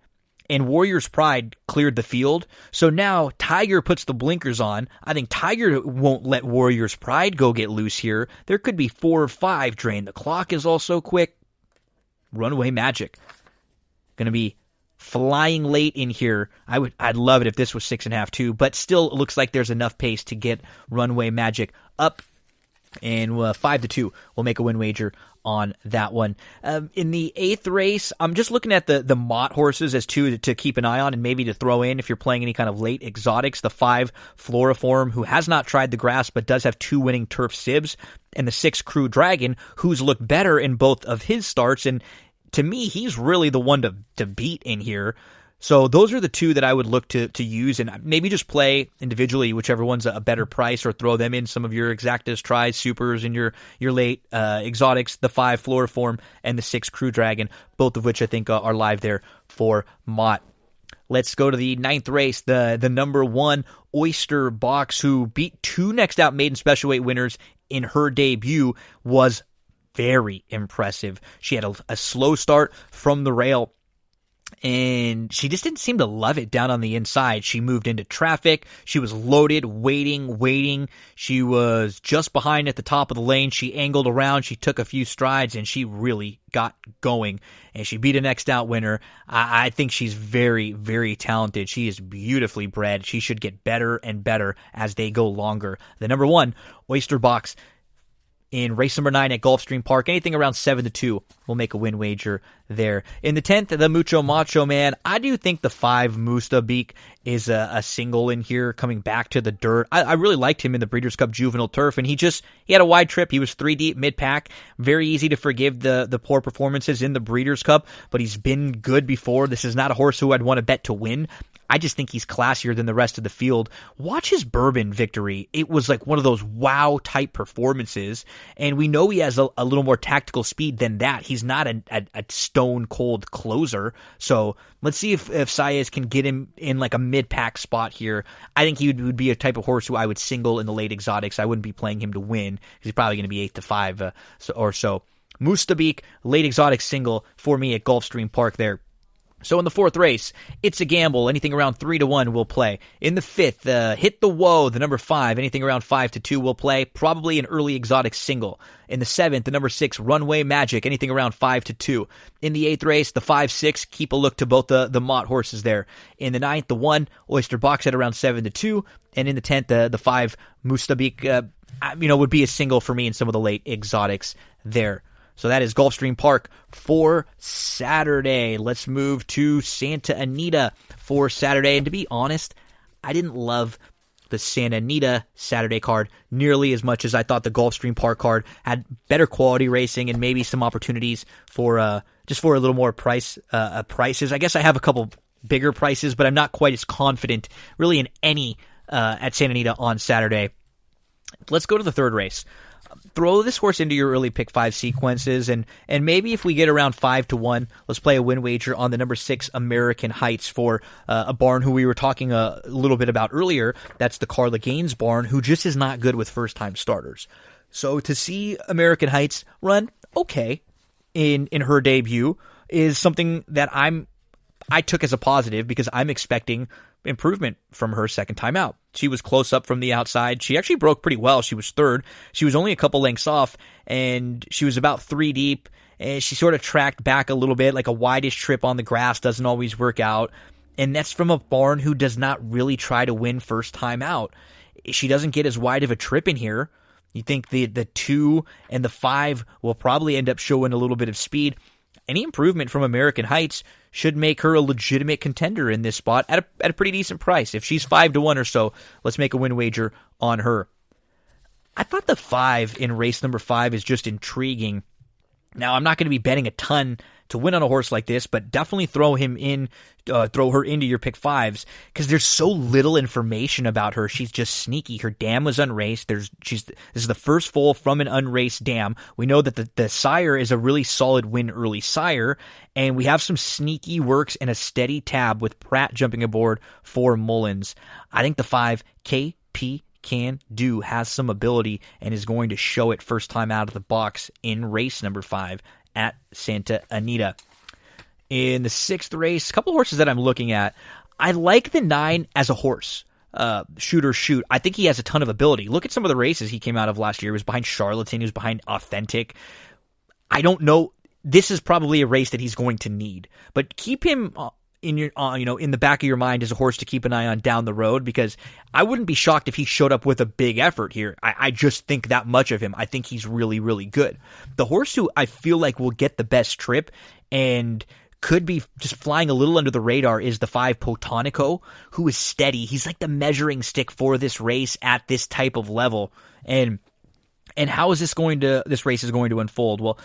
and Warrior's Pride cleared the field. So now Tiger puts the blinkers on. I think Tiger won't let Warrior's Pride go get loose here. There could be 4 or 5 drain. The clock is also quick. Runaway Magic. Going to be flying late in here. I'd love it if this was 6.5 too, but still it looks like there's enough pace to get Runway Magic up. And 5-2, we'll make a win wager on that one. In the 8th race, I'm just looking at the Mott horses as 2 to keep an eye on and maybe to throw in if you're playing any kind of late exotics. The 5 Floriform, who has not tried the grass but does have 2 winning turf sibs, and the 6 Crew Dragon, who's looked better in both of his starts. And to me, he's really the one to beat in here. So those are the 2 that I would look to use, and maybe just play individually, whichever one's a better price, or throw them in some of your exactas, tries, supers, and your late exotics, the 5 Floriform and the 6 Crew Dragon, both of which I think are live there for Mott. Let's go to the 9th race, the number 1 Oyster Box, who beat 2 next out maiden special weight winners in her debut, was very impressive. She had a slow start from the rail, and she just didn't seem to love it down on the inside. She moved into traffic. She was loaded, waiting. She was just behind at the top of the lane. She angled around. She took a few strides, and she really got going. And she beat a next out winner. I think she's very, very talented. She is beautifully bred. She should get better and better as they go longer. The number 1 Oyster Box in race number 9 at Gulfstream Park. Anything around 7-2, we'll make a win wager there. In the 10th, the Mucho Macho Man. I do think the 5 Mustabeek is a single in here, coming back to the dirt. I really liked him in the Breeders' Cup Juvenile Turf, and he had a wide trip. He was 3 deep, mid-pack. Very easy to forgive the poor performances in the Breeders' Cup, but he's been good before. This is not a horse who I'd want to bet to win. I just think he's classier than the rest of the field. Watch his Bourbon victory. It was like one of those wow-type performances, and we know he has a little more tactical speed than that. He's not a stone-cold closer, so let's see if Saez can get him in like a mid-pack spot here. I think he would be a type of horse who I would single in the late exotics. I wouldn't be playing him to win. He's probably going to be 8-5 or so. Mustabeek, late exotic single for me at Gulfstream Park there. So in the 4th race, it's a gamble. Anything around 3-1 we'll play. In the 5th, Hit the Woe, the number 5. Anything around 5-2 we'll play. Probably an early exotic single. In the 7th, the number 6, Runway Magic. Anything around 5-2. In the 8th race, the 5-6. Keep a look to both the Mott horses there. In the 9th, the 1, Oyster Box at around 7-2. And in the 10th, the 5, Mustabeek, would be a single for me in some of the late exotics there. So that is Gulfstream Park for Saturday. Let's move to Santa Anita for Saturday. And to be honest, I didn't love the Santa Anita Saturday card nearly as much as I thought the Gulfstream Park card had better quality racing and maybe some opportunities for just for a little more prices. I guess I have a couple bigger prices, but I'm not quite as confident really in any at Santa Anita on Saturday. Let's go to the third race. Throw this horse into your early pick 5 sequences, and maybe if we get around 5-1, let's play a win wager on the number 6 American Heights for a barn who we were talking a little bit about earlier. That's the Carla Gaines barn, who just is not good with first-time starters. So to see American Heights run okay in her debut is something that I took as a positive, because I'm expecting improvement from her second time out. She was close up from the outside. She actually broke pretty well. She was third. She was only a couple lengths off, and she was about 3 deep, and she sort of tracked back a little bit. Like a wideish trip on the grass doesn't always work out, and that's from a barn who does not really try to win first time out. She doesn't get as wide of a trip in here. You think the 2 and the 5 will probably end up showing a little bit of speed. Any improvement from American Heights should make her a legitimate contender in this spot at a pretty decent price. If she's 5-1 or so, let's make a win wager on her. I thought the 5 in race number 5 is just intriguing. Now, I'm not going to be betting a ton to win on a horse like this, but definitely throw her into your pick 5s, because there's so little information about her. She's just sneaky. Her dam was unraced. This is the first foal from an unraced dam. We know that the sire is a really solid win early sire, and we have some sneaky works and a steady tab with Pratt jumping aboard for Mullins. I think the 5 KP Can Do has some ability and is going to show it first time out of the box in race number 5 at Santa Anita. In the 6th race, a couple horses that I'm looking at. I like the 9 as a horse. Shoot. I think he has a ton of ability. Look at some of the races he came out of last year. He was behind Charlatan. He was behind Authentic. I don't know. This is probably a race that he's going to need, but keep him in the back of your mind as a horse to keep an eye on down the road, because I wouldn't be shocked if he showed up with a big effort here. I just think that much of him. I think he's really, really good. The horse who I feel like will get the best trip and could be just flying a little under the radar is the 5 Potonico, who is steady. He's like the measuring stick for this race at this type of level. And how is this race is going to unfold? Well,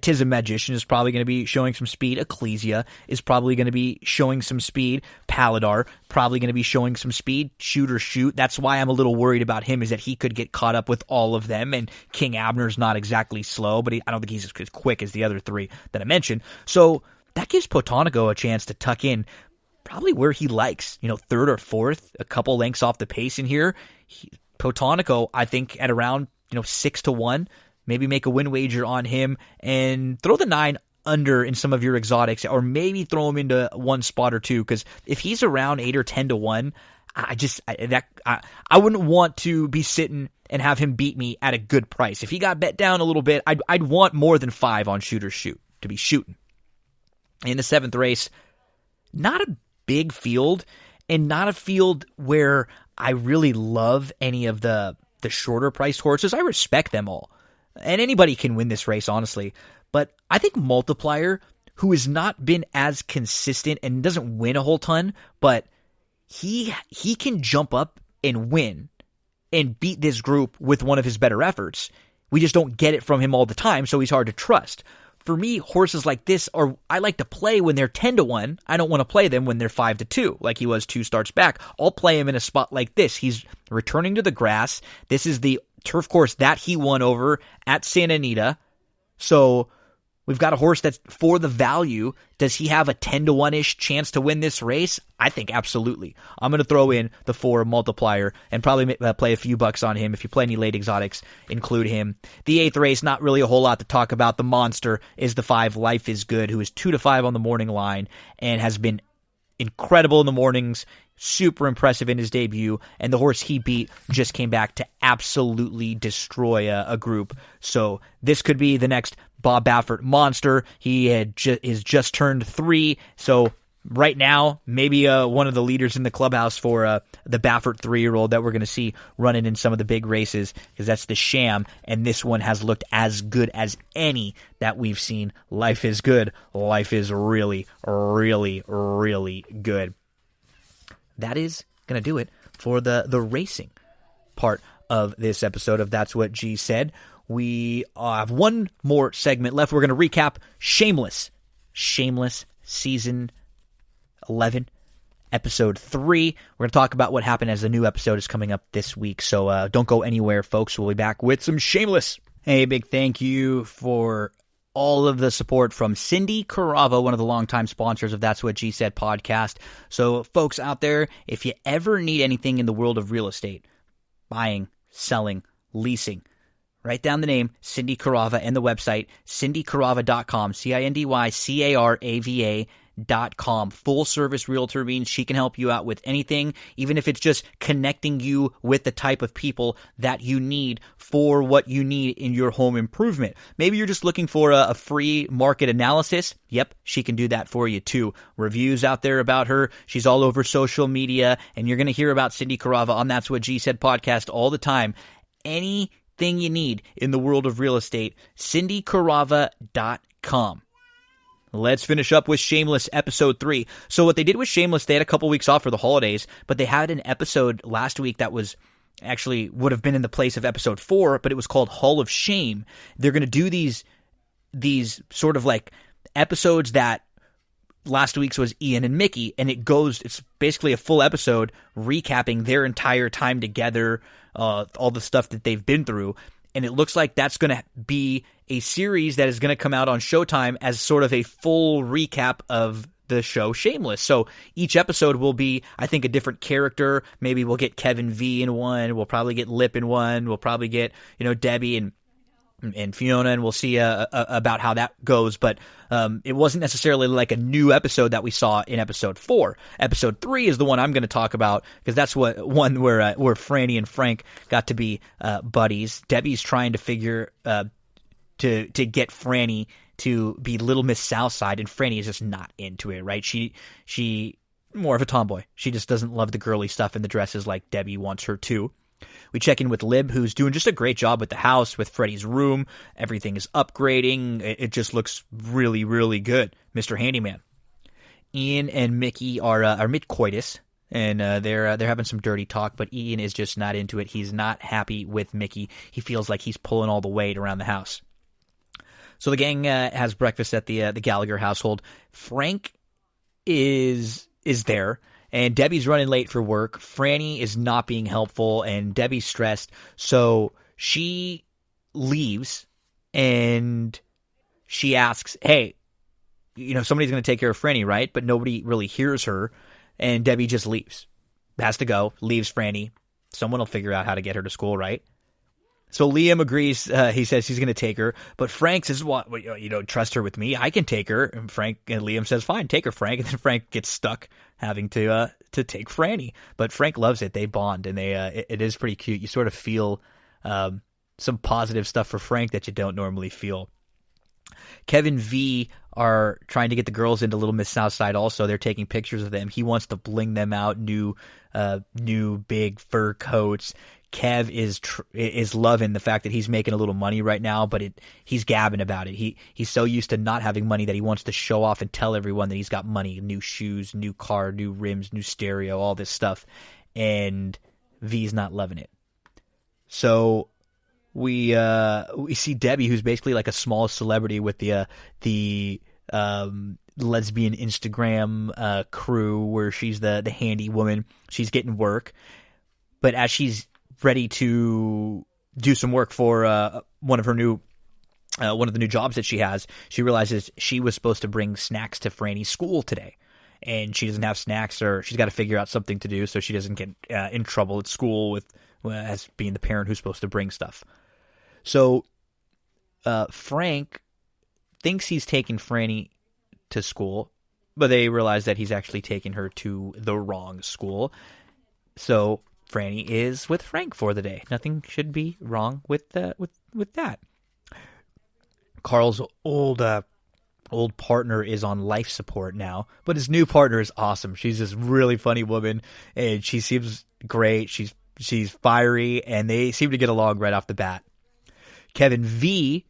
Tis a Magician is probably going to be showing some speed. Ecclesia is probably going to be showing some speed. Paladar probably going to be showing some speed. Shoot. That's why I'm a little worried about him, is that he could get caught up with all of them. And King Abner's not exactly slow, but I don't think he's as quick as the other 3 that I mentioned. So that gives Potonico a chance to tuck in probably where he likes, 3rd or 4th, a couple lengths off the pace in here. Potonico, I think, at around 6-1, maybe make a win wager on him and throw the 9 under in some of your exotics, or maybe throw him into one spot or two, because if he's around 8 or 10-1, I wouldn't want to be sitting and have him beat me at a good price. If he got bet down a little bit, I'd want more than 5 on Shoot to be shooting. In the 7th race, not a big field, and not a field where I really love any of the shorter priced horses. I respect them all, and anybody can win this race, honestly. But I think Multiplier, who has not been as consistent and doesn't win a whole ton, but he can jump up and win and beat this group with one of his better efforts. We just don't get it from him all the time, so he's hard to trust. For me, horses like this I like to play when they're 10-1. I don't want to play them when they're 5-2, like he was 2 starts back. I'll play him in a spot like this. He's returning to the grass. This is the turf course that he won over at Santa Anita. So we've got a horse that's for the value. Does he have a 10-1-ish chance to win this race? I think absolutely. I'm going to throw in the 4 Multiplier and probably play a few bucks on him. If you play any late exotics, include him. The 8th race, not really a whole lot to talk about. The monster is the 5 Life is Good, who is 2-5 on the morning line and has been incredible in the mornings, super impressive in his debut, and the horse he beat just came back to absolutely destroy a group. So this could be the next Bob Baffert monster. He is just turned 3, so right now maybe one of the leaders in the clubhouse for the Baffert 3-year-old that we're going to see running in some of the big races, because that's the Sham, and this one has looked as good as any that we've seen. Life is good. Life is really, really, really good. That is going to do it for the racing part of this episode of That's What G Said. We have one more segment left. We're going to recap Shameless. Shameless Season 11. episode 3. We're going to talk about what happened as the new episode is coming up this week. So don't go anywhere, folks. We'll be back with some Shameless. Hey, big thank you for all of the support from Cindy Carava, one of the longtime sponsors of That's What G Said podcast. So folks out there, if you ever need anything in the world of real estate, buying, selling, leasing, write down the name, Cindy Carava, and the website, cindycarava.com, CindyCarava.com. Full service realtor means she can help you out with anything, even if it's just connecting you with the type of people that you need for what you need in your home improvement. Maybe you're just looking for a free market analysis. Yep, she can do that for you too. Reviews out there about her. She's all over social media, and you're going to hear about Cindy Carava on That's What G Said podcast all the time. Anything you need in the world of real estate, cindycarava.com. Let's finish up with Shameless episode 3. So what they did with Shameless, they had a couple weeks off for the holidays, but they had an episode last week that was actually would have been in the place of episode 4, but it was called Hall of Shame. They're going to do these sort of like episodes that last week's was Ian and Mickey, and it's basically a full episode recapping their entire time together, all the stuff that they've been through. And it looks like that's going to be a series that is going to come out on Showtime as sort of a full recap of the show Shameless. So each episode will be, I think, a different character. Maybe we'll get Kevin V in one. We'll probably get Lip in one. We'll probably get, Debbie and Fiona, and we'll see about how that goes. But it wasn't necessarily like a new episode that we saw in episode 4. Episode 3 is the one I'm going to talk about, because that's one where Franny and Frank got to be buddies. Debbie's trying to figure to get Franny to be Little Miss Southside, and Franny is just not into it, right? She more of a tomboy. She just doesn't love the girly stuff in the dresses like Debbie wants her to. We check in with Lib, who's doing just a great job with the house, with Freddie's room. Everything is upgrading. It just looks really, really good. Mr. Handyman. Ian and Mickey are mid-coitus, and they're having some dirty talk, but Ian is just not into it. He's not happy with Mickey. He feels like he's pulling all the weight around the house. So the gang has breakfast at the Gallagher household. Frank is there. And Debbie's running late for work. Franny is not being helpful, and Debbie's stressed. So she leaves, and she asks, hey, somebody's going to take care of Franny, right? But nobody really hears her, and Debbie just leaves. Has to go, leaves Franny. Someone will figure out how to get her to school, right? So Liam agrees. He says he's going to take her, but Frank says, "What? You don't trust her with me? I can take her." And Liam says, "Fine, take her, Frank." And then Frank gets stuck having to take Franny, but Frank loves it. They bond, and it is pretty cute. You sort of feel some positive stuff for Frank that you don't normally feel. Kevin V are trying to get the girls into Little Miss Southside. Also, they're taking pictures of them. He wants to bling them out, new big fur coats. Kev is loving the fact that he's making a little money right now, but he's gabbing about it. He's so used to not having money that he wants to show off and tell everyone that he's got money, new shoes, new car, new rims, new stereo, all this stuff. And V's not loving it. So we see Debbie, who's basically like a small celebrity with the lesbian Instagram crew, where she's the handy woman. She's getting work, but as she's ready to do some work for one of the new jobs that she has, she realizes she was supposed to bring snacks to Franny's school today, and she doesn't have snacks, or she's got to figure out something to do so she doesn't get in trouble at school as being the parent who's supposed to bring stuff. So Frank thinks he's taking Franny to school, but they realize that he's actually taking her to the wrong school. So Franny is with Frank for the day. Nothing should be wrong with that. Carl's old partner is on life support now, but his new partner is awesome. She's this really funny woman, and she seems great. She's fiery, and they seem to get along right off the bat. Kevin V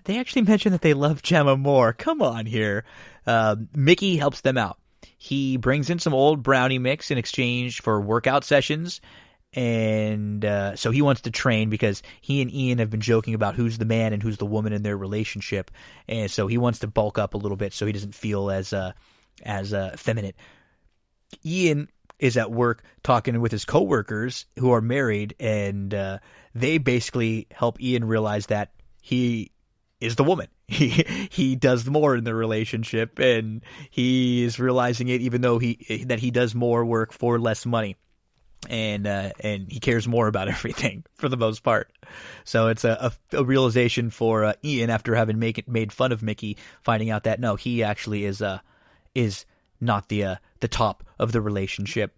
they actually mention that they love Gemma more. Come on here. Mickey helps them out. He brings in some old brownie mix in exchange for workout sessions, and so he wants to train because he and Ian have been joking about who's the man and who's the woman in their relationship, and so he wants to bulk up a little bit so he doesn't feel as effeminate. Ian is at work talking with his coworkers who are married, and they basically help Ian realize that he is the woman. He does more in the relationship, and he is realizing it, even though he does more work for less money, and he cares more about everything for the most part. So it's a realization for Ian after having made fun of Mickey, finding out that no, he actually is not the top of the relationship.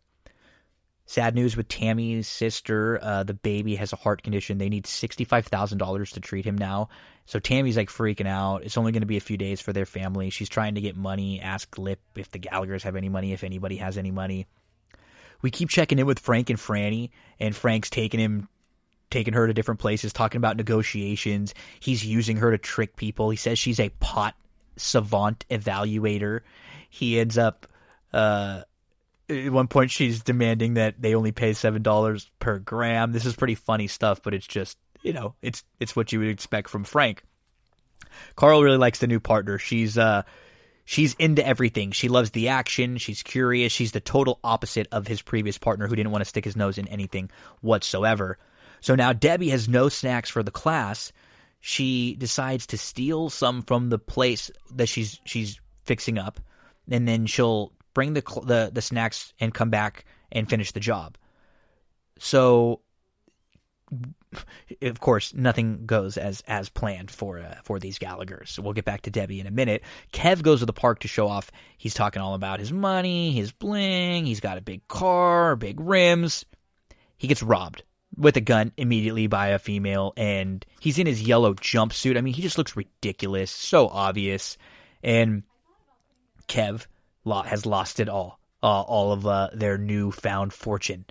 Sad news with Tammy's sister. The baby has a heart condition. They need $65,000 to treat him now. So Tammy's like freaking out. It's only going to be a few days for their family. She's trying to get money. Ask Lip if the Gallaghers have any money, if anybody has any money. We keep checking in with Frank and Franny, and Frank's taking her to different places, talking about negotiations. He's using her to trick people. He says she's a pot savant evaluator. He ends up at one point she's demanding that they only pay $7 per gram. This is pretty funny stuff, but it's just, it's what you would expect from Frank. Carl really likes the new partner. She's into everything. She loves the action. She's curious. She's the total opposite of his previous partner, who didn't want to stick his nose in anything whatsoever. So now Debbie has no snacks for the class. She decides to steal some from the place that she's fixing up, and then she'll bring the snacks and come back and finish the job. So, of course, nothing goes as planned for these Gallaghers. So we'll get back to Debbie in a minute. Kev goes to the park to show off. He's talking all about his money, his bling. He's got a big car, big rims. He gets robbed with a gun immediately by a female, and he's in his yellow jumpsuit. I mean, he just looks ridiculous, so obvious. And Kev has lost it all of their newfound fortune.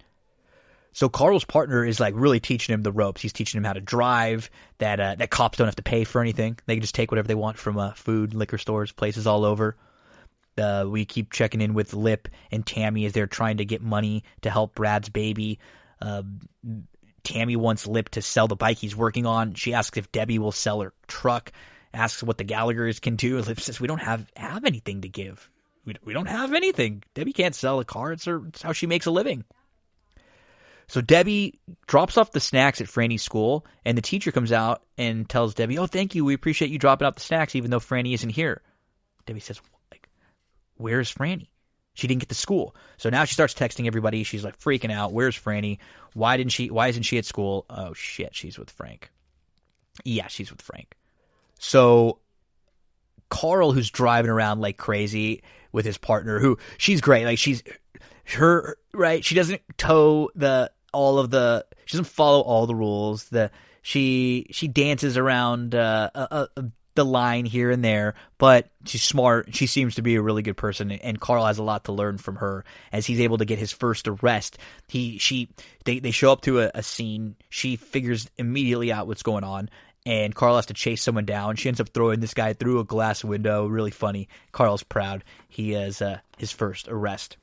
So Carl's partner is like really teaching him the ropes. He's teaching him how to drive, that cops don't have to pay for anything. They can just take whatever they want from food, liquor stores, places all over. We keep checking in with Lip and Tammy as they're trying to get money to help Brad's baby. Tammy wants Lip to sell the bike he's working on. She asks if Debbie will sell her truck, asks what the Gallaghers can do. Lip says, we don't have anything to give. We don't have anything. Debbie can't sell a car. It's how she makes a living. So Debbie drops off the snacks at Franny's school, and the teacher comes out and tells Debbie, oh, thank you. We appreciate you dropping off the snacks even though Franny isn't here. Debbie says, where's Franny? She didn't get to school. So now she starts texting everybody. She's like freaking out. Where's Franny? Why isn't she at school? Oh, shit. She's with Frank. Yeah, she's with Frank. So Carl, who's driving around like crazy with his partner, who she's great. Like she doesn't she doesn't follow all the rules. She dances around the line here and there, but she's smart. She seems to be a really good person, and Carl has a lot to learn from her as he's able to get his first arrest. They show up to a scene. She figures immediately out what's going on, and Carl has to chase someone down. She ends up throwing this guy through a glass window. Really funny. Carl's proud. He has his first arrest.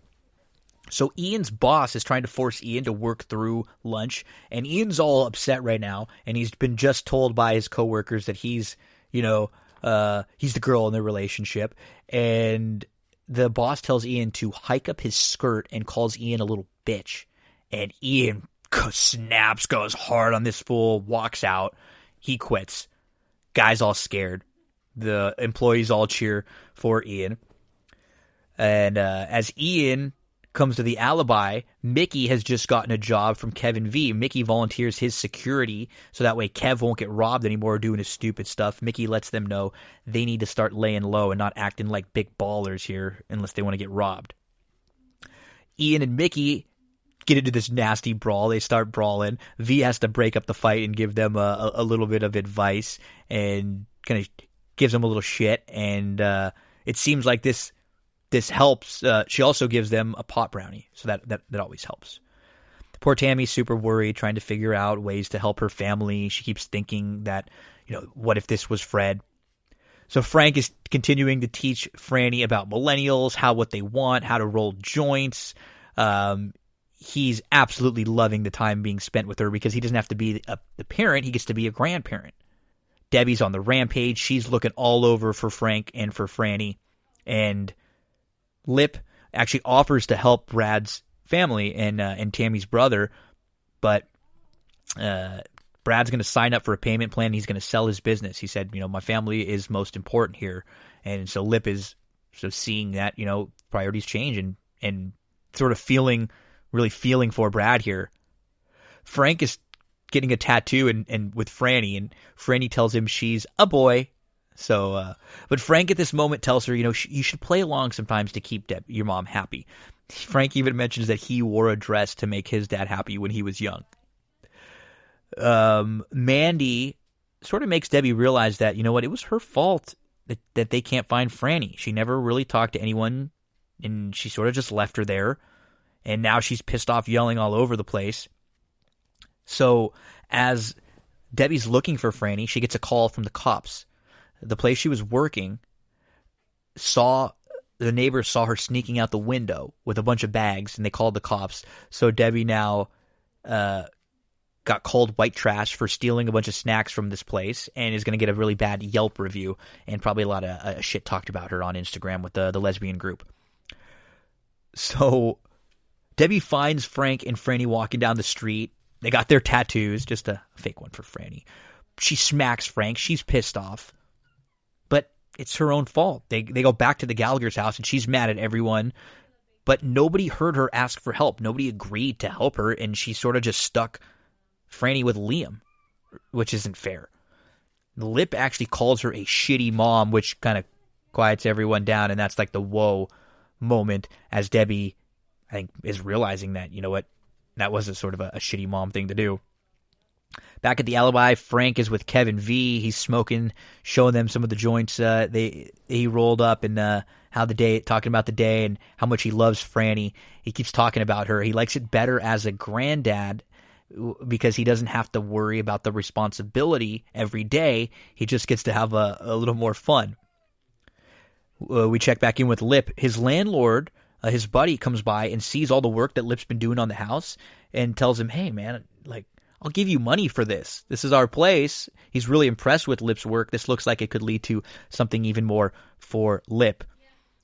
So Ian's boss is trying to force Ian to work through lunch, and Ian's all upset right now, and he's been just told by his coworkers that he's the girl in the relationship, and the boss tells Ian to hike up his skirt and calls Ian a little bitch, and Ian snaps, goes hard on this fool, walks out. He quits. Guy's all scared. The employees all cheer for Ian. And as Ian comes to the alibi, Mickey has just gotten a job from Kevin V. Mickey volunteers his security so that way Kev won't get robbed anymore doing his stupid stuff. Mickey lets them know they need to start laying low and not acting like big ballers here unless they want to get robbed. Ian and Mickey get into this nasty brawl. They start brawling. V has to break up the fight and give them a little bit of advice and kind of gives them a little shit. And it seems like this helps. She also gives them a pot brownie, so that always helps. Poor Tammy's super worried, trying to figure out ways to help her family. She keeps thinking that, what if this was Fred? So Frank is continuing to teach Franny about millennials, what they want, how to roll joints. He's absolutely loving the time being spent with her because he doesn't have to be the parent. He gets to be a grandparent. Debbie's on the rampage. She's looking all over for Frank and for Franny. And Lip actually offers to help Brad's family and Tammy's brother, but Brad's going to sign up for a payment plan. He's going to sell his business. He said, my family is most important here. And so Lip is sort of seeing that, priorities change and sort of really feeling for Brad here. Frank is getting a tattoo and with Franny, and Franny tells him she's a boy. So, but Frank at this moment tells her, you should play along sometimes to keep your mom happy. Frank even mentions that he wore a dress to make his dad happy when he was young. Mandy sort of makes Debbie realize that, it was her fault that they can't find Franny. She never really talked to anyone, and she sort of just left her there. And now she's pissed off, yelling all over the place. So as Debbie's looking for Franny, she gets a call from the cops. The place she was working the neighbors saw her sneaking out the window with a bunch of bags, and they called the cops. So Debbie now got called white trash for stealing a bunch of snacks from this place, and is going to get a really bad Yelp review and probably a lot of shit talked about her on Instagram with the lesbian group. So Debbie finds Frank and Franny walking down the street. They got their tattoos, just a fake one for Franny. She smacks Frank. She's pissed off. But it's her own fault. They go back to the Gallagher's house, and she's mad at everyone. But nobody heard her ask for help. Nobody agreed to help her, and she sort of just stuck Franny with Liam, which isn't fair. Lip actually calls her a shitty mom, which kind of quiets everyone down, and that's like the whoa moment as Debbie, I think, is realizing that, that was a sort of a shitty mom thing to do. Back at the Alibi, Frank is with Kevin V. He's smoking, showing them some of the joints he rolled up, and talking about the day and how much he loves Franny. He keeps talking about her. He likes it better as a granddad because he doesn't have to worry about the responsibility every day. He just gets to have a little more fun. We check back in with Lip. His landlord, his buddy, comes by and sees all the work that Lip's been doing on the house and tells him, hey, man, I'll give you money for this. This is our place. He's really impressed with Lip's work. This looks like it could lead to something even more for Lip.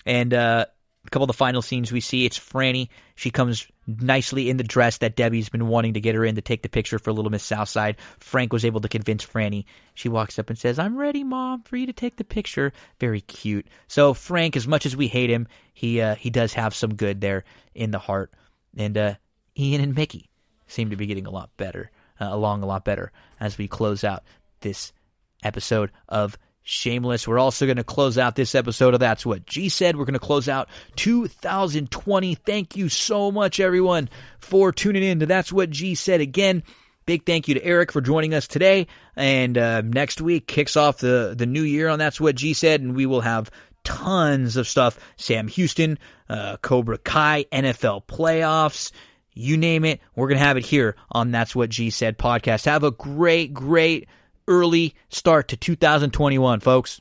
And a couple of the final scenes we see, it's Franny. She comes nicely in the dress that Debbie's been wanting to get her in to take the picture for Little Miss Southside. Frank was able to convince Franny. She walks up and says, I'm ready, Mom, for you to take the picture. Very cute. So Frank, as much as we hate him, he does have some good there in the heart. And Ian and Mickey seem to be getting along a lot better as we close out this episode of Shameless. We're also going to close out this episode of That's What G Said. We're going to close out 2020. Thank you so much, everyone, for tuning in to That's What G Said. Again, big thank you to Erik for joining us today. And next week kicks off the new year on That's What G Said, and we will have tons of stuff. Sam Houston, Cobra Kai, NFL playoffs, you name it. We're going to have it here on That's What G Said podcast. Have a great early start to 2021, folks.